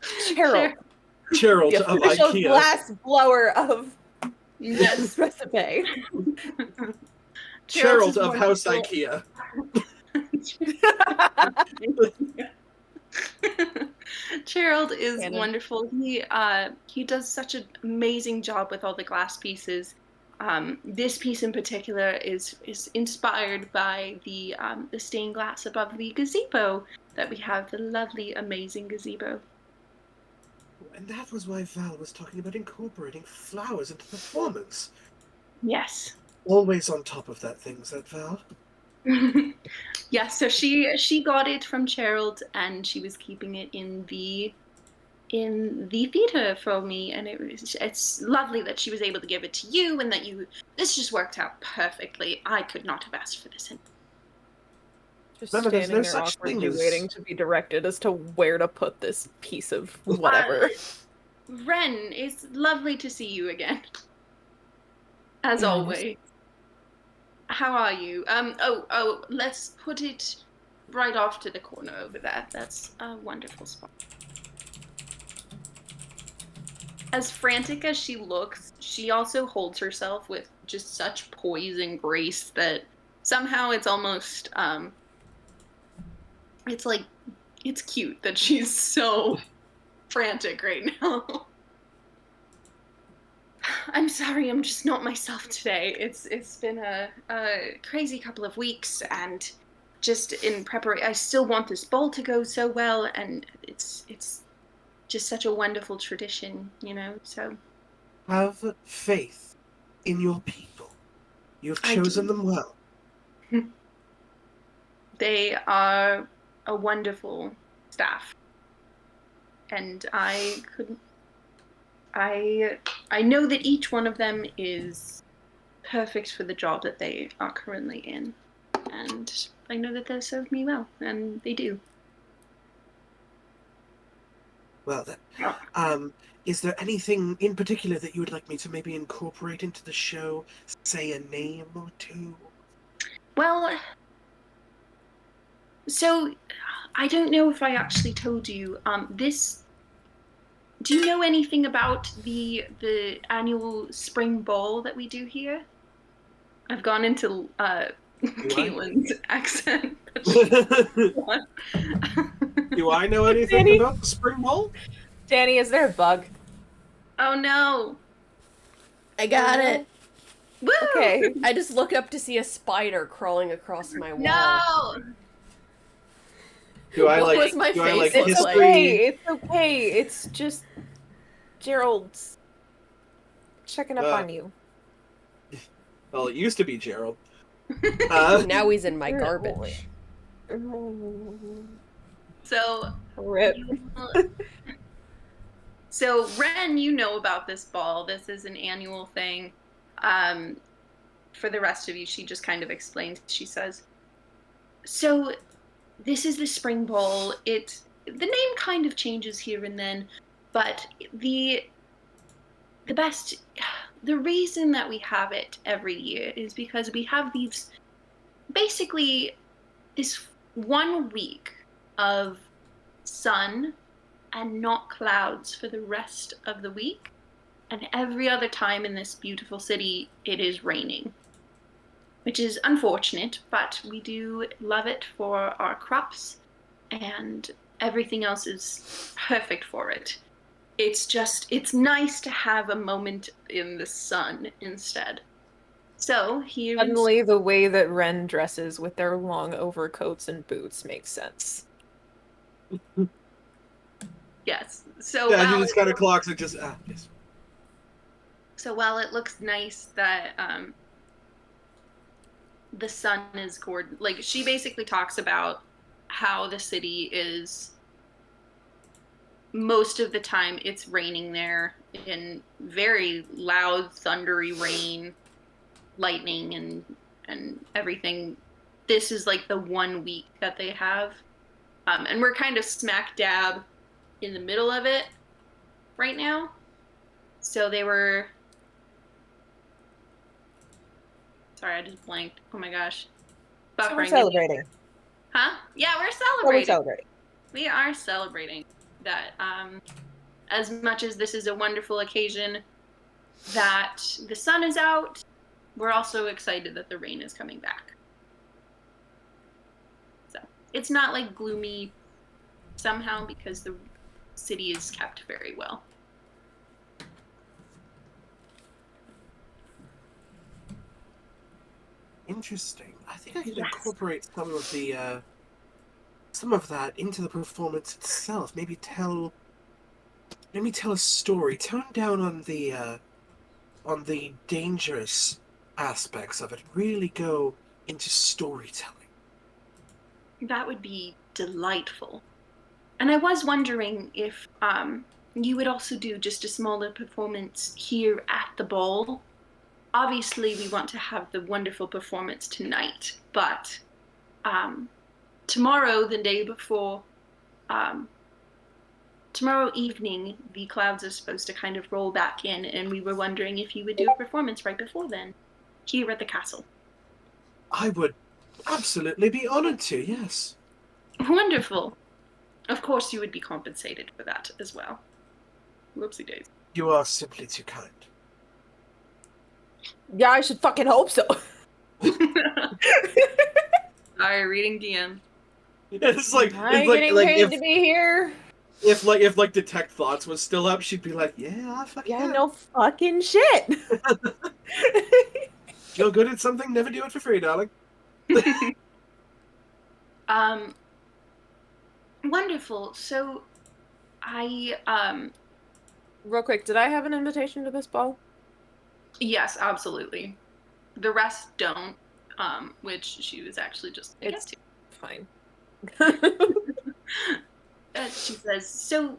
Cheryl, Gerald the of official IKEA. glass blower of Yes. this recipe. Gerald is of House wonderful. IKEA. Gerald is Canon. wonderful. He does such an amazing job with all the glass pieces. This piece in particular is inspired by the stained glass above the gazebo that we have, the lovely, amazing gazebo. And that was why Val was talking about incorporating flowers into the performance. Yes. Always on top of that thing, is that Val? Yeah, so she got it from Gerald, and she was keeping it in the theater for me, and it's lovely that she was able to give it to you, and that this just worked out perfectly. I could not have asked for this. Just Remember, there's standing no there such awkwardly thing as- waiting to be directed as to where to put this piece of whatever. Ren, it's lovely to see you again. As Yes. always. How are you? Let's put it right off to the corner over there. That's a wonderful spot. As frantic as she looks, she also holds herself with just such poise and grace that somehow it's almost, it's cute that she's so frantic right now. I'm sorry, I'm just not myself today. It's been a crazy couple of weeks, and just in preparation, I still want this ball to go so well, and it's just such a wonderful tradition, so. Have faith in your people. You've I chosen do. them well. They are a wonderful staff, and I know that each one of them is perfect for the job that they are currently in, and I know that they'll serve me well, and they do. Well then, is there anything in particular that you would like me to maybe incorporate into the show? Say a name or two? Well, so I don't know if I actually told you, do you know anything about the annual spring ball that we do here? I've gone into Caitlin's accent. Do I know anything Danny? about the spring ball? Danny, is there a bug? Oh no. I got it. Woo! Okay. I just look up to see a spider crawling across my wall. No. Do I What like? was my do I face like look It's like? history? okay. It's okay. It's just Gerald's checking up on you. Well, it used to be Gerald. Now he's in my garbage. So Rip. So Ren, you know about this ball. This is an annual thing. For the rest of you, she just kind of explains. She says, so this is the spring ball. The name kind of changes here and then, but the reason that we have it every year is because we have this 1 week of sun and not clouds for the rest of the week. And every other time in this beautiful city, it is raining. Which is unfortunate, but we do love it for our crops, and everything else is perfect for it. It's nice to have a moment in the sun instead. So here Suddenly, the way that Ren dresses with their long overcoats and boots makes sense. yes. So Yeah, while she just kind of clocks it. Just yes. So while it looks nice that the sun is gorgeous, like she basically talks about how the city is most of the time it's raining there in very loud, thundery rain, lightning, and everything. This is like the 1 week that they have, and we're kind of smack dab in the middle of it right now. So they were. Sorry, I just blanked. Oh my gosh. So we're Buffering. celebrating. Huh? Yeah, we're So we're celebrating. celebrating. We are celebrating that as much as this is a wonderful occasion that the sun is out, we're also excited that the rain is coming back. So it's not like gloomy somehow because the city is kept very well. Interesting. I think I could Yes. incorporate some of that into the performance itself. Maybe tell a story. Tone down on the dangerous aspects of it. Really go into storytelling. That would be delightful. And I was wondering if you would also do just a smaller performance here at the ball. Obviously, we want to have the wonderful performance tonight, but tomorrow, the day before, tomorrow evening, the clouds are supposed to kind of roll back in, and we were wondering if you would do a performance right before then, here at the castle. I would absolutely be honored to, yes. Wonderful. Of course, you would be compensated for that as well. Whoopsie days. You are simply too kind. Yeah, I should fucking hope so. Sorry, reading DM. It's like I'm it's like getting like paid to be here. if Detect Thoughts was still up, she'd be like, yeah, fuck Yeah, no fucking shit. Feel good at something, never do it for free, darling. Wonderful. So, Real quick, did I have an invitation to this ball? yes, absolutely. The rest don't, which she was actually just a guest to. Fine. She says, so,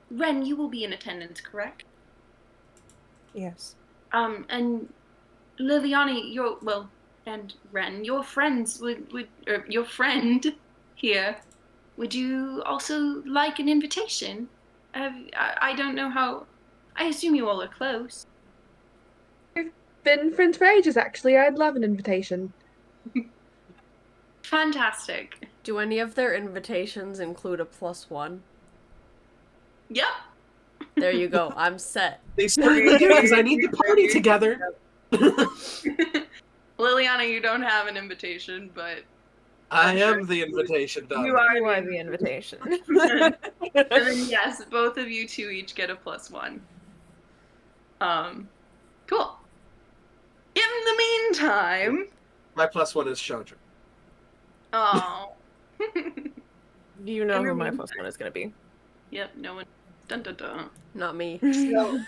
Ren, you will be in attendance, correct? Yes. And Liliani, and Ren, your friends or your friend here, would you also like an invitation? I don't know how, I assume you all are close. Been friends for ages, actually. I'd love an invitation. Fantastic. Do any of their invitations include a +1? Yep. There you go. I'm set. They certainly do, because I need to party together. Liliana, you don't have an invitation, but I am the invitation, darling. you are You are the the invitation. And then yes, both of you two each get a +1. Cool. In the meantime, My +1 is Chandra. oh, Do you know who my plus one is going to be? yep, no one. Dun dun dun. Not me. So,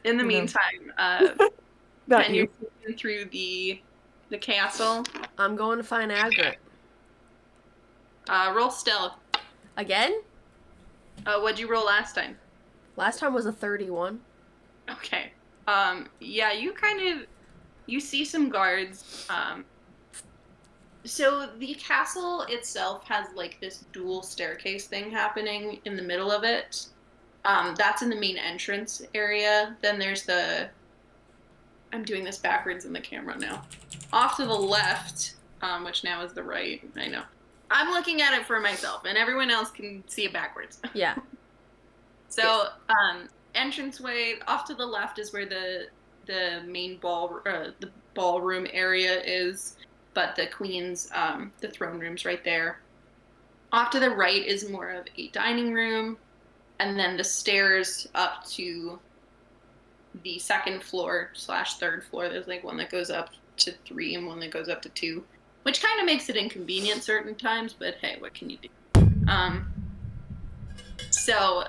in the No. meantime, Not Pen, you. you're moving through the castle. I'm going to find Agrit. Roll stealth. Again? What'd you roll last time? Last time was a 31. Okay. Yeah, you see some guards. So the castle itself has like this dual staircase thing happening in the middle of it. That's in the main entrance area. Then there's I'm doing this backwards in the camera now. Off to the left, which now is the right, I know. I'm looking at it for myself, and everyone else can see it backwards. Yeah. So, entranceway off to the left is where the main the ballroom area is, but the queen's the throne room's right there. Off to the right is more of a dining room, and then the stairs up to the second floor / third floor. There's like one that goes up to 3 and one that goes up to 2, which kind of makes it inconvenient certain times, but hey, what can you do? So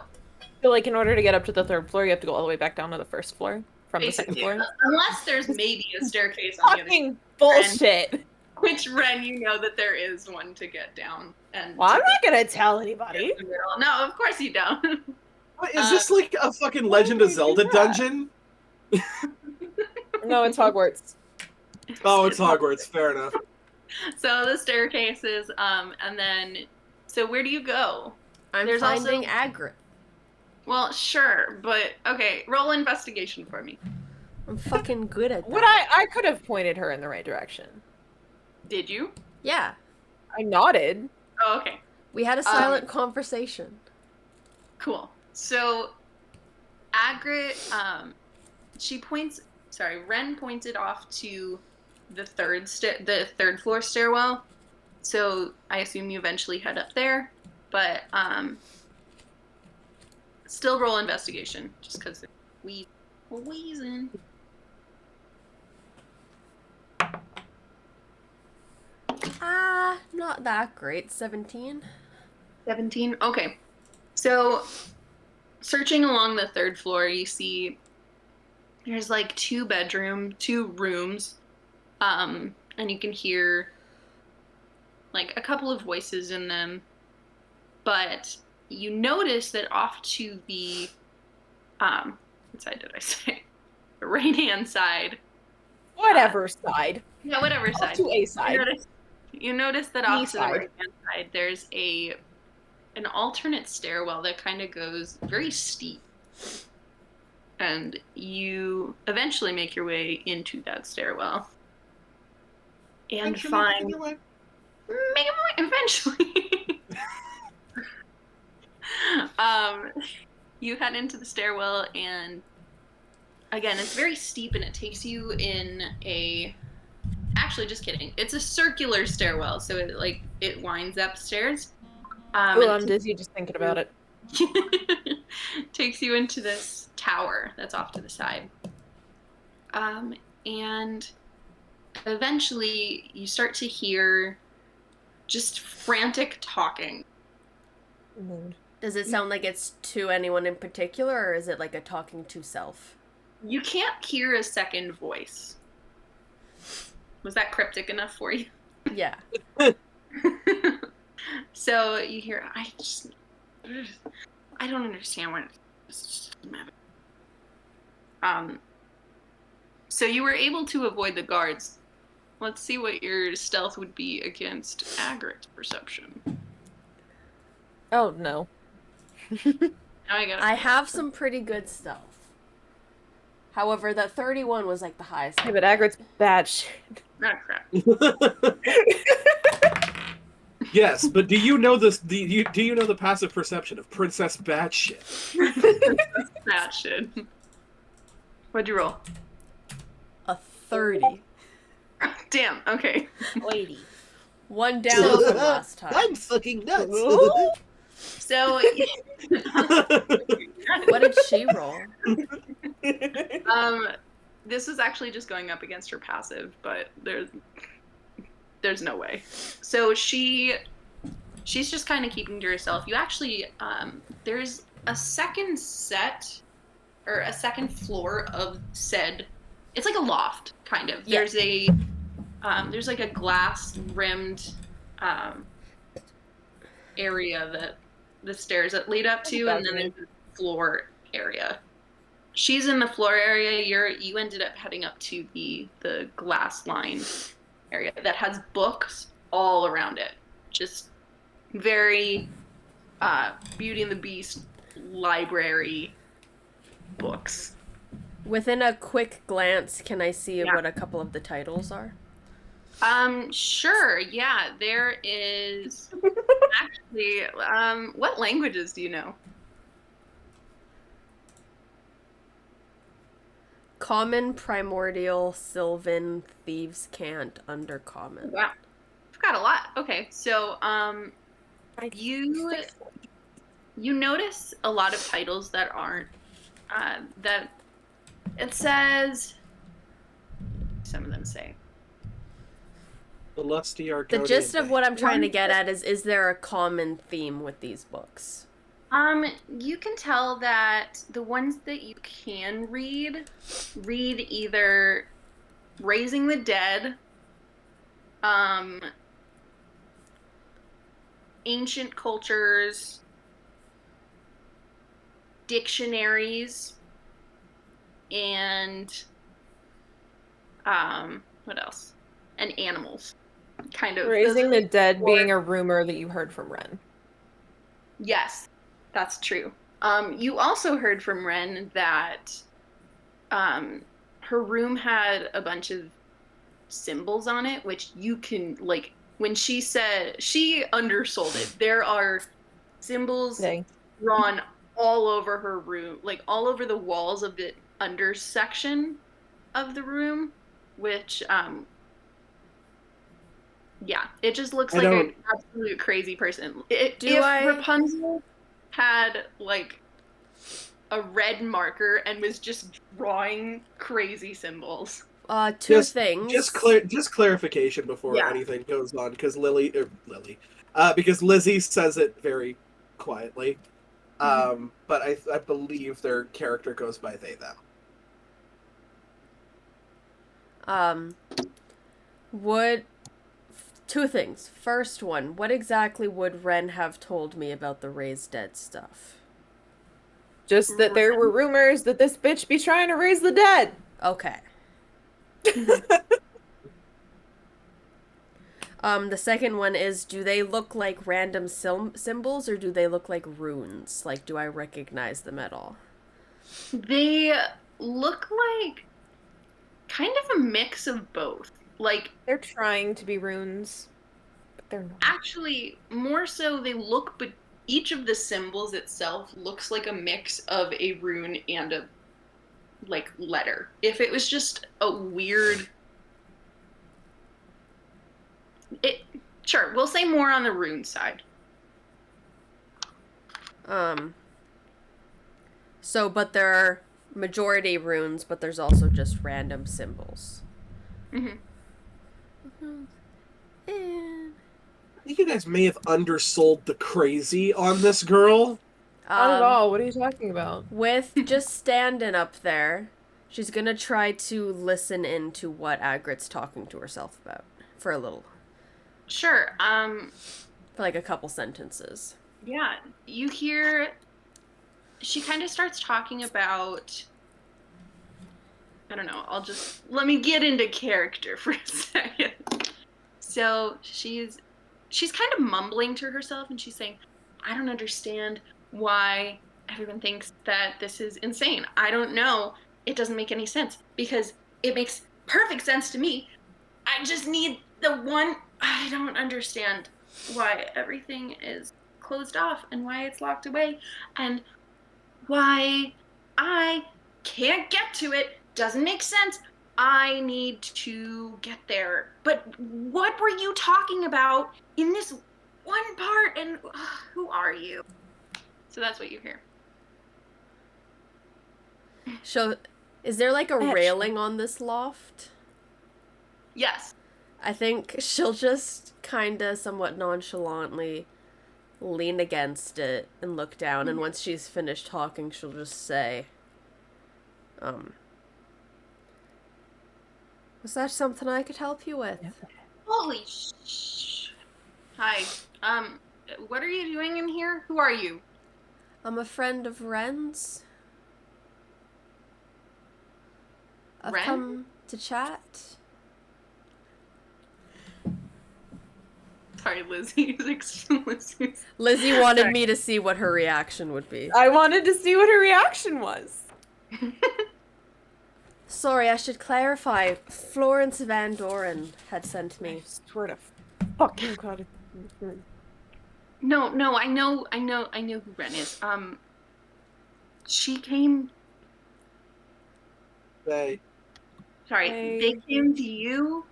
like in order to get up to the 3rd floor, you have to go all the way back down to the 1st floor from the 2nd floor. Unless there's maybe a staircase on the other Fucking bullshit. which, Ren, you know that there is one to get down. And Well, I'm not gonna tell anybody. No, of course you don't. What, is this like a fucking Legend of Zelda dungeon? No, it's Hogwarts. Oh, it's Hogwarts. Fair enough. So the staircases, and then, so where do you go? I'm There's finding also- Agrit. Well, sure, but okay, roll investigation for me. I'm fucking good at that. What I could have pointed her in the right direction. Did you? Yeah. I nodded. Oh, okay. We had a silent conversation. Cool. So, Agrit, Ren pointed off to the third floor stairwell. So I assume you eventually head up there, but still roll investigation just because we're wheezing. Not that great. 17. 17. Okay. So, searching along the 3rd floor, you see there's like 2 rooms, and you can hear like a couple of voices in them, but you notice that off to the what side did I say? The right-hand side. Whatever side. Yeah, whatever Off side. to a side. You notice that off to the side. right-hand side, there's an alternate stairwell that kind of goes very steep. And you eventually make your way into that stairwell. And find... Eventually. You head into the stairwell, and again, it's very steep, and it takes you in a... Actually, just kidding. It's a circular stairwell, so it winds upstairs. I'm dizzy just thinking about it. Takes you into this tower that's off to the side. And eventually you start to hear just frantic talking. Does it sound like it's to anyone in particular, or is it like a talking to self? You can't hear a second voice. Was that cryptic enough for you? Yeah. So you hear, I don't understand what it's so you were able to avoid the guards. Let's see what your stealth would be against Agrit's perception. Oh no. Now I have some pretty good stealth. However, that 31 was like the highest. Yeah, but Agrit's bad shit. Not crap. Yes, but do you know this? Do you know the passive perception of Princess Batshit? That shit. What'd you roll? A 30. Damn. Okay. Lady. One down from last time. I'm fucking nuts. So, What did she roll? this was actually just going up against her passive, but there's no way. So she's just kind of keeping to herself. You actually, there's a second set or a second floor of said. It's like a loft, kind of. Yeah. There's like a glass rimmed area that the stairs that lead up to, and then there's a floor area. She's in the floor area. You ended up heading up to the glass lined area that has books all around it. Just very Beauty and the Beast library books. Within a quick glance, can I see Yeah. what a couple of the titles are? Sure. Yeah, there is actually, what languages do you know? Uncommon, Primordial, Sylvan, Thieves' Cant, Undercommon. Wow. I've got a lot. Okay, so you notice a lot of titles that aren't that it says. Some of them say. The Lusty The Argonian gist of Bay. what I'm trying to get at is there a common theme with these books? You can tell that the ones that you can read either Raising the Dead, ancient cultures, dictionaries, and what else? And animals. Kind of. Raising the Dead four- being a rumor that you heard from Ren. Yes, that's true. You also heard from Ren that her room had a bunch of symbols on it, which you can, like, when she said, she undersold it. There are symbols Dang. drawn all over her room, like all over the walls of the under section of the room, which, yeah, it just looks I like an don't- absolute crazy person. If Rapunzel had, like, a red marker and was just drawing crazy symbols. Two things. Just clarification before Yeah. anything goes on, because because Lizzie says it very quietly. But I believe their character goes by they them. Two things. First one, what exactly would Ren have told me about the raised dead stuff? Just that there were rumors that this bitch be trying to raise the dead. Okay. The second one is, do they look like random symbols or do they look like runes? Like, do I recognize them at all? They look like kind of a mix of both. Like, They're trying to be runes, but they're not. actually, more so they look, but each of the symbols itself looks like a mix of a rune and a, like, letter. If it was just a weird... Sure, we'll say more on the rune side. So, but there are majority runes, but there's also just random symbols. Mm-hmm. And, I think you guys may have undersold the crazy on this girl. Not at all. What are you talking about? With just standing up there, she's gonna try to listen into what Agrit's talking to herself about for a little. Sure, For like a couple sentences. yeah, you hear... She kind of starts talking about... I don't know, let me get into character for a second. So she's kind of mumbling to herself, and she's saying, I don't understand why everyone thinks that this is insane. I don't know. It doesn't make any sense, because it makes perfect sense to me. I just need the one... I don't understand why everything is closed off and why it's locked away and why I can't get to it. Doesn't make sense. I need to get there. But what were you talking about in this one part, and who are you? So that's what you hear. So, is there like a railing on this loft? Yes. I think she'll just kinda somewhat nonchalantly lean against it and look down, and once she's finished talking, she'll just say, was that something I could help you with? Holy Hi. What are you doing in here? Who are you? I'm a friend of Ren's. I've Ren? come to chat. Sorry, Lizzie. Lizzie wanted me to see what her reaction would be. I wanted to see what her reaction was. Sorry, I should clarify. Florence Van Doren had sent me. I swear to fucking God. No, I know who Ren is. She came say. Sorry, they came to you.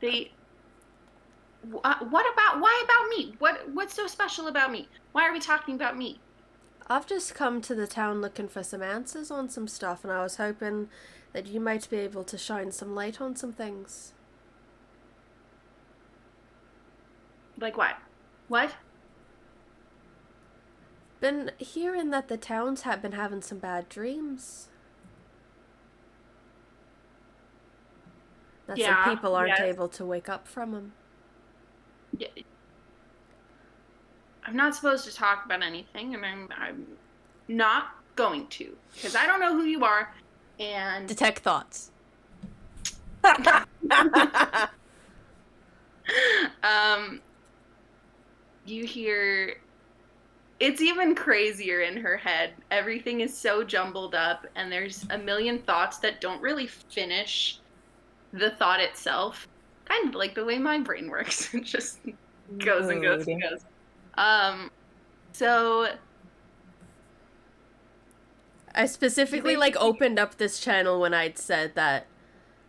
Why about me? What's so special about me? Why are we talking about me? I've just come to the town looking for some answers on some stuff, and I was hoping that you might be able to shine some light on some things. Like what? What? Been hearing that the towns have been having some bad dreams. That some people aren't able to wake up from them. Yeah. I'm not supposed to talk about anything, and I'm not going to, because I don't know who you are, and... Detect thoughts. You hear... It's even crazier in her head. Everything is so jumbled up, and there's a million thoughts that don't really finish the thought itself. Kind of like the way my brain works. It just goes and goes and goes. So... I specifically, opened up this channel when I'd said that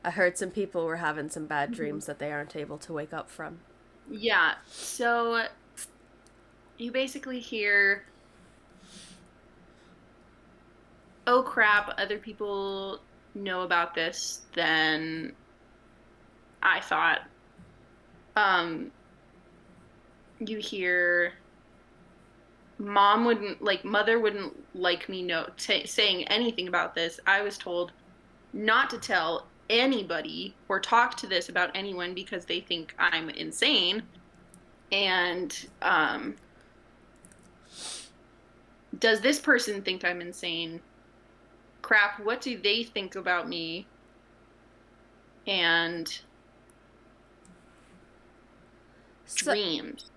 I heard some people were having some bad dreams that they aren't able to wake up from. Yeah, so... You basically hear, oh crap, other people know about this than I thought. You hear, mother wouldn't like me saying anything about this. I was told not to tell anybody or talk to this about anyone because they think I'm insane. And, does this person think I'm insane? Crap, what do they think about me? And dreams.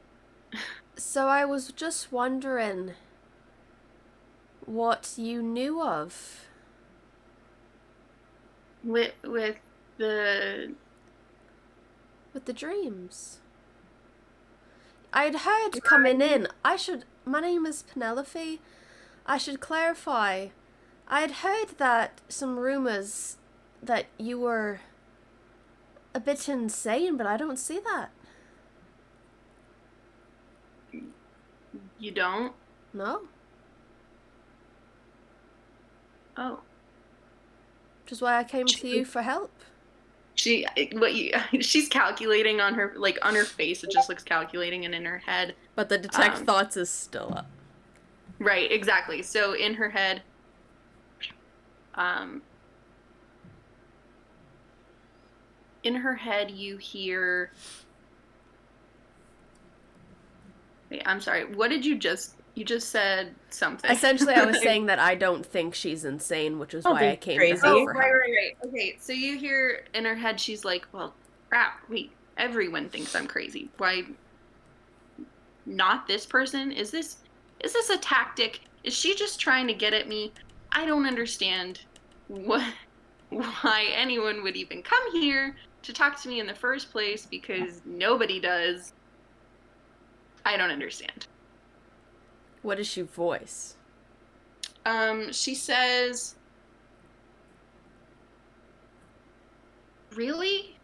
So I was just wondering what you knew of. With the dreams. I'd heard coming in, my name is Penelope. I should clarify. I'd heard that some rumors that you were a bit insane, but I don't see that. You don't? No. Oh. Which is why I came to you for help. She's calculating on her face. It just looks calculating, and in her head. But the detect thoughts is still up. Right, exactly. So in her head, you hear. Wait, I'm sorry. What did you just? You just said something. Essentially, I was saying that I don't think she's insane, which is why I came to her for help. Right. Okay, so you hear in her head, she's like, well, crap, wait, everyone thinks I'm crazy. Why not this person? Is this a tactic? Is she just trying to get at me? I don't understand why anyone would even come here to talk to me in the first place, because nobody does. I don't understand. What does she voice? She says, really?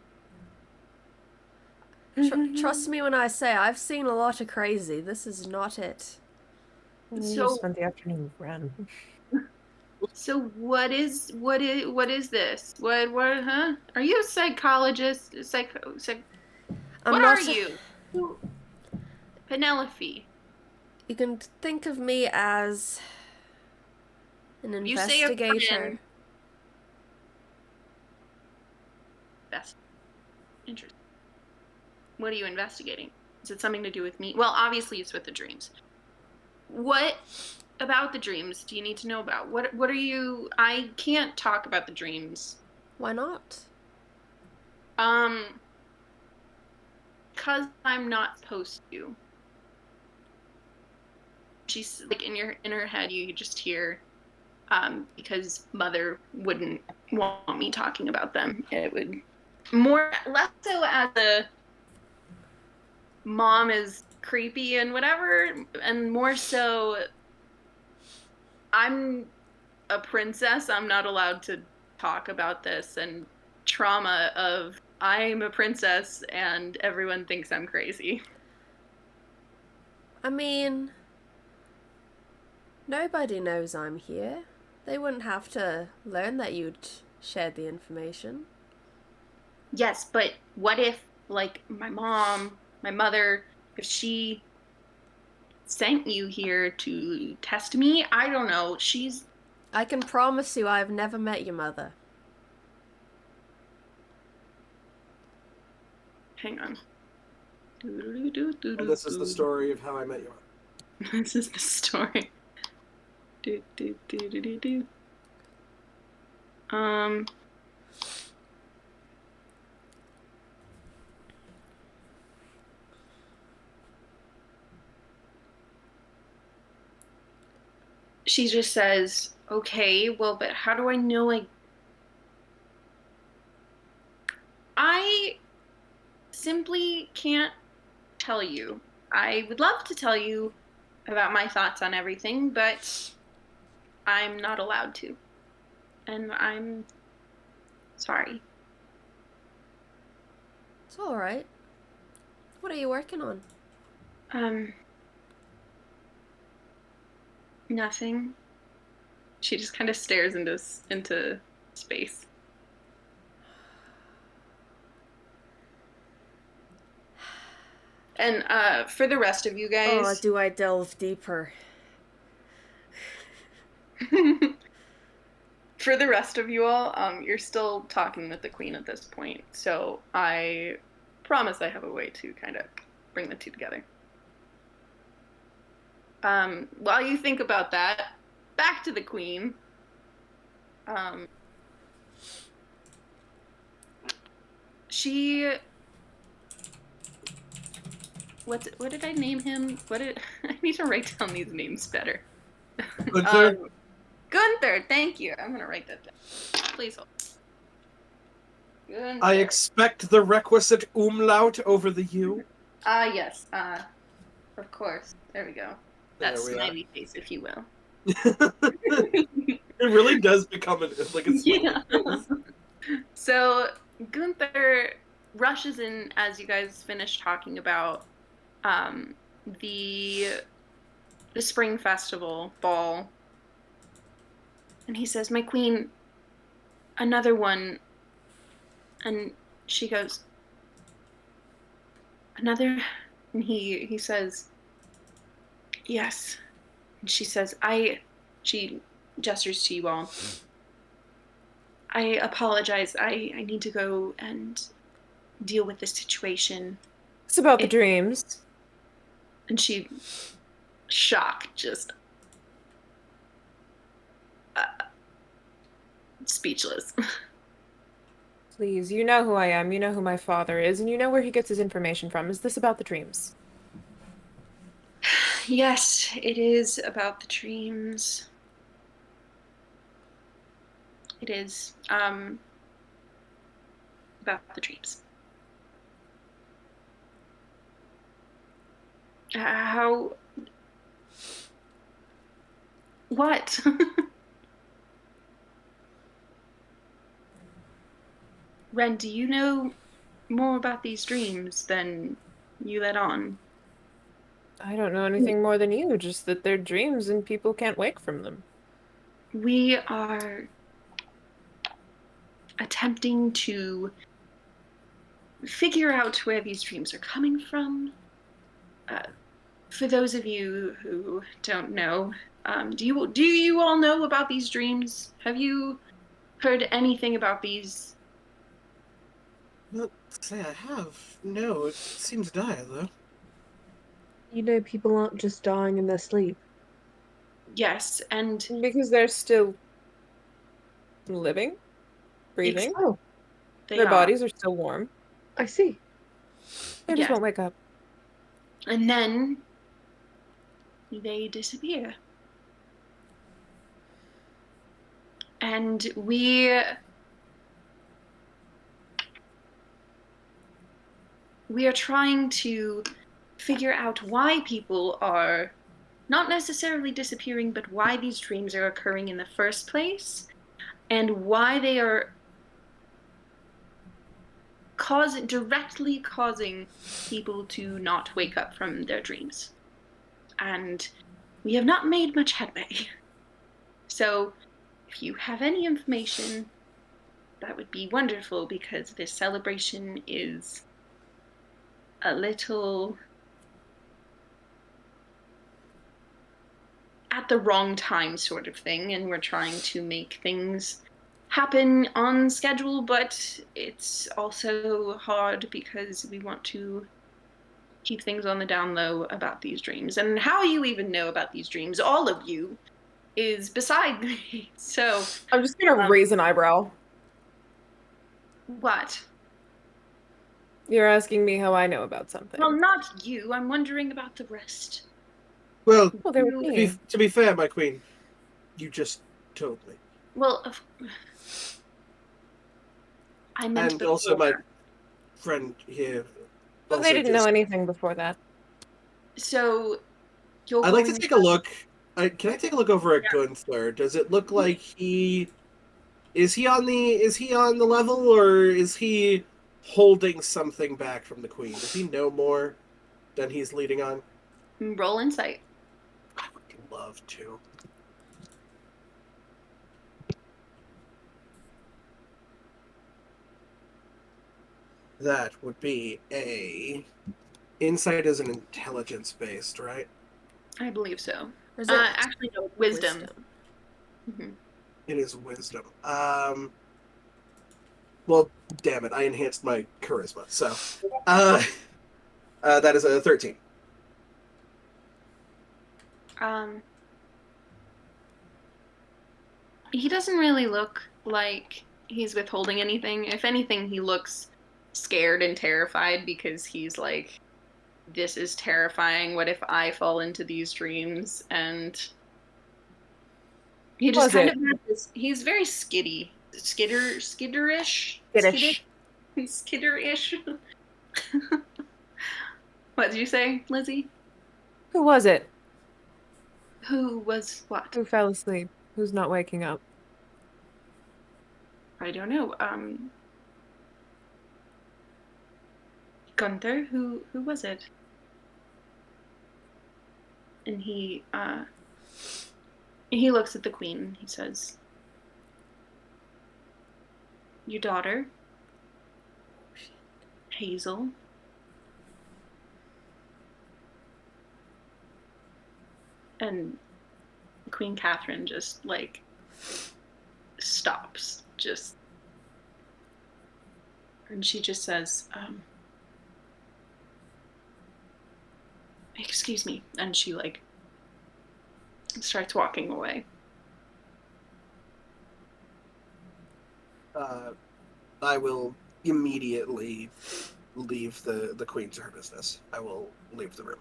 Trust me when I say I've seen a lot of crazy. This is not it. You spent the afternoon with Ren. So what is this? What, huh? Are you a psychologist? What are you? Penelope. You can think of me as an investigator. Best. Interesting. What are you investigating? Is it something to do with me? Well, obviously it's with the dreams. What about the dreams do you need to know about? What are you... I can't talk about the dreams. Why not? Because I'm not supposed to. She's like in her head, you just hear, because mother wouldn't want me talking about them. It would less so as a mom is creepy and whatever, and more so I'm a princess, I'm not allowed to talk about this and trauma of I'm a princess and everyone thinks I'm crazy. I mean, nobody knows I'm here. They wouldn't have to learn that you'd shared the information. Yes, but what if, like, my mom, my mother, if she sent you here to test me? I don't know. I can promise you I've never met your mother. Hang on. And this is the story of how I met you. This is the story. She just says, okay, well, but how do I know I simply can't tell you. I would love to tell you about my thoughts on everything, but I'm not allowed to. And I'm sorry. It's alright. What are you working on? Nothing. She just kind of stares into space. And for the rest of you Oh, guys, do I delve deeper? for the rest of you all, you're still talking with the queen at this point. So I promise I have a way to kind of bring the two together. While you think about that, back to the queen. She. What did I name him? I need to write down these names better. Gunther? Gunther, thank you. I'm gonna write that down. Please hold. Gunther. I expect the requisite umlaut over the U. Yes. Of course. There we go. That There we are. smiley face, if you will. It really does become like a Yeah. So Gunther rushes in as you guys finish talking about the spring festival ball, and he says, "My queen, another one." And she goes, "Another?" And he says, "Yes." And she says, she gestures to you all. "I apologize. I need to go and deal with this situation." It's about the dreams. And she, shock, just speechless. Please, you know who I am, you know who my father is, and you know where he gets his information from. Is this about the dreams? Yes, it is about the dreams. It is, about the dreams. How... What? Ren, do you know more about these dreams than you let on? I don't know anything more than you, just that they're dreams and people can't wake from them. We are attempting to figure out where these dreams are coming from. For those of you who don't know, do you all know about these dreams? Have you heard anything about these? Not to say I have. No, it seems dire, though. You know, people aren't just dying in their sleep. Yes, and Because they're still living, breathing. Oh, they Their are. bodies are still warm. I see. They just Yes. won't wake up. And then they disappear. And we are trying to figure out why people are not necessarily disappearing, but why these dreams are occurring in the first place, and why they are directly causing people to not wake up from their dreams. And we have not made much headway. So if you have any information, that would be wonderful, because this celebration is a little at the wrong time sort of thing, and we're trying to make things happen on schedule, but it's also hard because we want to keep things on the down low about these dreams. And how you even know about these dreams, all of you, is beside me. So I'm just gonna raise an eyebrow. what? You're asking me how I know about something. Well, not you. I'm wondering about the rest. Well, Well, there you- was to me. to be fair, my queen, you just told me. Well, I meant And also before. my friend here. But they also didn't just- know anything before that. So you're I'd like to going take a look. Can I take a look over at Gunther? Does it look like is he on the level, or is he holding something back from the queen? Does he know more than he's leading on? roll insight. I would love to. That would be a insight is an intelligence based, right? I believe so. Or is it Actually, no, wisdom. Mhm. It is wisdom. Well, damn it, I enhanced my charisma, so that is a 13. He doesn't really look like he's withholding anything. If anything, he looks scared and terrified, because he's like, this is terrifying. What if I fall into these dreams? And he just Was kind it? of has this, he's very skitterish. Skittish. Skitterish. What did you say, Lizzie? Who was it? Who was what? Who fell asleep? Who's not waking up? I don't know. Gunther, who was it? And he looks at the queen. He says, "Your daughter, Hazel." And Queen Catherine just like stops, and she just says, "Excuse me," and she like starts walking away. I will immediately leave the queen to her business. I will leave the room.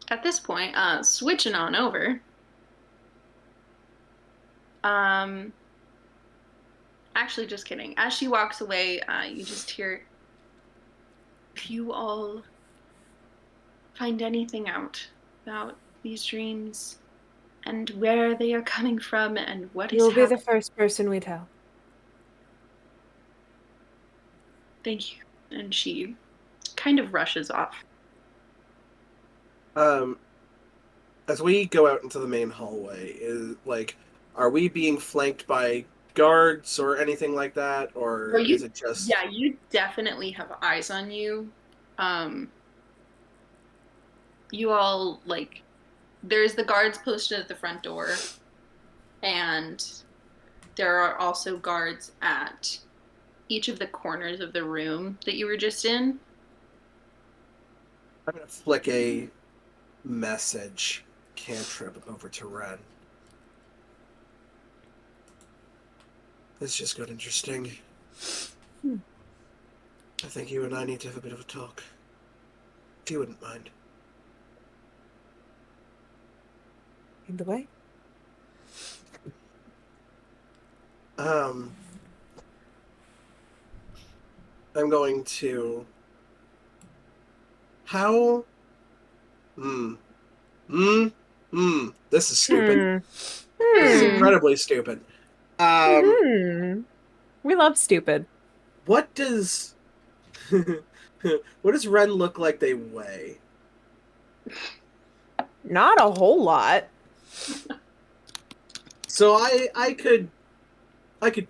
At this point, switching on over. Actually, just kidding. As she walks away, you just hear, if you all find anything out about these dreams and where they are coming from and what is You'll be the happening, first person we tell. thank you. And she kind of rushes off. As we go out into the main hallway, are we being flanked by guards or anything like that, or Well, is it just? Yeah, you definitely have eyes on you. You all, like, there's the guards posted at the front door, and there are also guards at each of the corners of the room that you were just in. I'm gonna flick a message cantrip over to Ren. This just got interesting. I think you and I need to have a bit of a talk. If you wouldn't mind. In the way? I'm going to... How... This is stupid. This is incredibly stupid. We love stupid. What does... what does Ren look like they weigh? Not a whole lot. So I could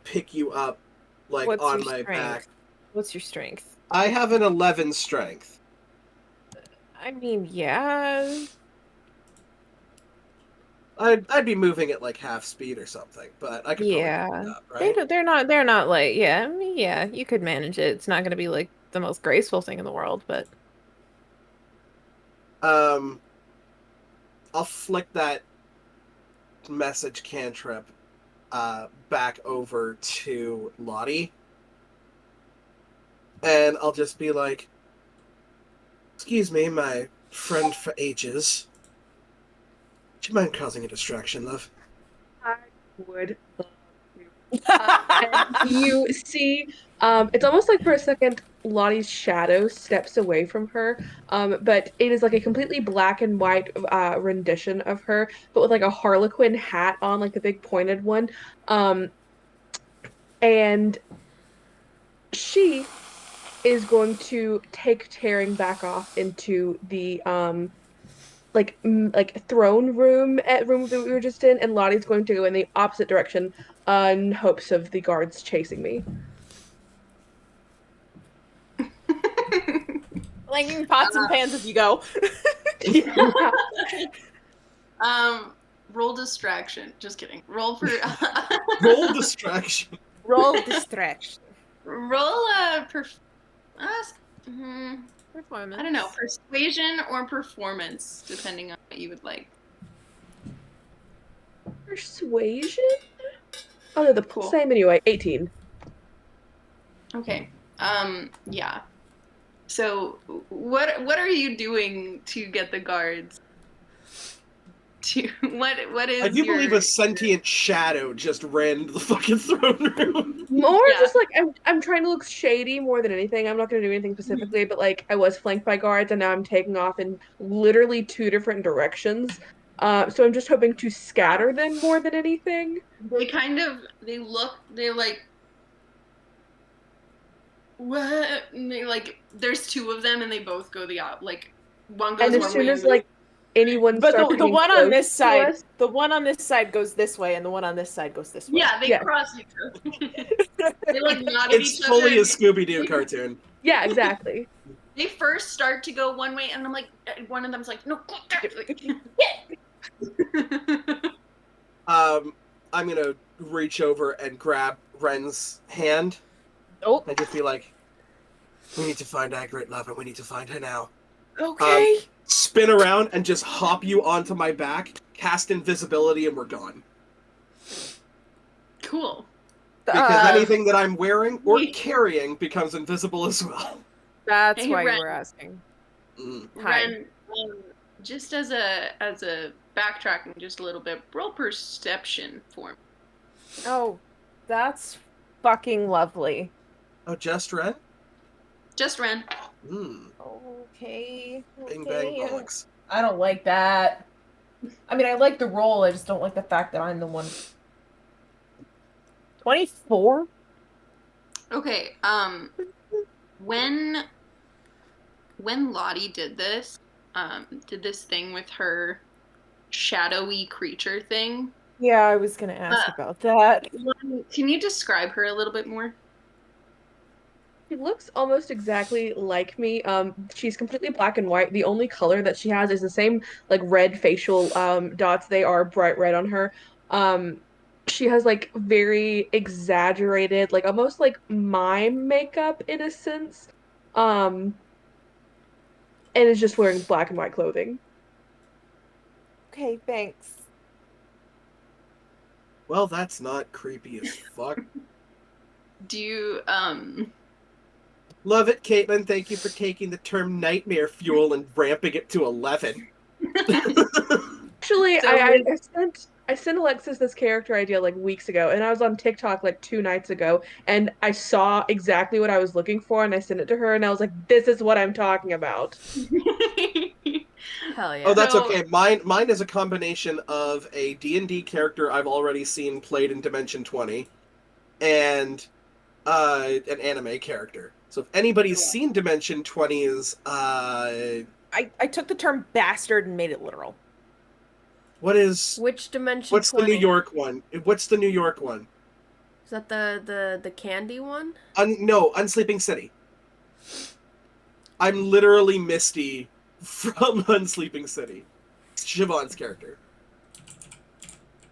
pick you up, like, What's on your my strength? back. What's your strength? I have an 11 strength. I mean, yeah. I'd be moving at like half speed or something, but I could probably pick it up, right? They're not like, yeah, I mean, yeah, you could manage it. It's not going to be like the most graceful thing in the world, but I'll flick that message cantrip back over to Lottie, and I'll just be like, "Excuse me, my friend for ages. Do you mind causing a distraction, love?" I would love to. And you see, it's almost like for a second, Lottie's shadow steps away from her, but it is like a completely black and white rendition of her, but with like a Harlequin hat on, like the big pointed one. And she is going to take Tearing back off into the like throne room that we were just in, and Lottie's going to go in the opposite direction in hopes of the guards chasing me. Slinging pots and pans as you go. Roll distraction. Just kidding. Roll for Roll distraction. Roll distraction. roll a Performance. I don't know, persuasion or performance, depending on what you would like. Persuasion? Oh no, the Cool. same anyway. 18. Okay. Yeah. So what are you doing to get the guards? To what is I do your... believe a sentient shadow just ran into the fucking throne room. More Yeah. just like I'm trying to look shady more than anything. I'm not gonna do anything specifically, but like I was flanked by guards and now I'm taking off in literally 2 different directions. So I'm just hoping to scatter them more than anything. They're like, what? And they like, there's 2 of them and they both go like, one goes And as one soon way as like anyone But starts the getting one on close this to side, us- the one on this side goes this way, and the one on this side goes this way. Yeah, they Yeah. cross each other. They like nod at It's each fully other. a Scooby-Doo cartoon. Yeah, exactly. They first start to go one way, and I'm like, one of them's like, no, go that way. I'm gonna reach over and grab Ren's hand Oh, and just be like, "We need to find Agrit, love, and we need to find her now." okay. Spin around and just hop you onto my back, cast invisibility, and we're gone. Cool. Because anything that I'm wearing or carrying becomes invisible as well. That's Hey, why Ren. you were asking. Mm. Hi. Ren, just as a backtracking just a little bit, roll perception for me. Oh, that's fucking lovely. Oh, just Ren? Just Ren. Okay. Bing bang bollocks. I don't like that. I mean, I like the role. I just don't like the fact that I'm the one. 24? Okay, when Lottie did this thing with her shadowy creature thing, Yeah, I was gonna ask about that. can you describe her a little bit more? She looks almost exactly like me. She's completely black and white. The only color that she has is the same like red facial dots. They are bright red on her. She has like very exaggerated, like almost like mime makeup in a sense. And is just wearing black and white clothing. Okay, thanks. Well, that's not creepy as fuck. Do you Love it, Caitlin. Thank you for taking the term nightmare fuel and ramping it to 11. Actually, So I I sent Alexis this character idea like weeks ago, and I was on TikTok like 2 nights ago, and I saw exactly what I was looking for, and I sent it to her, and I was like, "This is what I'm talking about." Hell yeah. Oh, that's So- okay. Mine is a combination of a D&D character I've already seen played in Dimension 20 and an anime character. So if anybody's seen Dimension 20's, I took the term bastard and made it literal. Which dimension? what's 20? the New York one? What's the New York one? Is that the candy one? No, Unsleeping City. I'm literally Misty from Unsleeping City. Siobhan's character.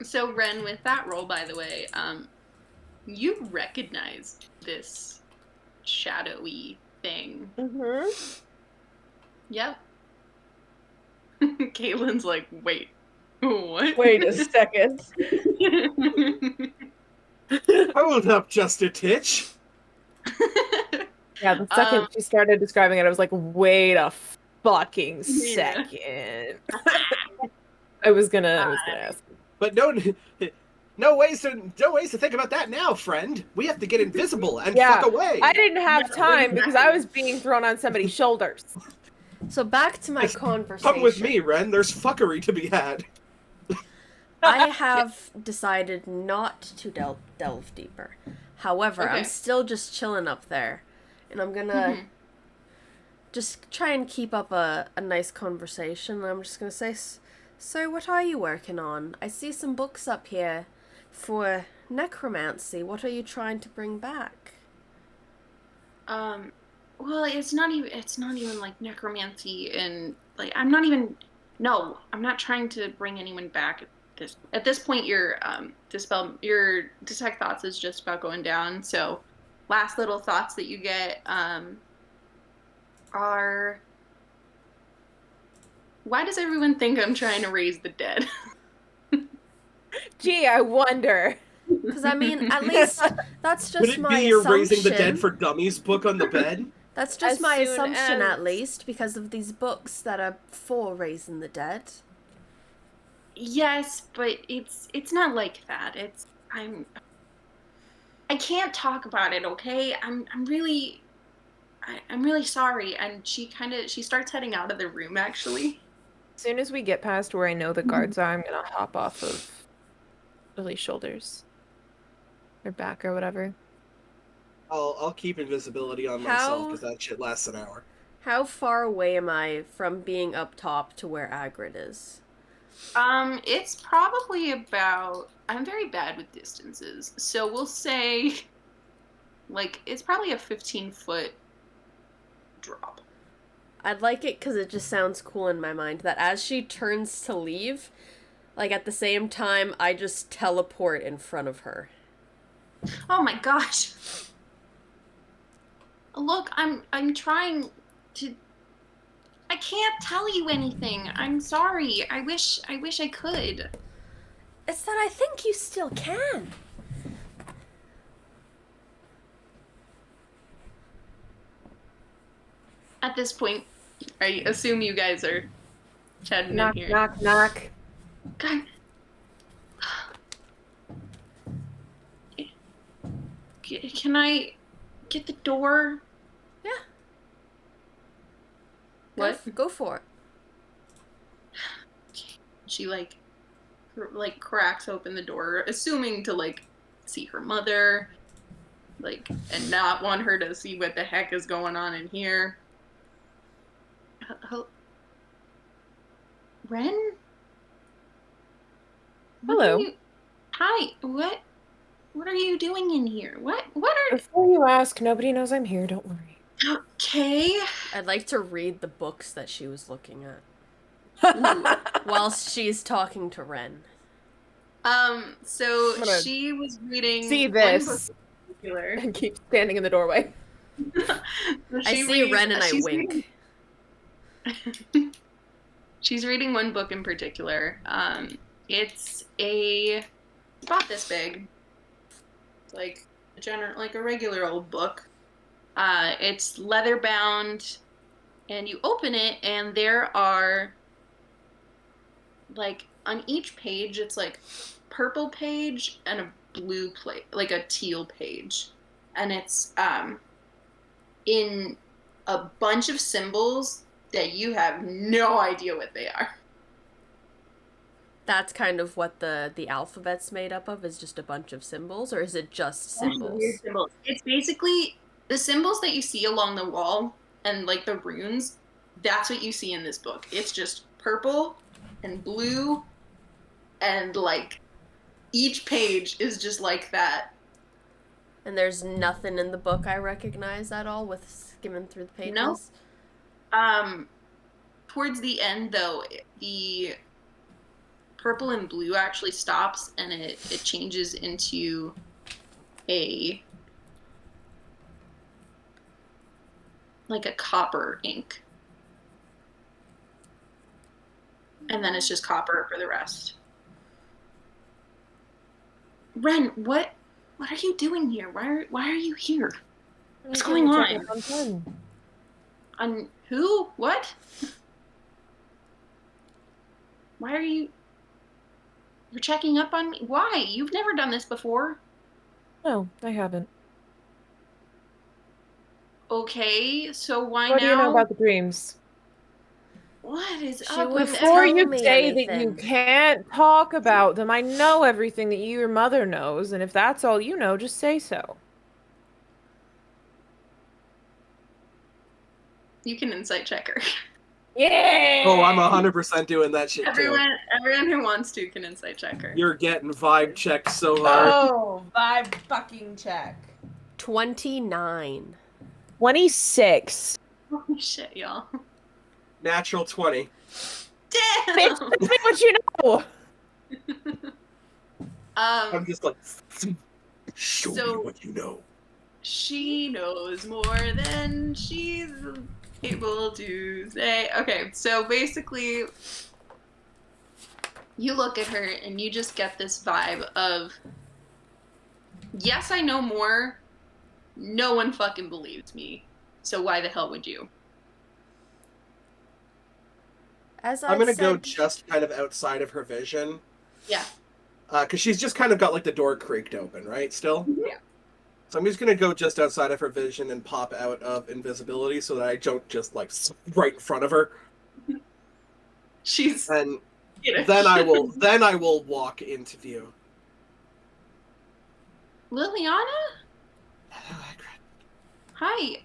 So Ren, with that role, by the way, you recognized this shadowy thing. Mm-hmm. Yep. Caitlin's like, wait, what? Wait a second. Hold up just a titch. Yeah, the second she started describing it, I was like, wait a fucking Yeah. second. I was gonna ask. But no ways to think about that now, friend. We have to get invisible and Yeah, fuck away. I didn't have Yeah, time because I exactly. was being thrown on somebody's shoulders. So back to my Yes, conversation. Come with me, Ren. There's fuckery to be had. I have decided not to delve deeper. However, I'm Okay. still just chilling up there. And I'm gonna Mhm. just try and keep up a nice conversation. I'm just gonna say, so what are you working on? I see some books up here for necromancy. What are you trying to bring back? Well, it's not even like necromancy and like I'm not trying to bring anyone back at this point. Your detect thoughts is just about going down. So last little thoughts that you get are, why does everyone think I'm trying to raise the dead? Gee, I wonder. Because I mean, at least that's just Would it my be your assumption. Raising the Dead for Dummies book on the bed? That's just As my soon assumption, as- at least, because of these books that are for raising the dead. Yes, but it's not like that. I can't talk about it, okay? I'm really sorry. And she starts heading out of the room actually. As soon as we get past where I know the guards are, I'm gonna hop off of Lily's shoulders. Or back or whatever. I'll keep invisibility on myself because that shit lasts an hour. How far away am I from being up top to where Agrid is? It's probably about, I'm very bad with distances. So we'll say like it's probably a 15-foot drop. I'd like it because it just sounds cool in my mind that as she turns to leave, like at the same time, I just teleport in front of her. Oh my gosh. Look, I'm trying to, I can't tell you anything. I'm sorry. I wish I could. It's that I think you still can. At this point, I assume you guys are chatting Knock, in here. knock, knock. God. Can I get the door? Yeah. What? Go for it. She like cracks open the door, assuming to like see her mother, like, and not want her to see what the heck is going on in here. Ren? What Hello. are you- Hi. What are you doing in here? What are? Before you ask, nobody knows I'm here, don't worry. Okay. I'd like to read the books that she was looking at Ooh. whilst she's talking to Ren. So I'm gonna she was reading. see one this. book in particular. And keep standing in the doorway. So I she see reads- Ren and I she's wink. She's reading one book in particular. It's about this big, like a regular old book. It's leather bound, and you open it, and there are like on each page, it's like purple page and a blue plate, like a teal page, and it's in a bunch of symbols that you have no idea what they are. That's kind of what the alphabet's made up of, is just a bunch of symbols, or is it just symbols? Weird symbols. It's basically the symbols that you see along the wall and like the runes. That's what you see in this book. It's just purple and blue, and like each page is just like that. And there's nothing in the book I recognize at all with skimming through the pages? No. Towards the end, though, the purple and blue actually stops, and it changes into a copper ink. And then it's just copper for the rest. Ren, what are you doing here? Why are you here? What's going on? On who? What? Why are you... You're checking up on me? Why? You've never done this before. No, I haven't. Okay, so why What now? do you know about the dreams? What is She up wouldn't with Before tell you me say that you anything. can't talk about them, I know everything that your mother knows, and if that's all you know, just say so. You can insight check her. Yeah! Oh, I'm 100% doing that shit too. Everyone who wants to can insight check her. You're getting vibe checked so hard. Oh, vibe fucking check. 29. 26. Holy shit, y'all. Natural 20. Damn! Bitch, tell me what you know! I'm just like, show So- me what you know. She knows more than she's able to say. Okay, so basically, you look at her and you just get this vibe of, yes, I know more. No one fucking believes me. So why the hell would you? As I'm gonna go said, just kind of outside of her vision. Yeah. Because she's just kind of got like the door creaked open, right? Still? Yeah. So I'm just gonna go just outside of her vision and pop out of invisibility so that I don't just like right in front of her. She's. And You know. then I will walk into view. Liliana? Hello, Hagrid. Hi.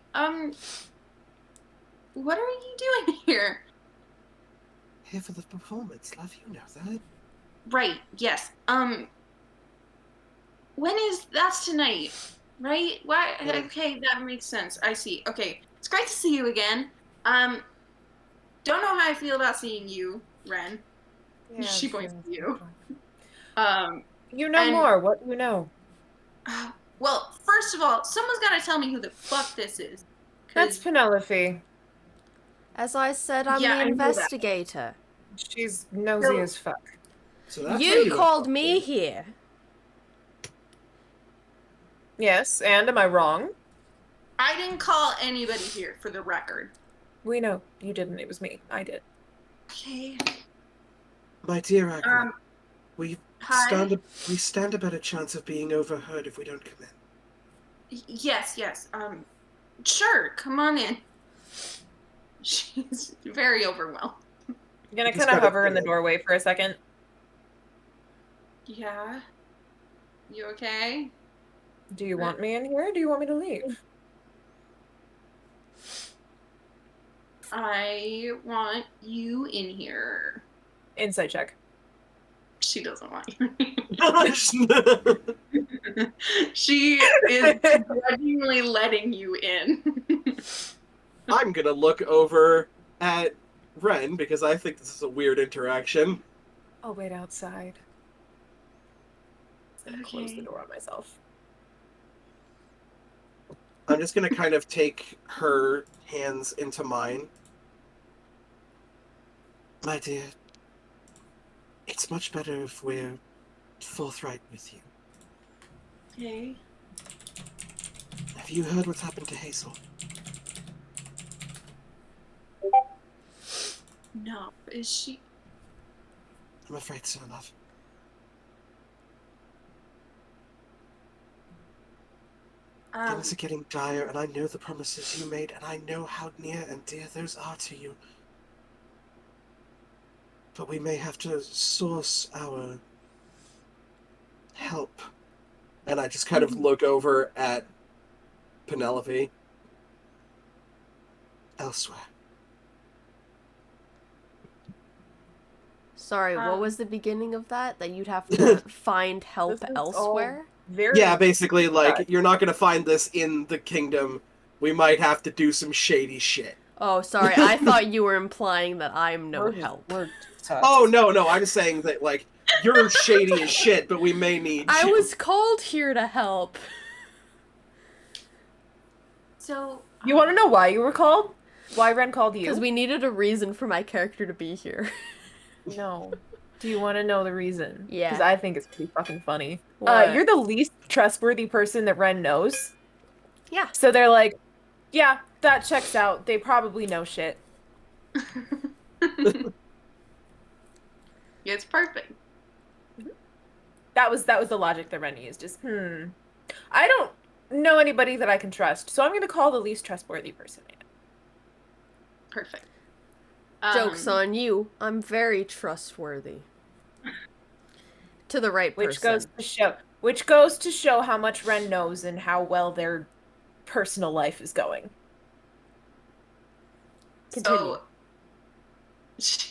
What are you doing here? Here for the performance, love. You know that. Right, yes. When is... That's tonight, right? Why? Yeah. Okay, that makes sense. I see. Okay, it's great to see you again. Don't know how I feel about seeing you, Ren. She points to you. You know And- more. What do you know? Well, first of all, someone's gotta tell me who the fuck this is. That's 'Cause- Penelope. as I said, I'm Yeah, the I knew that. investigator. She's nosy So- as fuck. So that's how You know called about me it. here. Yes, and am I wrong? I didn't call anybody here, for the record. We know. You didn't. It was me. I did. Okay. My dear Hagrid, Um, we Hi. stand a better chance of being overheard if we don't come in. Yes. Sure, come on in. She's very overwhelmed. I'm gonna He's kind of got a hover in the thing. doorway for a second. Yeah. You okay? Do you want me in here or do you want me to leave? I want you in here. Insight check. She doesn't want you. She is grudgingly letting you in. I'm gonna look over at Ren because I think this is a weird interaction. I'll wait outside. I'm gonna close the Okay. door on myself. I'm just gonna kind of take her hands into mine. My dear, it's much better if we're forthright with you. Okay. Have you heard what's happened to Hazel? No, is she? I'm afraid so, love. Things are getting dire, and I know the promises you made, and I know how near and dear those are to you. But we may have to source our help. And I just kind of look over at Penelope. Elsewhere. Sorry, what was the beginning of that? That you'd have to find help This is elsewhere? Very Yeah, basically, like, Right. you're not gonna find this in the kingdom. We might have to do some shady shit. Oh, sorry. I thought you were implying that I'm no We're just- help. we're tough. Oh, no, I'm saying that, like, you're shady as shit, but we may need I you. was called here to help. So You want to know why you were called? Why Ren called you? Because we needed a reason for my character to be here. No. Do you want to know the reason? Yeah. Because I think it's pretty fucking funny. What? You're the least trustworthy person that Ren knows. Yeah. So they're like, yeah, that checks out. They probably know shit. it's perfect. That was the logic that Ren used. Just I don't know anybody that I can trust, so I'm going to call the least trustworthy person. Perfect. Joke's on you. I'm very trustworthy. To the right Which person. goes to show how much Ren knows and how well their personal life is going. Continue. So,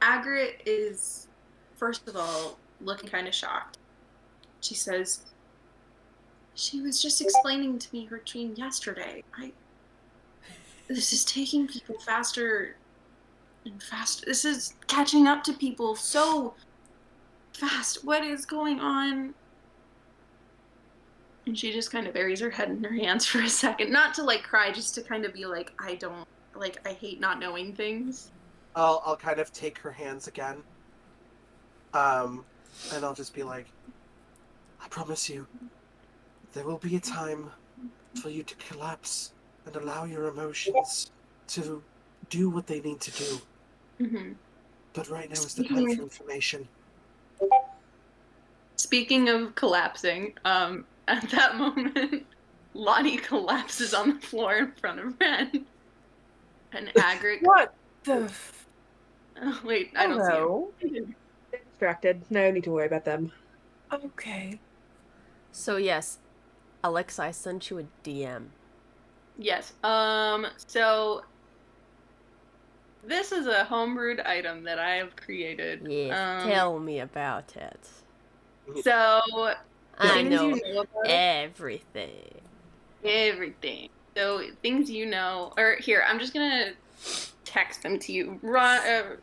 Agrit is, first of all, looking kind of shocked. She says, she was just explaining to me her dream yesterday. This is taking people faster and faster. This is catching up to people so fast. What is going on? And she just kind of buries her head in her hands for a second. Not to, like, cry, just to kind of be like, I hate not knowing things. I'll kind of take her hands again. And I'll just be like, I promise you, there will be a time for you to collapse and allow your emotions to do what they need to do. Mm-hmm. But right now is the time for information. Speaking of collapsing, at that moment, Lottie collapses on the floor in front of Ren. And Agrit... What the... Oh, wait, I don't see him. They're distracted. No need to worry about them. Okay. So yes, Alexa, I sent you a DM. Yes. So this is a homebrewed item that I have created. Yeah, tell me about it. So I things know you know about it? Everything. So things you know, or here, I'm just gonna text them to you. I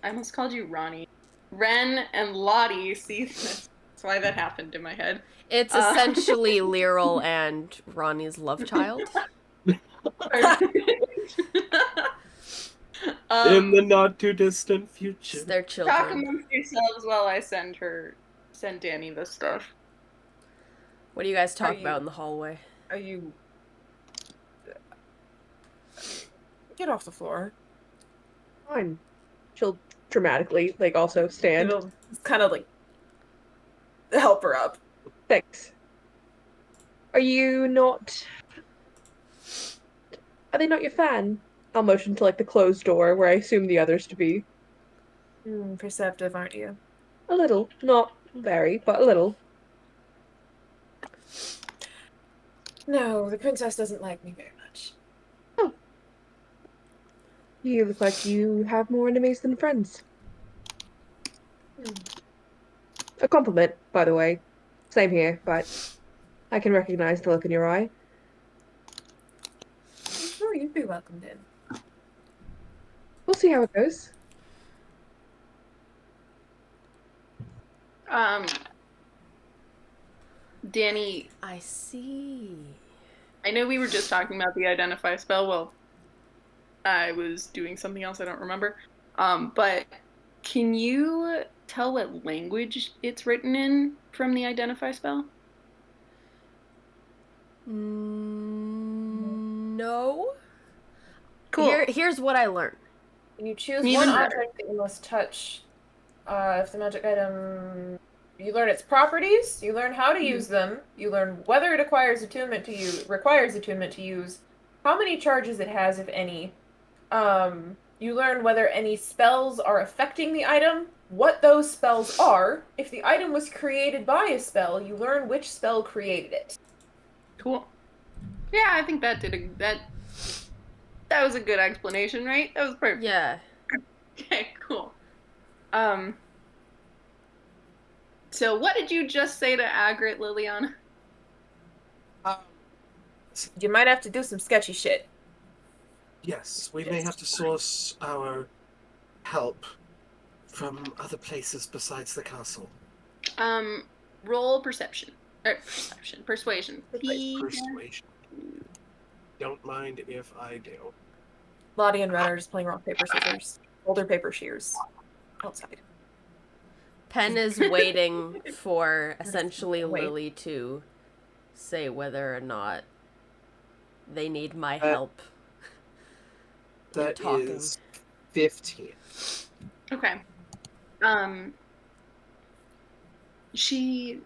almost called you Ronnie. Ren and Lottie see this. That's why that happened in my head. It's essentially Lyral and Ronnie's love child. In the not too distant future. It's their Talk children. amongst yourselves while I send Danny this stuff. What do you guys talk Are you- about in the hallway? Are you... Get off the floor. Fine. She'll dramatically, like, also stand. It'll kind of like help her up. Thanks. Are you not... Are they not your fan? I'll motion to, like, the closed door where I assume the others to be. Perceptive, aren't you? A little. Not very, but a little. No, the princess doesn't like me very much. You look like you have more enemies than friends. A compliment, by the way. Same here, but I can recognize the look in your eye. Sure, you'd be welcomed in. We'll see how it goes. Danny, I see. I know we were just talking about the identify spell. Well, I was doing something else I don't remember. But can you tell what language it's written in from the identify spell? No. Cool. Here's what I learned. You choose Even one better. object that you must touch. If the magic item, you learn its properties. You learn how to use them. You learn whether it requires attunement to use. How many charges it has, if any. You learn whether any spells are affecting the item. What those spells are. If the item was created by a spell, you learn which spell created it. Cool. Yeah, I think that that was a good explanation, right? That was perfect. Yeah. Okay, cool. So what did you just say to Agrit, Liliana? You might have to do some sketchy shit. Yes, we may have to source our help from other places besides the castle. Roll perception. Persuasion. Persuasion. Don't mind if I do. Lottie and Ren are just playing rock, paper, scissors. Older paper shears. Outside. Pen is waiting for essentially Wait. Lily to say whether or not they need my help. That talking. is 15. Okay. She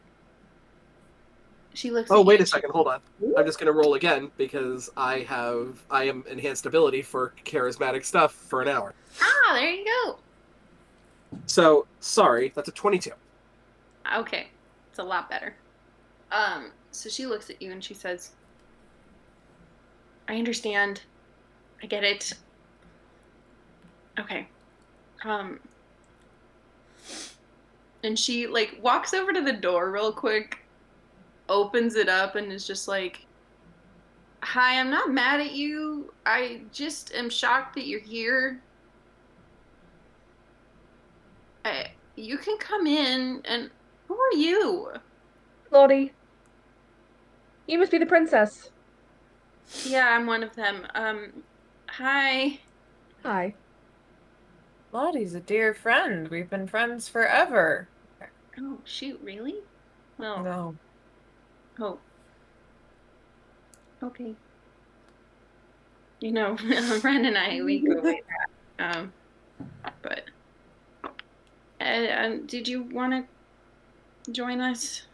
looks Oh, at wait you. a second, hold on. I'm just gonna roll again because I am enhanced ability for charismatic stuff for an hour. Ah, there you go. So, sorry, that's a 22. Okay. It's a lot better. So she looks at you and she says, I understand. I get it. Okay. And she, like, walks over to the door real quick, opens it up, and is just like, hi, I'm not mad at you. I just am shocked that you're here. You can come in, and who are you? Lottie. You must be the princess. Yeah, I'm one of them. Hi. Hi. Lottie's a dear friend. We've been friends forever. Oh, shoot, really? Well, No. oh. Okay. You know, Ren and I, we go way back. But, did you want to join us?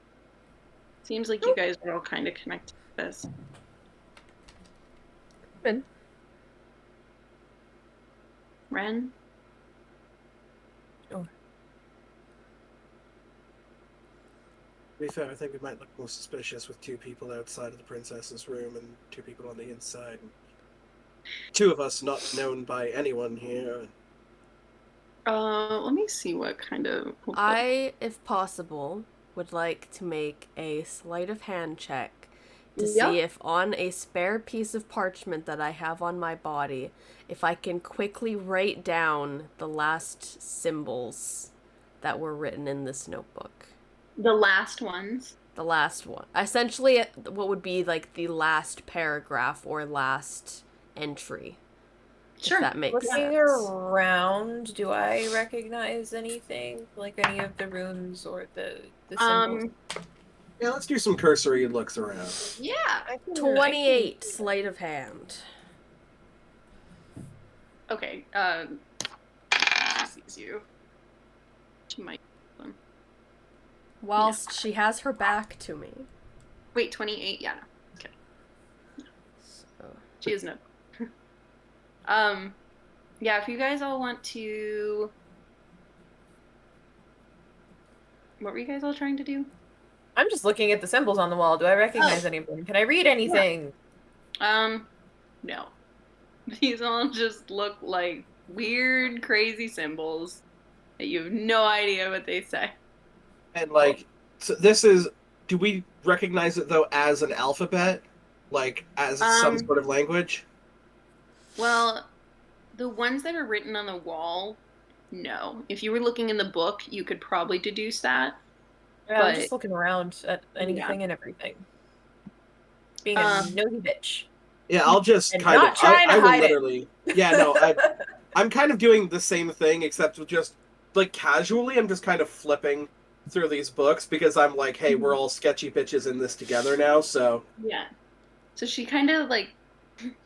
Seems like you guys are all kind of connected to this. Ren. Ren? To be fair, I think we might look more suspicious with 2 people outside of the princess's room and 2 people on the inside. 2 of us not known by anyone here. Let me see what kind of... I, if possible, would like to make a sleight of hand check to Yeah. see if on a spare piece of parchment that I have on my body, if I can quickly write down the last symbols that were written in this notebook. The last ones. The last one. Essentially, what would be like the last paragraph or last entry. Sure. If that makes Looking sense. around, do I recognize anything? Like any of the runes or the symbols? Yeah, let's do some cursory looks around. Yeah. I can- 28 sleight of hand. Okay, she sees you. She might... Whilst she has her back to me. Wait, 28? Yeah, no. Okay. So. She is no. Yeah, if you guys all want to... What were you guys all trying to do? I'm just looking at the symbols on the wall. Do I recognize any of them? Can I read anything? No. These all just look like weird, crazy symbols that you have no idea what they say. And, like, so this is... Do we recognize it, though, as an alphabet? Like, as some sort of language? Well, the ones that are written on the wall, no. If you were looking in the book, you could probably deduce that. Yeah, I'm But- just looking around at anything and everything. Being a nosy bitch. Yeah, I'll just And kind not of... trying to I will hide it. literally... Yeah, no, I'm kind of doing the same thing, except with just, like, casually, I'm just kind of flipping through these books, because I'm like, hey, we're all sketchy bitches in this together now, so... Yeah. So she kind of, like,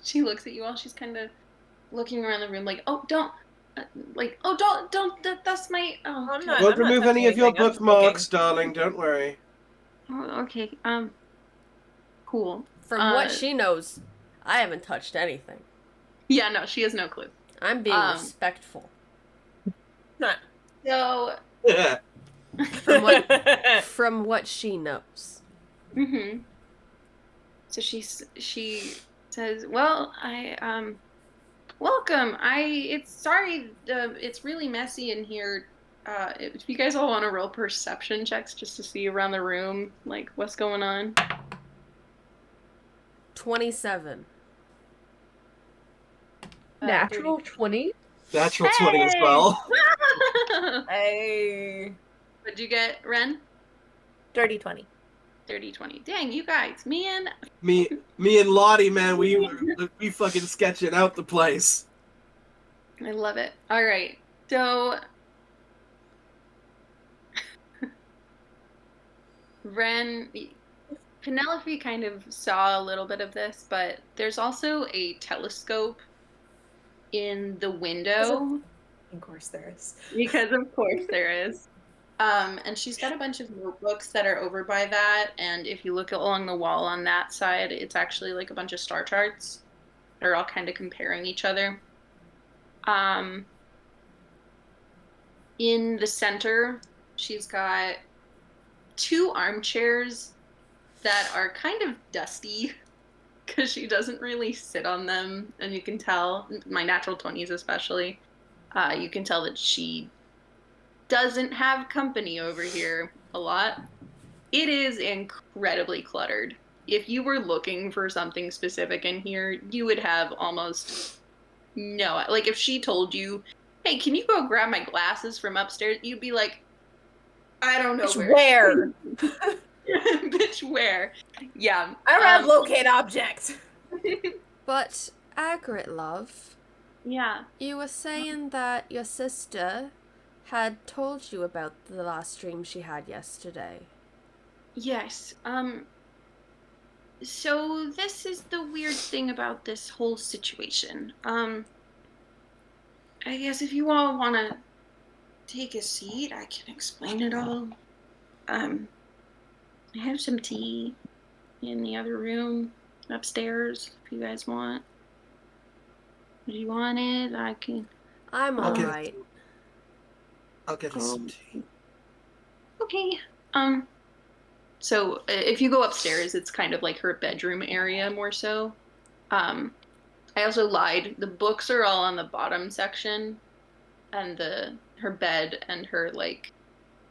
she looks at you all, she's kind of looking around the room like, oh, don't, that's my, oh, I'm not- Won't remove any of your touching anything, I'm just bookmarks, darling. Don't worry. oh, okay, cool. From what she knows, I haven't touched anything. Yeah, no, she has no clue. I'm being respectful. No. So, Yeah. From what she knows. mm-hmm. So she says, well, welcome. It's really messy in here. If you guys all want to roll perception checks just to see around the room, like, what's going on. 27. Natural 20? Natural 20 as well. Hey. What'd you get, Ren? Dirty 20. 30-20. Dang, you guys, man. Me and Lottie, man, we fucking sketching out the place. I love it. All right. So, Ren, Penelope kind of saw a little bit of this, but there's also a telescope in the window. Of course there is. Because of course there is. And she's got a bunch of notebooks that are over by that, and if you look along the wall on that side, it's actually like a bunch of star charts. They're all kind of comparing each other. In the center, she's got 2 armchairs that are kind of dusty because she doesn't really sit on them, and you can tell, my natural 20s especially, you can tell that she doesn't have company over here a lot. It is incredibly cluttered. If you were looking for something specific in here, you would have almost no, like if she told you, hey, can you go grab my glasses from upstairs? You'd be like, I don't know Where? Bitch, where? Yeah. I don't have locate object. But, Agrit, love, Yeah. you were saying that your sister had told you about the last dream she had yesterday. Yes. So this is the weird thing about this whole situation. I guess if you all want to take a seat, I can explain it all. I have some tea in the other room upstairs if you guys want. Do you want it? I can. I'm Okay. alright. I'll get us some tea. Okay. So if you go upstairs, it's kind of like her bedroom area more so. I also lied. The books are all on the bottom section, and her bed and her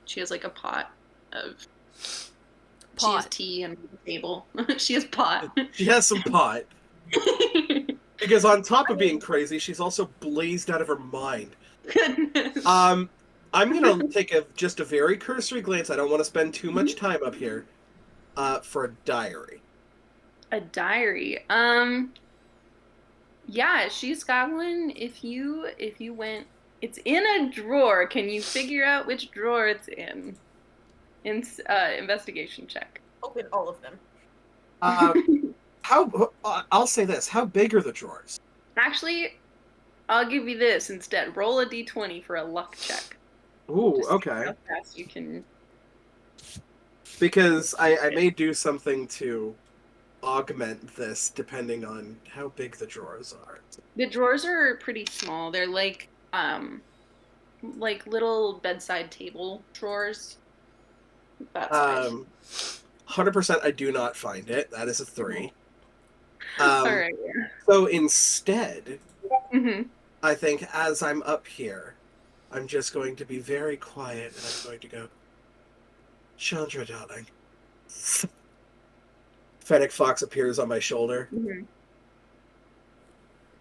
she has like a pot of. She has tea and a table. She has pot. She has some pot. Because on top of being crazy, she's also blazed out of her mind. Goodness. I'm gonna take just a very cursory glance. I don't want to spend too much time up here. For a diary. A diary. Yeah, she's got one. If you went, it's in a drawer. Can you figure out which drawer it's in? Investigation check. Open all of them. I'll say this. How big are the drawers? Actually, I'll give you this instead. Roll a d20 for a luck check. Ooh, Just see okay. how fast you can. Because I may do something to augment this depending on how big the drawers are. The drawers are pretty small. They're like little bedside table drawers. That's nice. 100% I do not find it. That is a 3. All right. Yeah. So instead, Mm-hmm. I think as I'm up here, I'm just going to be very quiet and I'm going to go, Chandra, darling. Fennec Fox appears on my shoulder. Mm-hmm.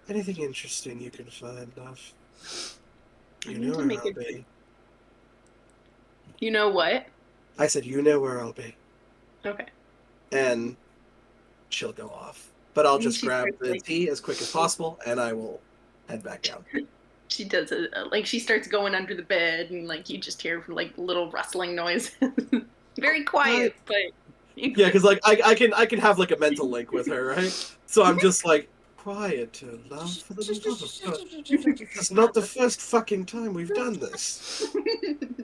Anything interesting you can find, love? I You need know to where make I'll it- be. You know what? I said, you know where I'll be. Okay. And she'll go off. But I'll And just she grab starts, the tea as quick as possible and I will head back down. She does it. She starts going under the bed, and you just hear little rustling noise. Very quiet, but Yeah, because I can have a mental link with her, right? So I'm just like, required to love for the love of God. It's not the first fucking time we've done this.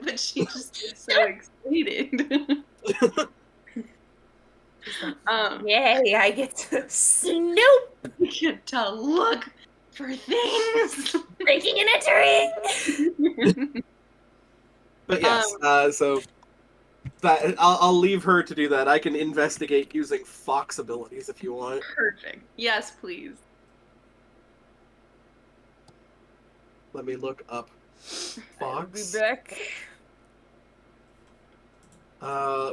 But she just gets so excited. Yay, I get to snoop! We get to look for things. Breaking and entering! But yes, so that I'll leave her to do that. I can investigate using fox abilities if you want. Perfect. Yes, please. Let me look up I'll be fox. back.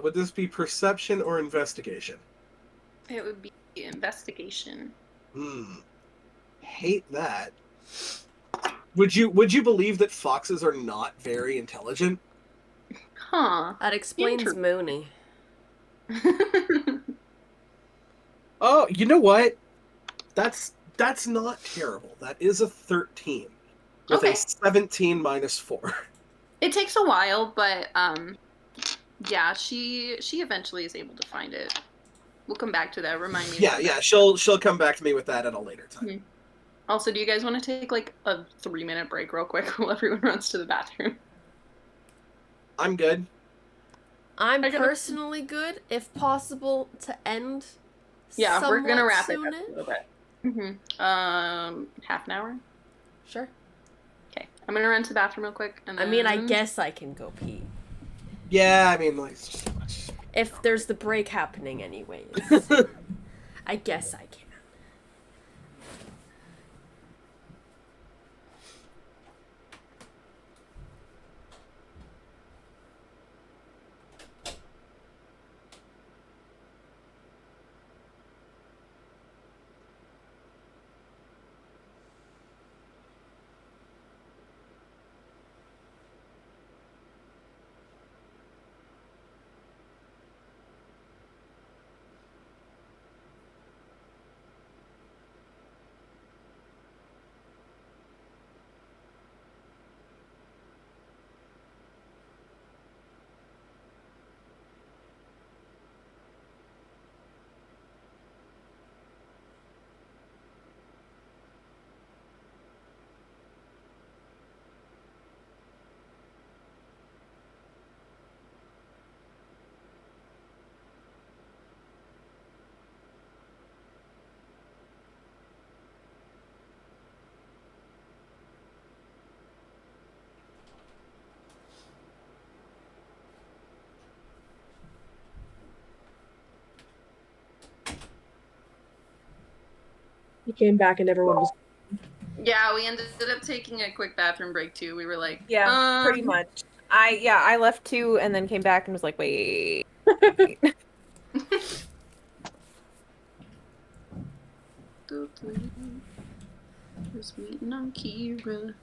Would this be perception or investigation? It would be investigation. Hate that. Would you believe that foxes are not very intelligent? Huh. That explains Inter- Mooney. Oh, you know what? That's not terrible. That is a 13 with Okay. a 17 minus 4. It takes a while, but yeah, she eventually is able to find it. We'll come back to that. Remind me. Yeah, yeah. She'll come back to me with that at a later time. Also, do you guys want to take like a 3-minute break real quick while everyone runs to the bathroom? I'm good. I'm I gotta- personally good, if possible, to end. Yeah, we're gonna somewhat wrap it up soonish. a little bit. Half an hour. Sure. Okay, I'm gonna run to the bathroom real quick, and I then... mean, I guess I can go pee. Yeah, I mean, like, it's just too much. If there's the break happening anyways. I guess I can. He came back and everyone was. Yeah, we ended up taking a quick bathroom break too. We were like, Yeah, pretty much. I left too and then came back and was like, wait. Just waiting on Kira.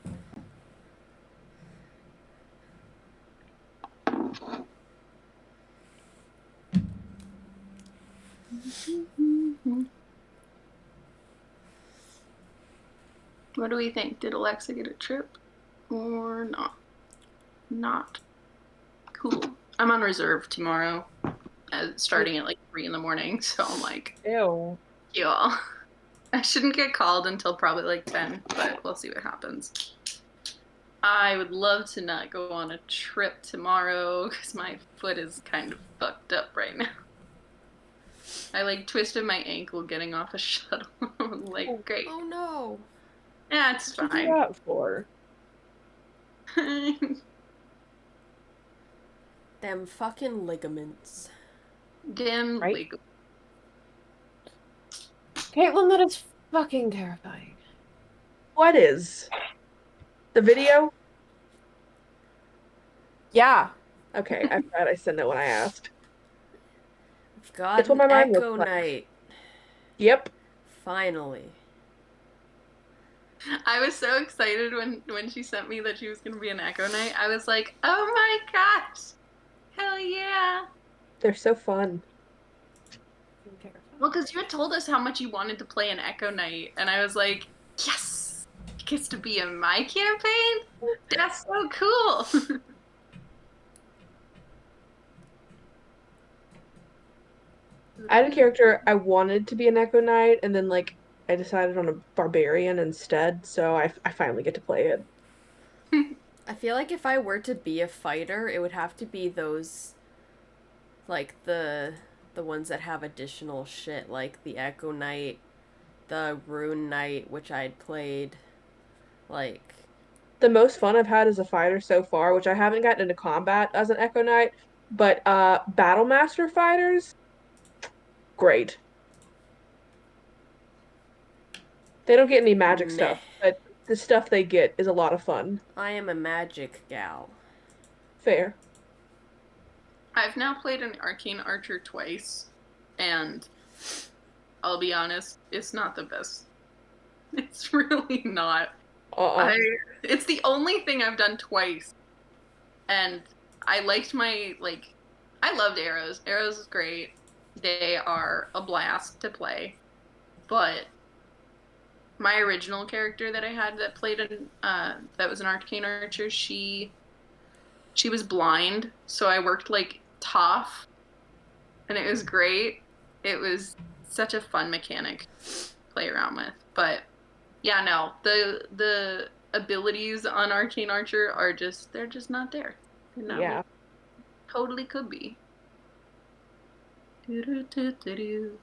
What do we think? Did Alexa get a trip or not? Not. Cool. I'm on reserve tomorrow, starting at like 3 in the morning, so I'm like, Ew. y'all. I shouldn't get called until probably like 10, but we'll see what happens. I would love to not go on a trip tomorrow because my foot is kind of fucked up right now. I like twisted my ankle getting off a shuttle. Like, great. Oh no. Yeah, it's What did you do fine. that for? Them fucking ligaments. Damn, Right? legal. Caitlin, that is fucking terrifying. What is? The video? Yeah. Okay, I forgot I said that when I asked. I've got It's what an my mind Echo looks like. Night. Yep. Finally. I was so excited when she sent me that she was going to be an Echo Knight. I was like, oh my gosh. Hell yeah. They're so fun. Well, because you had told us how much you wanted to play an Echo Knight, and I was like, yes, he gets to be in my campaign? That's so cool. I had a character I wanted to be an Echo Knight, and then like I decided on a barbarian instead, so I finally get to play it. I feel like if I were to be a fighter, it would have to be those, like the ones that have additional shit, like the Echo Knight, the Rune Knight, which I'd played, like. The most fun I've had as a fighter so far, which I haven't gotten into combat as an Echo Knight, but Battle Master fighters, great. They don't get any magic Meh. stuff, but the stuff they get is a lot of fun. I am a magic gal. Fair. I've now played an arcane archer twice, and I'll be honest, it's not the best. It's really not. Uh-uh. It's the only thing I've done twice, and I liked I loved arrows. Arrows is great. They are a blast to play, but my original character that I had that played that was an arcane archer, she was blind, so I worked like Toph, and it was great. It was such a fun mechanic to play around with. But yeah, no, the abilities on Arcane Archer are they're just not there. They're not Yeah. totally could be. Do-do-do-do-do.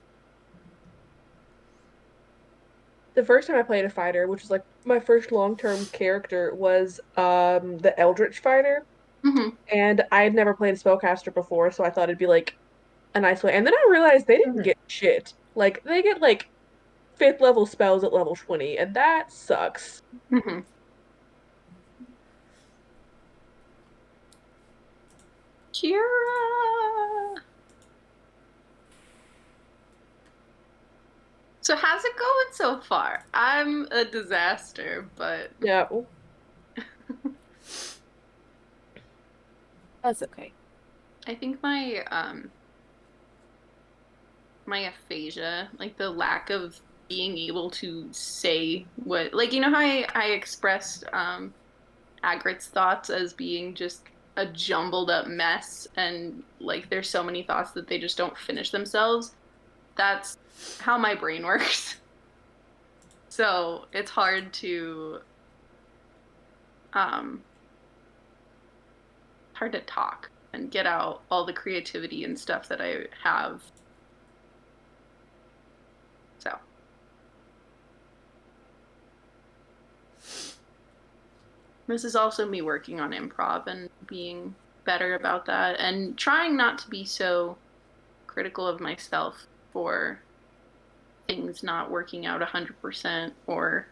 The first time I played a fighter, which was like my first long-term character, was the Eldritch fighter. Mhm. And I had never played a spellcaster before, so I thought it'd be like a nice way. And then I realized they didn't get shit. Like they get like 5th level spells at level 20, and that sucks. Mhm. Kira. So how's it going so far? I'm a disaster, but No. That's okay. I think my aphasia, like the lack of being able to say what, like, you know how I expressed Agrit's thoughts as being just a jumbled up mess, and like there's so many thoughts that they just don't finish themselves. That's how my brain works. So it's um hard to talk and get out all the creativity and stuff that I have. So this is also me working on improv and being better about that and trying not to be so critical of myself for things not working out 100% or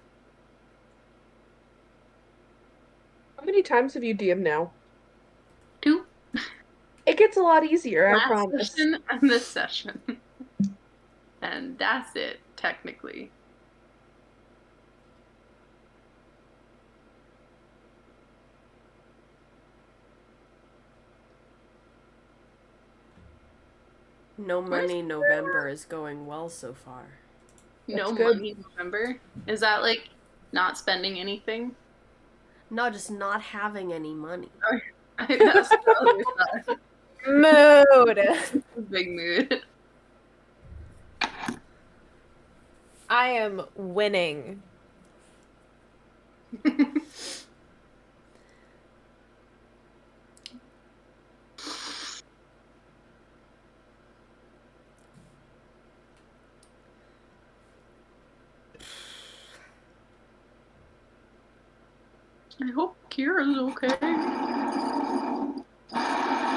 How many times have you DM'd now? two. It gets a lot easier, I Last promise. session and this session. And that's it, technically. No Money November is going well so far. No That's good. money November? Is that like not spending anything? No, just not having any money. That's the other side. Mood. Big mood. I am winning. I hope Kira's okay.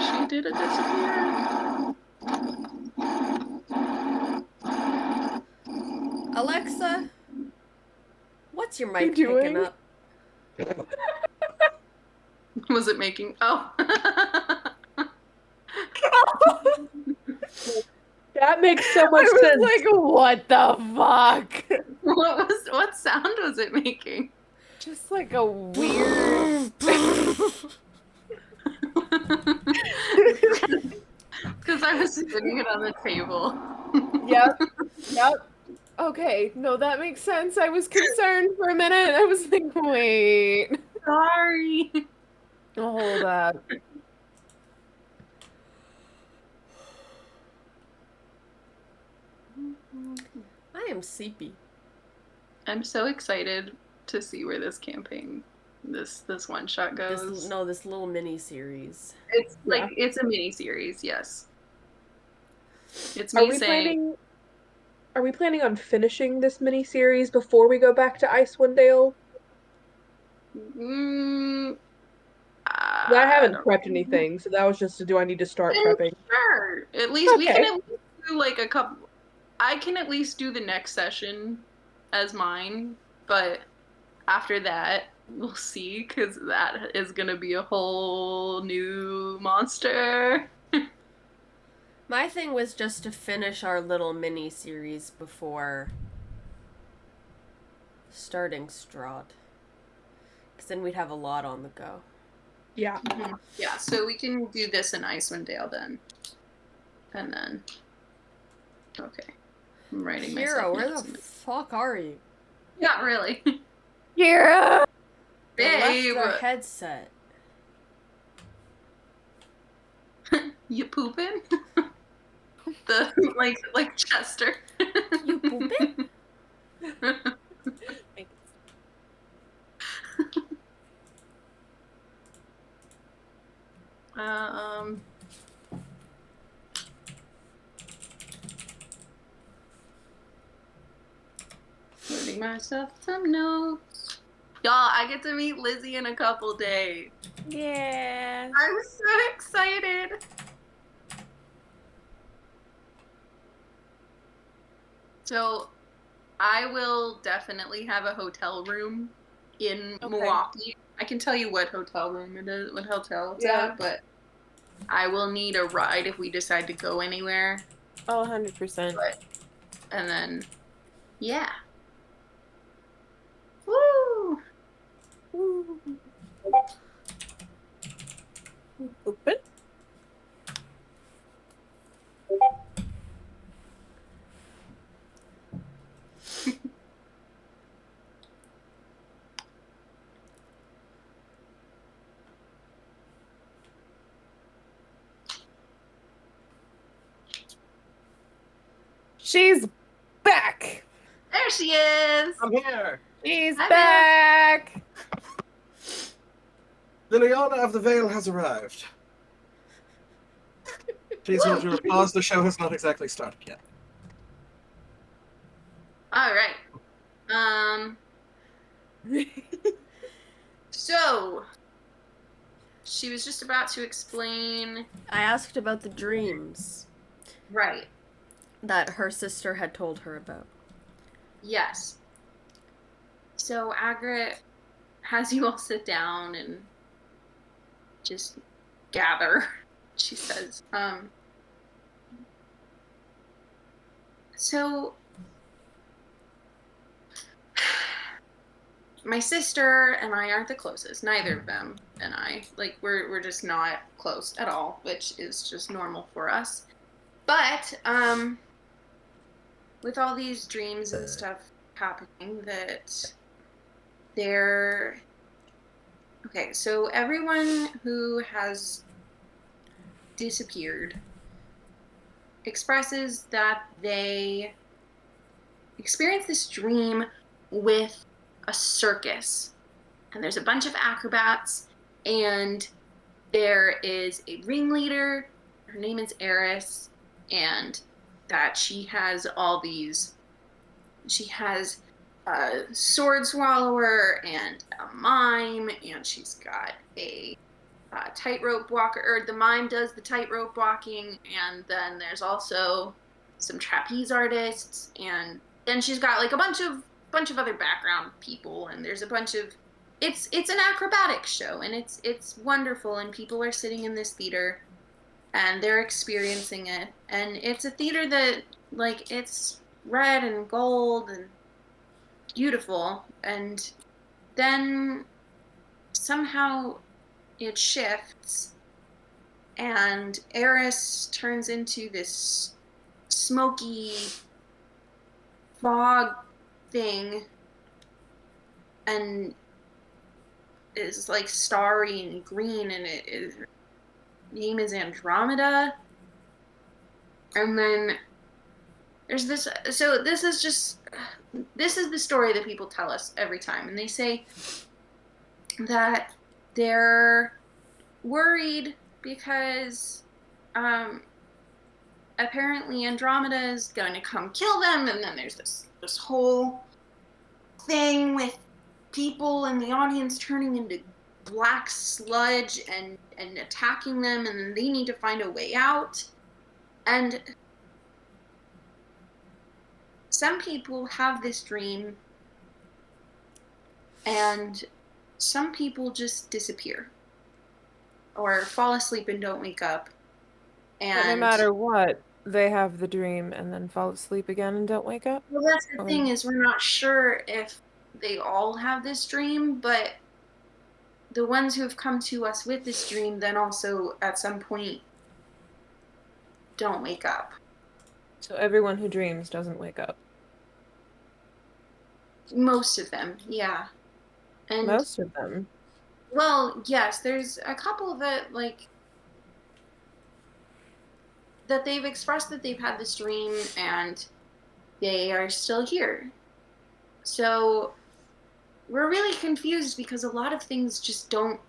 She did a disappear. Alexa, what's your You mic picking doing? up? Was it making? Oh. That makes so much I was sense. like, what the fuck? What sound was it making? Just like a weird. Because I was sitting it on the table. Yep. Okay, no, that makes sense. I was concerned for a minute. I was like, wait. Sorry. Hold up. I am sleepy. I'm so excited to see where this campaign, this one shot goes. This little mini series. It's Yeah. like it's a mini series, yes. It's Are me we saying planning on finishing this mini series before we go back to Icewind Dale? mm, I haven't don't prepped know. anything, so that was just do I need to start And prepping? sure. At least we can Okay. at least do like a couple. I can at least do the next session as mine, but after that, we'll see, because that is gonna be a whole new monster. My thing was just to finish our little mini series before starting Strahd. Because then we'd have a lot on the go. Yeah. Yeah, so we can do this in Icewind Dale then. And then. Okay. I'm writing Hero, myself where notes the in this. fuck are you? Not really. Kira! They Babe! left the headset. You pooping? The like Chester. You pooping? um Writing myself some notes. Y'all, I get to meet Lizzie in a couple days. Yeah. I'm so excited. So, I will definitely have a hotel room in Okay. Milwaukee. I can tell you what hotel room it is, what hotel it's Yeah. at, but I will need a ride if we decide to go anywhere. Oh, 100%. And then, yeah. Woo! Open. She's back. There she is! I'm here. She's Hi, back. Liliana of the Vale has arrived. Please hold your applause. The show has not exactly started yet. Alright. So, she was just about to explain. I asked about the dreams Right. that her sister had told her about. Yes. So, Agrit has you all sit down and just gather, she says. So, my sister and I aren't the closest. Neither of them and I. Like, we're just not close at all, which is just normal for us. But, with all these dreams and stuff happening, that they're... Okay, so everyone who has disappeared expresses that they experience this dream with a circus. And there's a bunch of acrobats, and there is a ringleader. Her name is Eris, and that she has all these... She has a sword swallower and a mime, and she's got a tightrope walker, or the mime does the tightrope walking, and then there's also some trapeze artists, and then she's got like a bunch of other background people, and there's a bunch of... It's an acrobatic show, and it's wonderful, and people are sitting in this theater and they're experiencing it, and it's a theater that, like, it's red and gold and beautiful, and then somehow it shifts, and Eris turns into this smoky fog thing, and is like starry and green, and her name is Andromeda. And then there's this. So this is the story that people tell us every time, and they say that they're worried because apparently Andromeda is going to come kill them, and then there's this whole thing with people in the audience turning into black sludge and attacking them, and then they need to find a way out. And some people have this dream, and some people just disappear or fall asleep and don't wake up. And But no matter what, they have the dream and then fall asleep again and don't wake up? well, that's the thing, is we're not sure if they all have this dream, but the ones who have come to us with this dream then also at some point don't wake up. So everyone who dreams doesn't wake up. Most of them, yeah. And Most of them. well, yes, there's a couple that that they've expressed that they've had this dream and they are still here. So we're really confused because a lot of things just don't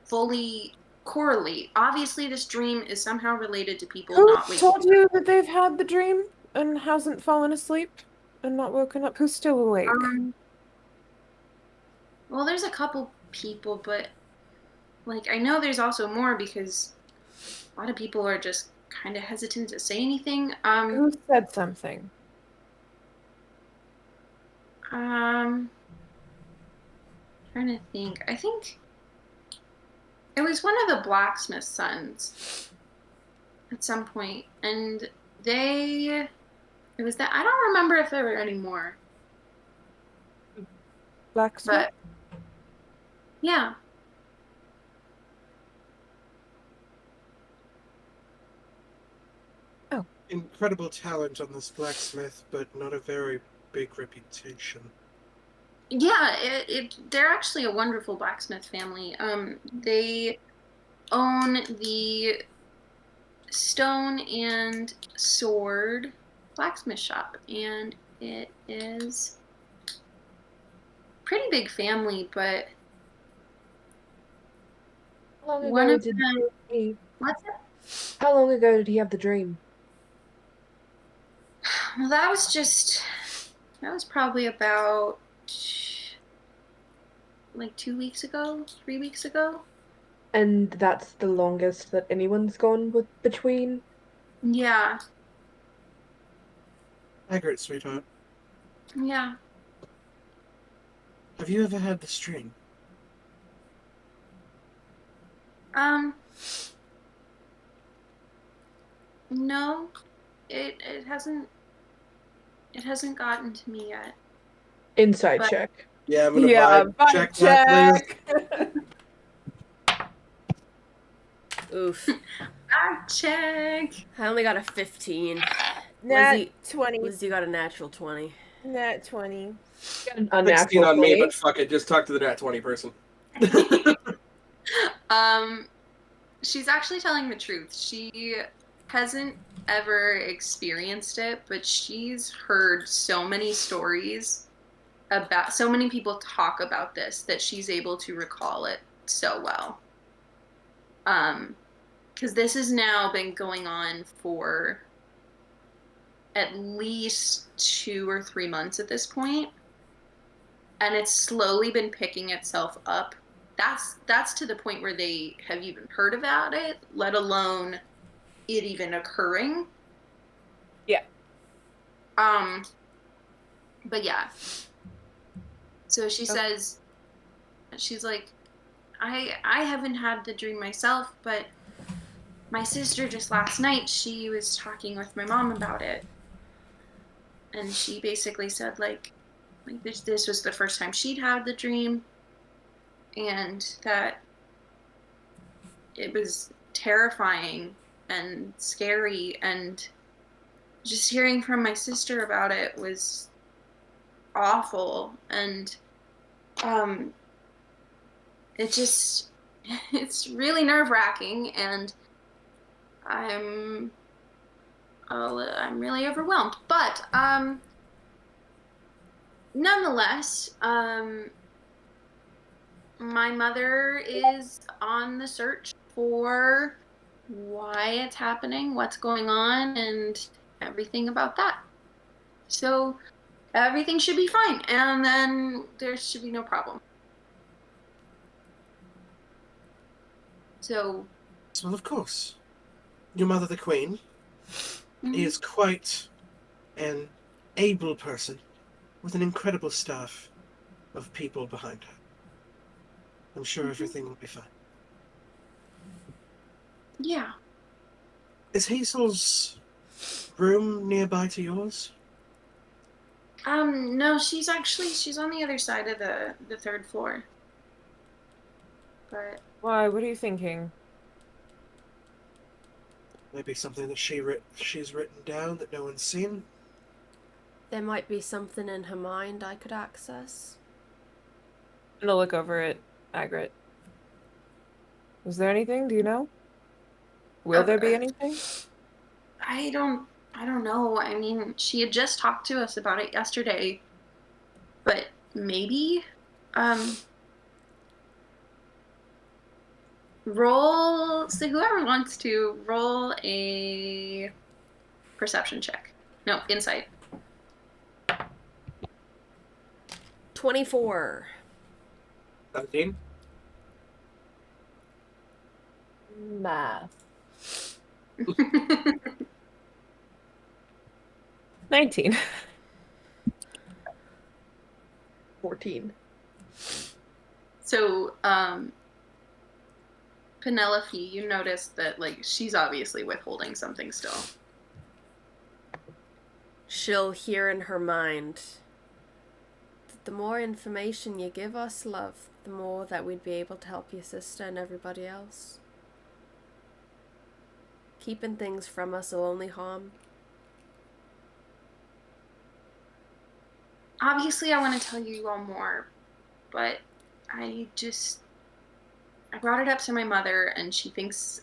fully correlate. Obviously, this dream is somehow related to people Who not waking told up. you that they've had the dream and hasn't fallen asleep and not woken up? Who's still awake? Well, there's a couple people, but I know there's also more because a lot of people are just kind of hesitant to say anything. Who said something? Trying to think. I think it was one of the blacksmith's sons at some point, and it was that. I don't remember if there were any more, Blacksmith? but yeah. Incredible talent on this blacksmith, but not a very big reputation. Yeah, they're actually a wonderful blacksmith family. They own the stone and sword blacksmith shop, and it is a pretty big family, but How long one ago of did them. he? What's it? How long ago did he have the dream? Well, that was probably about 2 weeks ago, 3 weeks ago. And that's the longest that anyone's gone with between. Yeah, Hagrid, sweetheart, yeah. have you ever had this dream? No, it hasn't gotten to me yet. Inside But- check. Yeah, I'm gonna vibe check that, please. Oof. Check. I only got a 15. Nat Lizzie- 20. Lizzie got a natural 20. Nat 20. Got an 16 unnatural on me, 20. but fuck it, just talk to the nat 20 person. She's actually telling the truth. She hasn't ever experienced it, but she's heard so many stories about so many people talk about this that she's able to recall it so well. Because this has now been going on for at least 2 or 3 months at this point, and it's slowly been picking itself up. That's to the point where they have even heard about it, let alone it even occurring. Yeah. But yeah. So she says, she's like, I haven't had the dream myself, but my sister just last night, she was talking with my mom about it. And she basically said like this was the first time she'd had the dream, and that it was terrifying and scary, and just hearing from my sister about it was awful. And it's really nerve-wracking, and I'm I'm really overwhelmed. But nonetheless, my mother is on the search for why it's happening, what's going on, and everything about that. So everything should be fine, and then there should be no problem. So, Well, of course. Your mother, the Queen, mhm. is quite an able person with an incredible staff of people behind her. I'm sure everything will be fine. Yeah. Is Hazel's room nearby to yours? No, she's on the other side of the third floor. But Why? What are you thinking? Maybe something that she's written down that no one's seen? There might be something in her mind I could access. I'm gonna look over at Agrit. Was there anything? Do you know? Will there be anything? I don't know. I mean, she had just talked to us about it yesterday. But maybe roll, so whoever wants to roll a perception check. No, insight. 24. 17? Math. 19. 14. So, Penelope, you notice that, like, she's obviously withholding something still. She'll hear in her mind that the more information you give us, love, the more that we'd be able to help your sister and everybody else. Keeping things from us will only harm. Obviously, I want to tell you all more, but I brought it up to my mother, and she thinks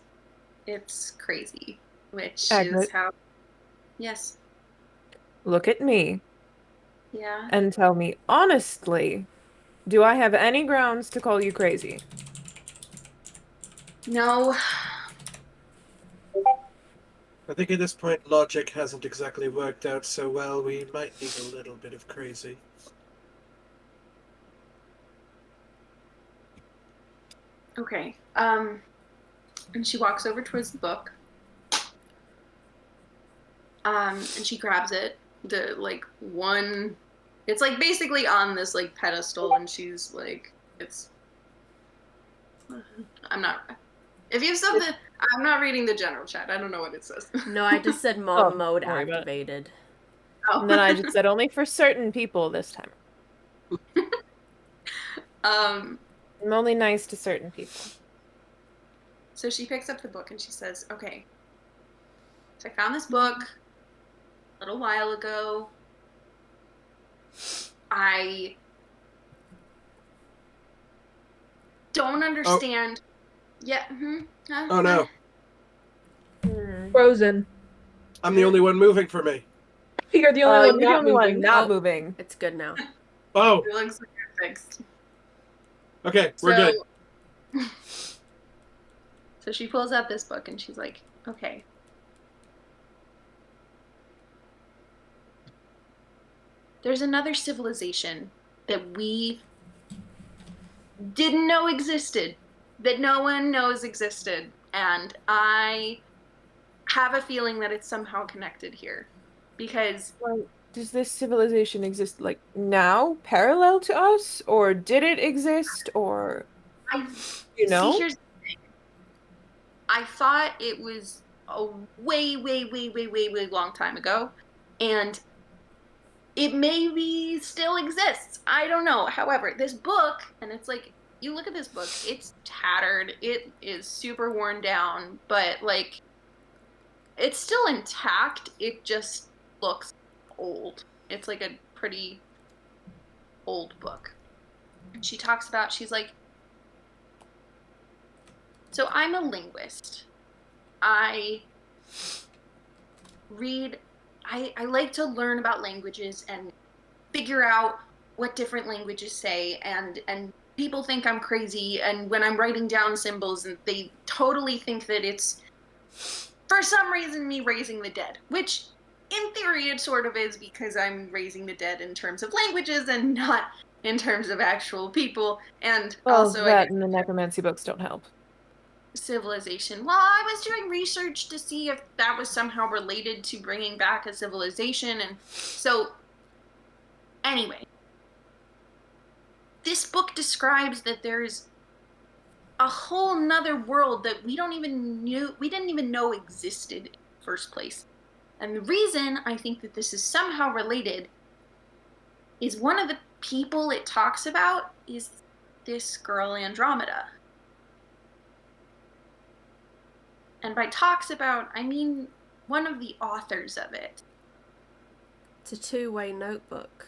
it's crazy, which is how... Yes. Look at me Yeah. and tell me honestly, do I have any grounds to call you crazy? No. I think at this point logic hasn't exactly worked out so well. We might need a little bit of crazy. Okay. And she walks over towards the book. And she grabs it. It's like basically on this like pedestal, and she's like, I'm not reading the general chat. I don't know what it says. No, I just said mom mode don't worry about it. activated. Oh. And then I just said only for certain people this time. I'm only nice to certain people. So she picks up the book and she says, okay, so I found this book a little while ago. I don't understand. Yeah. Oh no. Frozen. I'm the only one moving for me. You're the only one You're the not only moving. one not Oh. moving. It's good now. Oh, It looks like you're fixed. okay, we're good. So she pulls out this book and she's like, okay. There's another civilization that we didn't know existed, that no one knows existed, and I have a feeling that it's somehow connected here. Because Does this civilization exist like now, parallel to us, or did it exist, or See, know? here's the thing. I thought it was a way long time ago, and it maybe still exists. I don't know. However, this book, and it's like, you look at this book, it's tattered, it is super worn down, but like, it's still intact, it just looks old. It's like a pretty old book. And she talks about, she's like, so I'm a linguist. I read. I like to learn about languages and figure out what different languages say, and people think I'm crazy, and when I'm writing down symbols, and they totally think that it's, for some reason, me raising the dead, which in theory it sort of is, because I'm raising the dead in terms of languages and not in terms of actual people, and Well, also that and the necromancy books don't help. civilization. Well, I was doing research to see if that was somehow related to bringing back a civilization, and so anyway, this book describes that there's a whole nother world that we didn't even know existed in the first place. And the reason I think that this is somehow related is one of the people it talks about is this girl Andromeda. And by talks about, I mean one of the authors of it. It's a two-way notebook.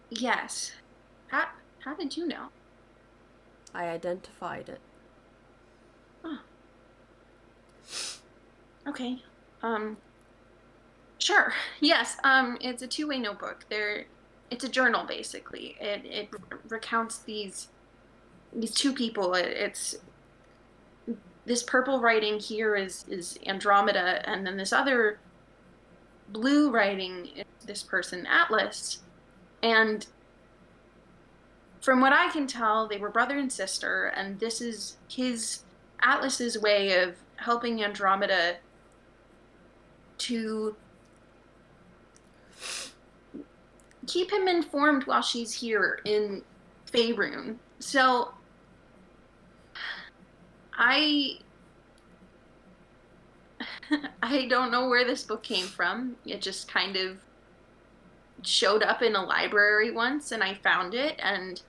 Yes. How did you know? I identified it. Oh. Okay. Sure. Yes. It's a two-way notebook. It's a journal basically. It recounts these two people. It's this purple writing here is Andromeda, and then this other blue writing is this person Atlas. And from what I can tell, they were brother and sister, and this is Atlas's way of helping Andromeda to keep him informed while she's here in Faerun. So I don't know where this book came from. It just kind of showed up in a library once, and I found it, and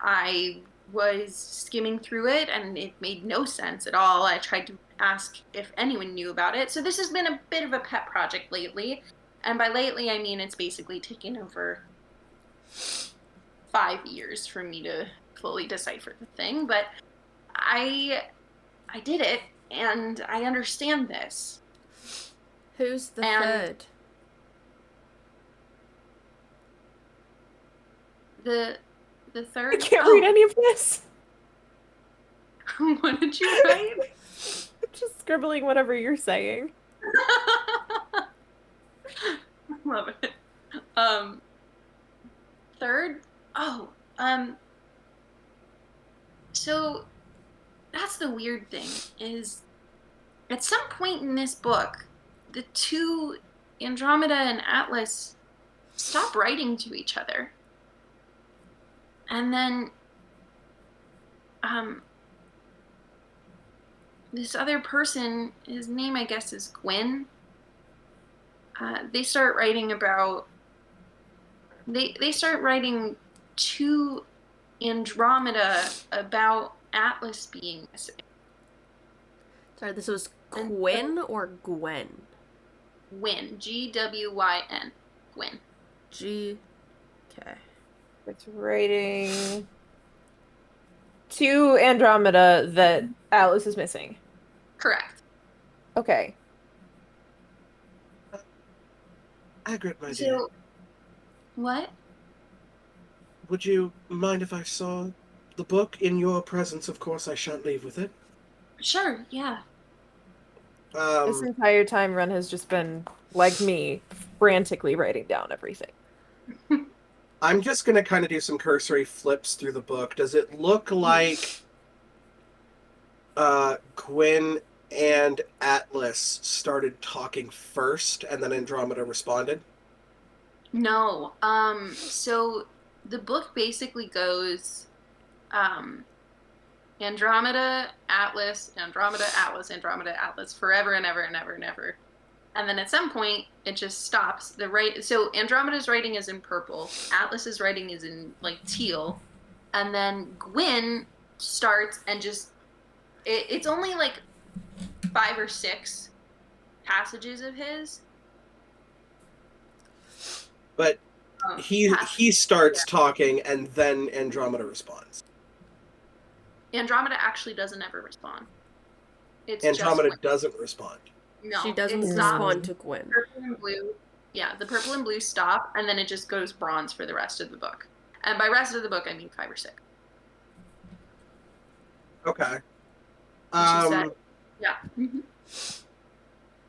I was skimming through it, and it made no sense at all. I tried to ask if anyone knew about it. So this has been a bit of a pet project lately. And by lately, I mean it's basically taken over 5 years for me to fully decipher the thing. But I did it, and I understand this. Who's the third? The third... I can't read any of this. What did you write? I'm just scribbling whatever you're saying. Love it. Third? Oh, so that's the weird thing, is at some point in this book, the two, Andromeda and Atlas, stop writing to each other. And then, this other person, his name I guess is Gwyn, they start writing about, they start writing to Andromeda about Atlas being missing. Sorry, this was Quinn or Gwen? Gwyn, Gwyn, Gwyn. Okay. It's writing to Andromeda that Atlas is missing. Correct. Okay. Hagrid, my dear, So, what? would you mind if I saw the book in your presence? Of course, I shan't leave with it. Sure, yeah. This entire time, Ren has just been, like me, frantically writing down everything. I'm just going to kind of do some cursory flips through the book. Does it look like Gwyn and Atlas started talking first and then Andromeda responded? No. So the book basically goes Andromeda, Atlas, Andromeda, Atlas, Andromeda, Atlas, forever and ever and ever and ever. And then at some point, it just stops. So Andromeda's writing is in purple. Atlas's writing is in, like, teal. And then Gwyn starts and just... It's only, like, 5 or 6 passages of his. But he starts talking, and then Andromeda responds. Andromeda actually doesn't ever respond. It's Andromeda just doesn't respond. No, She doesn't it stops. respond to Gwyn. Purple and blue. Yeah, the purple and blue stop, and then it just goes bronze for the rest of the book. And by rest of the book, I mean 5 or 6. Okay. And she said, yeah.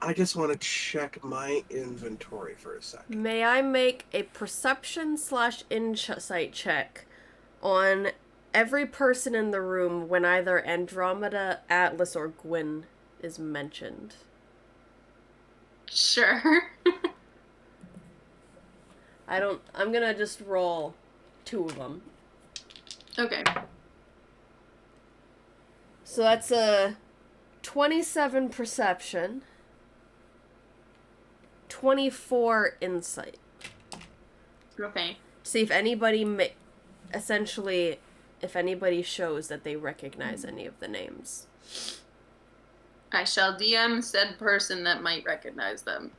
I just want to check my inventory for a second. May I make a perception/insight check on every person in the room when either Andromeda, Atlas, or Gwyn is mentioned? Sure. I'm gonna just roll 2 of them. Okay. So that's a 27 perception, 24 insight. Okay. See if anybody essentially, if anybody shows that they recognize any of the names. I shall DM said person that might recognize them.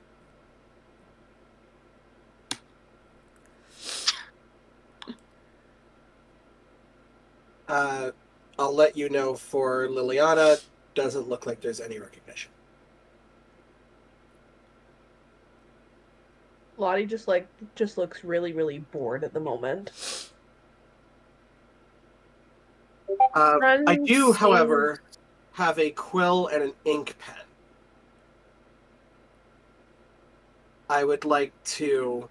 I'll let you know for Liliana, doesn't look like there's any recognition. Lottie just looks really, really bored at the moment. I do, however, have a quill and an ink pen. I would like to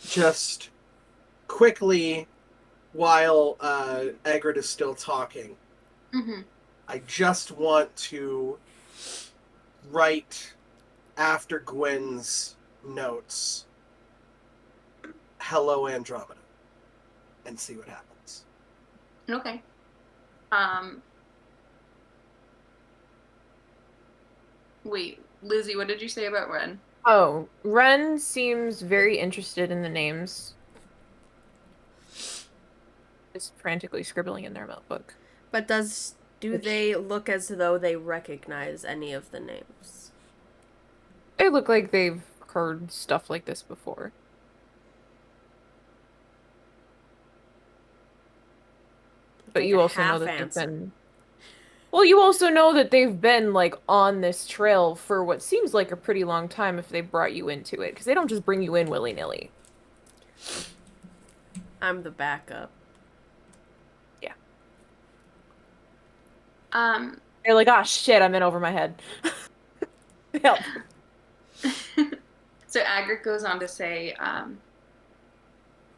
just quickly, while Egret is still talking, I just want to write after Gwyn's notes, "Hello, Andromeda," and see what happens. Okay. Wait, Lizzie, what did you say about Ren? Oh, Ren seems very interested in the names. Just frantically scribbling in their notebook. But do they look as though they recognize any of the names? They look like they've heard stuff like this before. But you also know that they've been... Well, you also know that they've been, like, on this trail for what seems like a pretty long time if they brought you into it. Because they don't just bring you in willy-nilly. I'm the backup. Yeah. They're like, ah, shit, I'm in over my head. Help. So Agric goes on to say,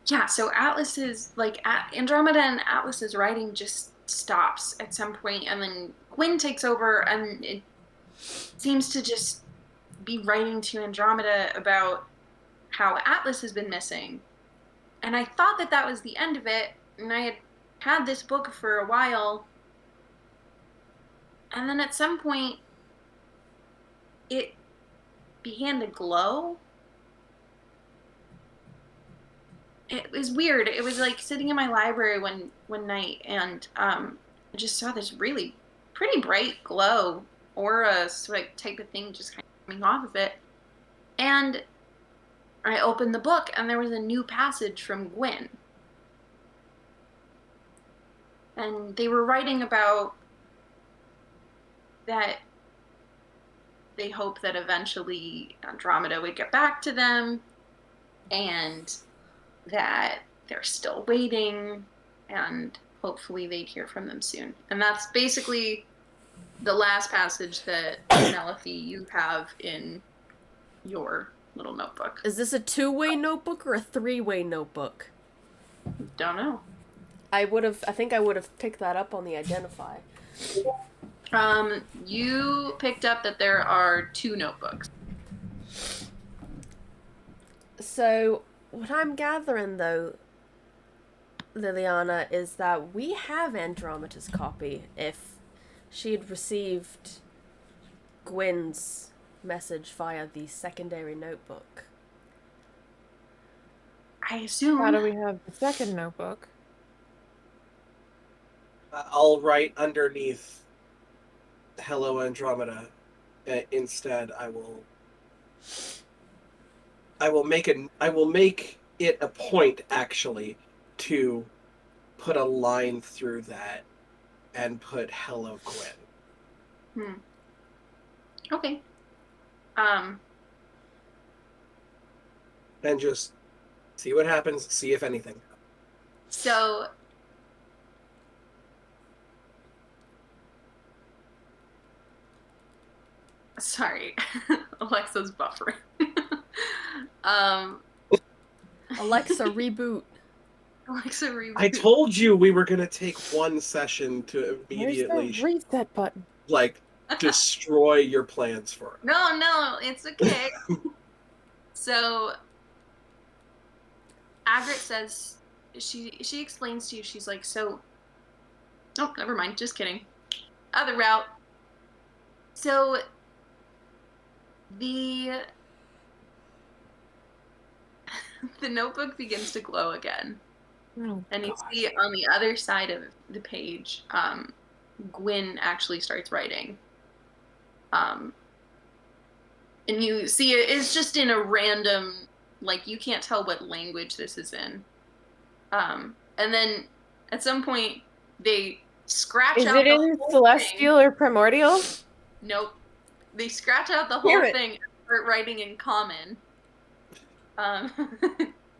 yeah, so Atlas's, like, Andromeda and Atlas's writing just stops at some point, and then Gwyn takes over, and it seems to just be writing to Andromeda about how Atlas has been missing. And I thought that that was the end of it, and I had this book for a while, and then at some point, it began to glow. It was weird. It was like sitting in my library one night, and I just saw this really pretty bright glow, aura sort of type of thing just kind of coming off of it. And I opened the book, and there was a new passage from Gwyn. And they were writing about that they hope that eventually Andromeda would get back to them, and that they're still waiting, and hopefully they'd hear from them soon. And that's basically the last passage that, Penelope, you have in your little notebook. Is this a 2-way notebook or a 3-way notebook? Don't know. I think I would have picked that up on the Identify. You picked up that there are 2 notebooks. So, what I'm gathering, though, Liliana, is that we have Andromeda's copy if she had received Gwyn's message via the secondary notebook. I assume... How do we have the second notebook? I'll write underneath "Hello, Andromeda." Instead, I will make it a point, actually, to put a line through that and put "Hello, Gwyn." Okay. And just see what happens, see if anything. So sorry. Alexa's buffering. um Alexa, reboot. Alexa reboot. I told you we were gonna take one session to Where's the immediately reset button? like destroy your plans for it. No, it's okay. So Agrit says she explains to you, she's like, so oh, never mind, just kidding. Other route. So the notebook begins to glow again. Oh, And you gosh. see on the other side of the page, Gwyn actually starts writing. And you see it's just in a random, like, you can't tell what language this is in. And then at some point they scratch Is out it the in whole Celestial or Primordial? thing. Nope. They scratch out the whole Damn it. thing and start writing in common.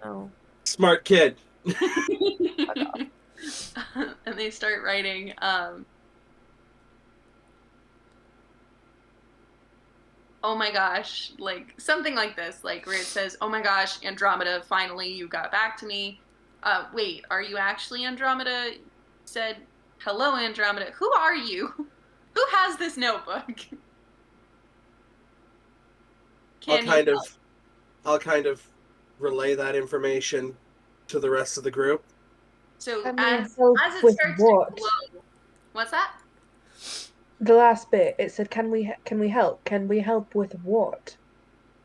Oh. Smart kid. And they start writing, oh my gosh, like something like this, like where it says, oh my gosh, Andromeda, finally you got back to me. Wait, are you actually Andromeda? Said, hello, Andromeda. Who are you? Who has this notebook? I'll Can kind you of relay that information to the rest of the group. So Can we as help it with starts what? to glow, what's that? The last bit, it said, "Can we help? Can we help with what?"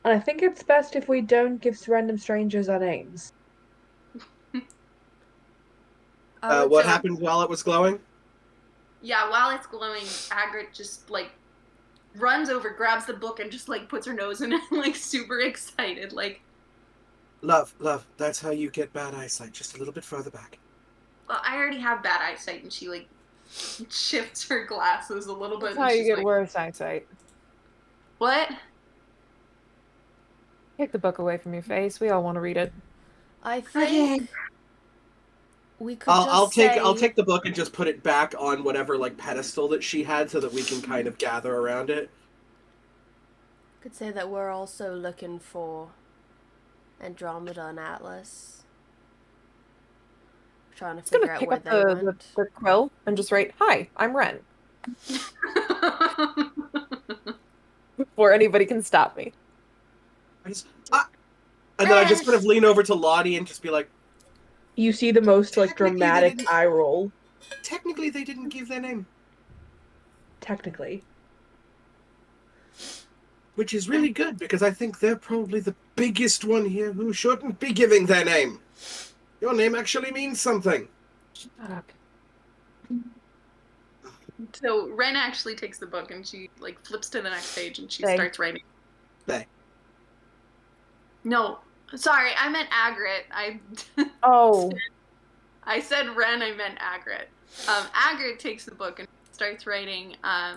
And I think it's best if we don't give random strangers our names. What So- happened while it was glowing? Yeah, while it's glowing, Agrit just like runs over, grabs the book, and just like puts her nose in it, like super excited, like, Love, that's how you get bad eyesight. Just a little bit further back. well, I already have bad eyesight, and she like shifts her glasses a little bit. That's and how you she's get like, worse eyesight. What? Take the book away from your face. We all want to read it. I think we could I'll just say... take the book and just put it back on whatever like pedestal that she had, so that we can kind of gather around it. Could say that we're also looking for Andromeda and Atlas. Trying to Just gonna figure out pick where up they went. the quill and just write, "Hi, I'm Ren," before anybody can stop me. And then I just kind of lean over to Lottie and just be like, You see the most like Technically, they dramatic didn't- eye roll. technically they didn't give their name. Technically. Which is really good, because I think they're probably the biggest one here who shouldn't be giving their name. Your name actually means something. So Ren actually takes the book and she like flips to the next page and she They. starts writing. They. No, sorry, I meant Agrit. Oh, I said Ren, I meant Agrit. Agrit takes the book and starts writing, hi,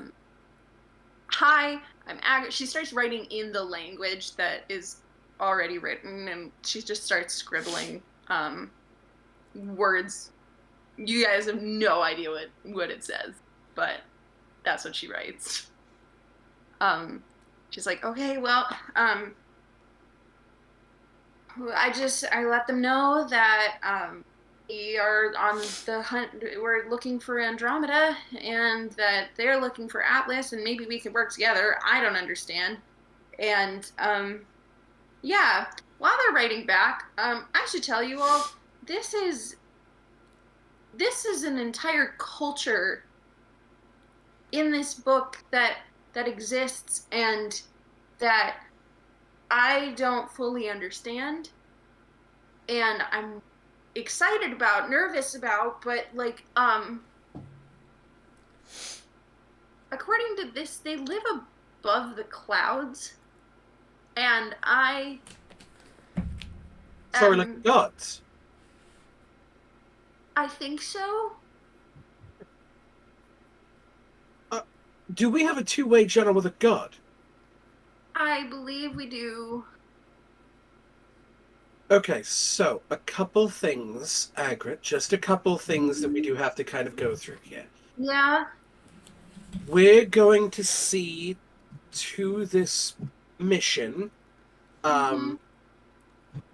I'm Agrit. She starts writing in the language that is already written, and she just starts scribbling words. You guys have no idea what it says, but that's what she writes. She's like, okay, well, I let them know that we are on the hunt. We're looking for Andromeda, and that they're looking for Atlas, and maybe we could work together. I don't understand. And yeah, while they're writing back, I should tell you all, this is an entire culture in this book that exists and that I don't fully understand, and I'm excited about, nervous about, but like, according to this, they live above the clouds, and I Sorry, like gods. I think so. Do we have a two-way channel with a god? I believe we do. Okay, so a couple things, Agrit, just a couple things that we do have to kind of go through here. Yeah. We're going to see to this mission,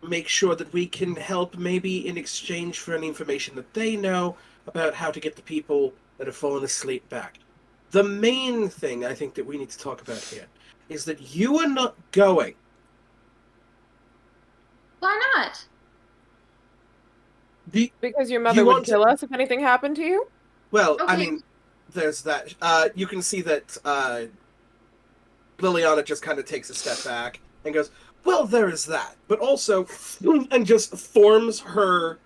make sure that we can help maybe in exchange for any information that they know about how to get the people that have fallen asleep back. The main thing I think that we need to talk about here is that you are not going. Why not? Because your mother would kill us if anything happened to you? Well, I Okay. mean, there's that. You can see that Liliana just kind of takes a step back and goes, well, there is that. But also, and just forms her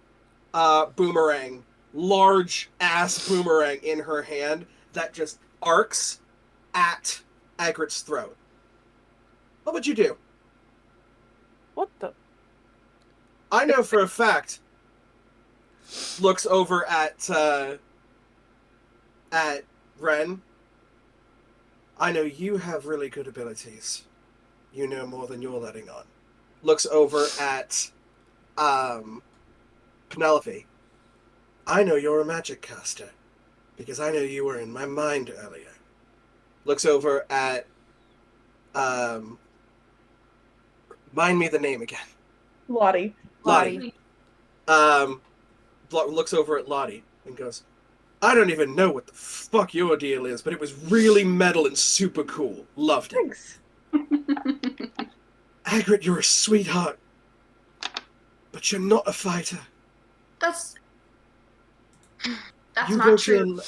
boomerang, large-ass boomerang in her hand that just arcs at Agrit's throat. What would you do? What the? I know for a fact, looks over at Ren. I know you have really good abilities. You know more than you're letting on. Looks over at Penelope. I know you're a magic caster, because I know you were in my mind earlier. Looks over at mind me the name again. Lottie. Lottie. Looks over at Lottie and goes, I don't even know what the fuck your deal is, but it was really metal and super cool. Loved it. Thanks. Agrit, you're a sweetheart. But you're not a fighter. That's You not go true.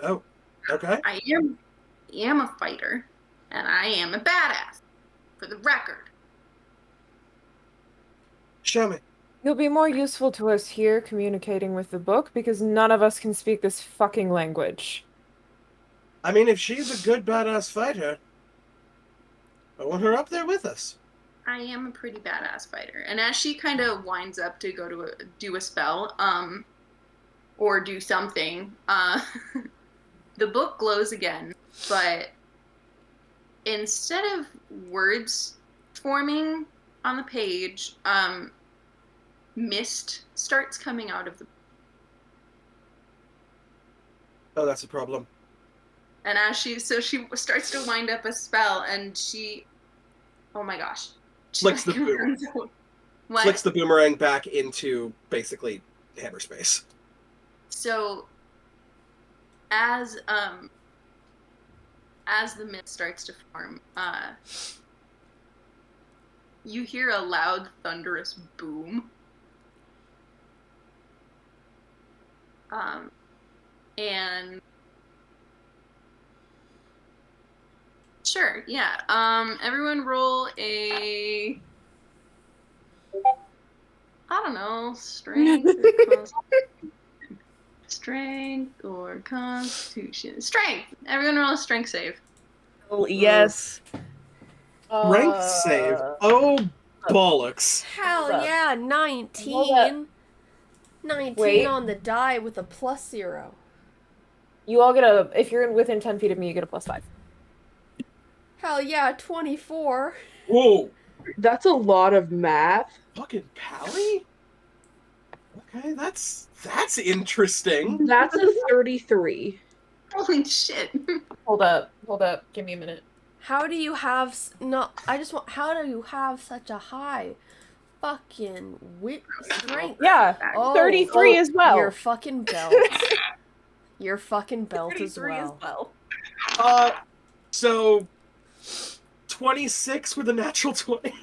Oh, okay. I am a fighter, and I am a badass, for the record. Show me. You'll be more useful to us here communicating with the book because none of us can speak this fucking language. I mean, if she's a good badass fighter, I want her up there with us. I am a pretty badass fighter. And as she kind of winds up to go to do a spell, or do something, the book glows again, but instead of words forming on the page, mist starts coming out of the. Oh, that's a problem. And as she starts to wind up a spell, and oh my gosh, Flicks the boomerang. What? Flicks the boomerang back into basically hammer space. So, as the mist starts to form, you hear a loud, thunderous boom. And sure, yeah. Everyone roll a, I don't know, strength or constitution. Strength. Everyone roll a strength save. Oh, yes. Strength save. Oh, bollocks. Hell Hold up. yeah, Hold 19. 19 Wait. on the die with a +0. You all get if you're within 10 feet of me, you get a +5. Hell yeah, 24. Whoa. That's a lot of math. Fucking Pally? Okay, that's interesting. That's a 33. Holy shit. Hold up. Give me a minute. How do you have how do you have such a high fucking strength? Yeah, Oh, 33 as well. Your fucking belt. Your fucking belt as 33 well. So 26 with a natural 20.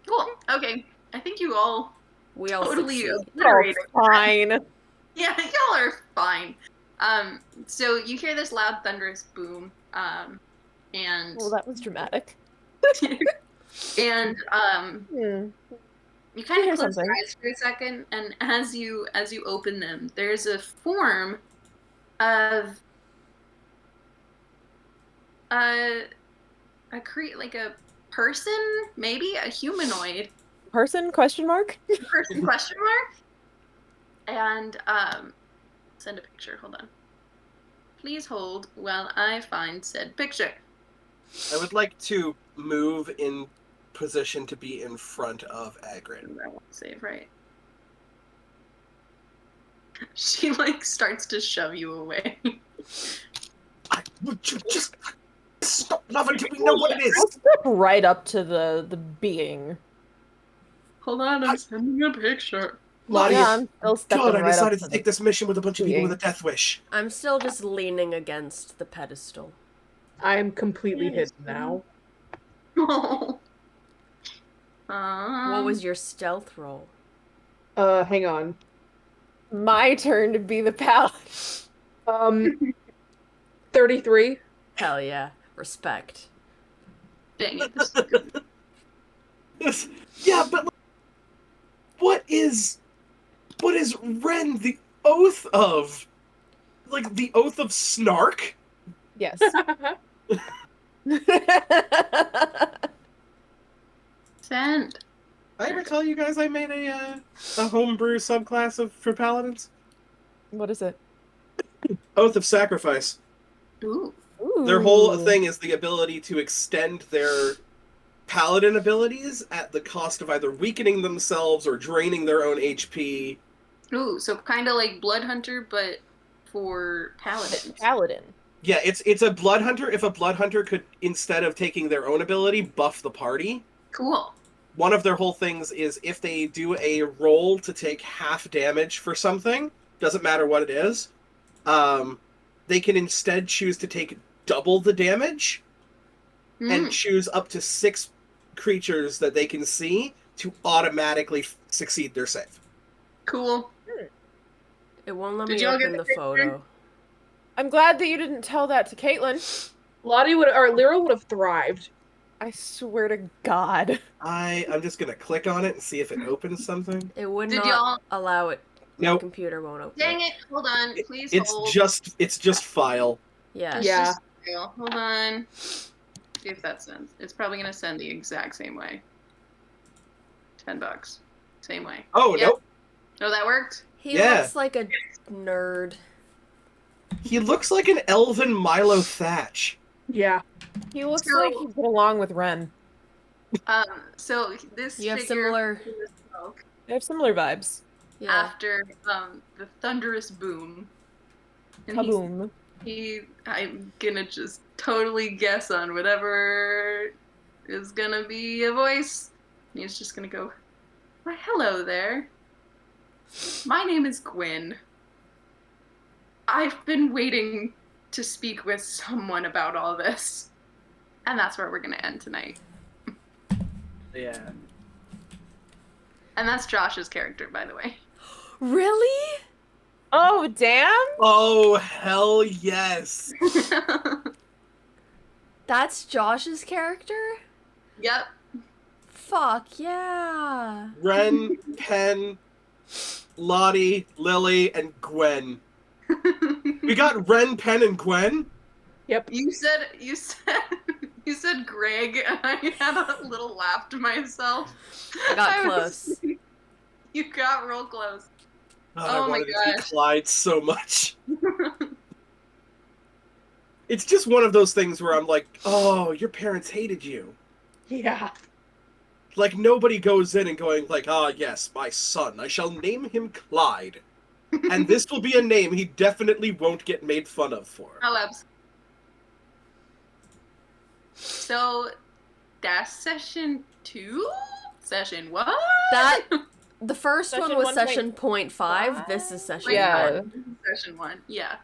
Cool. Okay. I think you all We all totally succeed. obliterated. Fine. Yeah, y'all are fine. So you hear this loud, thunderous boom, and Well, that was dramatic. and you kind hear of close something. your eyes for a second, and as you open them, there's a form of like a person, maybe a humanoid Person? Question mark? person question mark, and send a picture. Hold on. Please hold while I find said picture. I would like to move in position to be in front of Agrin. I won't save, right? She like starts to shove you away. Would you just stop loving till we know what it I'll is? step right up to the being. Hold on, I'm sending a picture. Lottie, Yeah, I'm still stepping God, I right decided up to take this mission with a bunch of people with a death wish. I'm still just leaning against the pedestal. I am completely hidden now. Oh. What was your stealth roll? Hang on. My turn to be the paladin. 33. Hell yeah. Respect. Dang it, this is good. Yeah, but what is Ren the oath of? Like the oath of snark? Yes. Send. I ever tell you guys I made a homebrew subclass for paladins? What is it? Oath of Sacrifice. Ooh. Their whole Ooh. thing is the ability to extend their paladin abilities at the cost of either weakening themselves or draining their own HP. Ooh, so kind of like Blood Hunter, but for paladins. Paladin. Yeah, it's a blood hunter. If a blood hunter could, instead of taking their own ability, buff the party. Cool. One of their whole things is if they do a roll to take half damage for something, doesn't matter what it is, they can instead choose to take double the damage and choose up to 6 creatures that they can see to automatically succeed their save. Cool. It won't let Did me y'all get open the the picture? photo. I'm glad that you didn't tell that to Caitlin. Lyra would have thrived. I swear to God. I'm just gonna click on it and see if it opens something. It would Did not y'all- allow it. My Nope. computer won't open. Dang it! Hold on, please It's hold. just file. Yeah. It's Yeah. just real. Hold on. See if that sends. It's probably gonna send the exact same way. $10. Same way. Oh, Yep. nope. Oh, that worked? He Yeah. looks like a nerd. He looks like an elven Milo Thatch. Yeah. He looks So- like he get along with Ren. So this You have figure similar. spoke They have similar vibes. Yeah. after the thunderous boom. And Kaboom. I'm gonna just totally guess on whatever is gonna be a voice. And he's just gonna go, "Why, hello there. My name is Gwyn. I've been waiting to speak with someone about all this." And that's where we're gonna end tonight. Yeah. And that's Josh's character, by the way. Really? Oh, damn! Oh, hell yes. That's Josh's character? Yep. Fuck yeah. Ren, Pen, Lottie, Lily, and Gwen. We got Ren, Pen, and Gwen? Yep. You said Greg, and I had a little laugh to myself. I got was- close. You got real close. God, Oh I my wanted it to be gosh. Clyde so much. It's just one of those things where I'm like, oh, your parents hated you. Yeah. Like, nobody goes in and going like, ah, yes, my son, I shall name him Clyde. And this will be a name he definitely won't get made fun of for. Oh, absolutely. So, that's session 2? Session what? The first Session one was 1.5. session 0.5. This is session Yeah. 1. Session 1, yeah.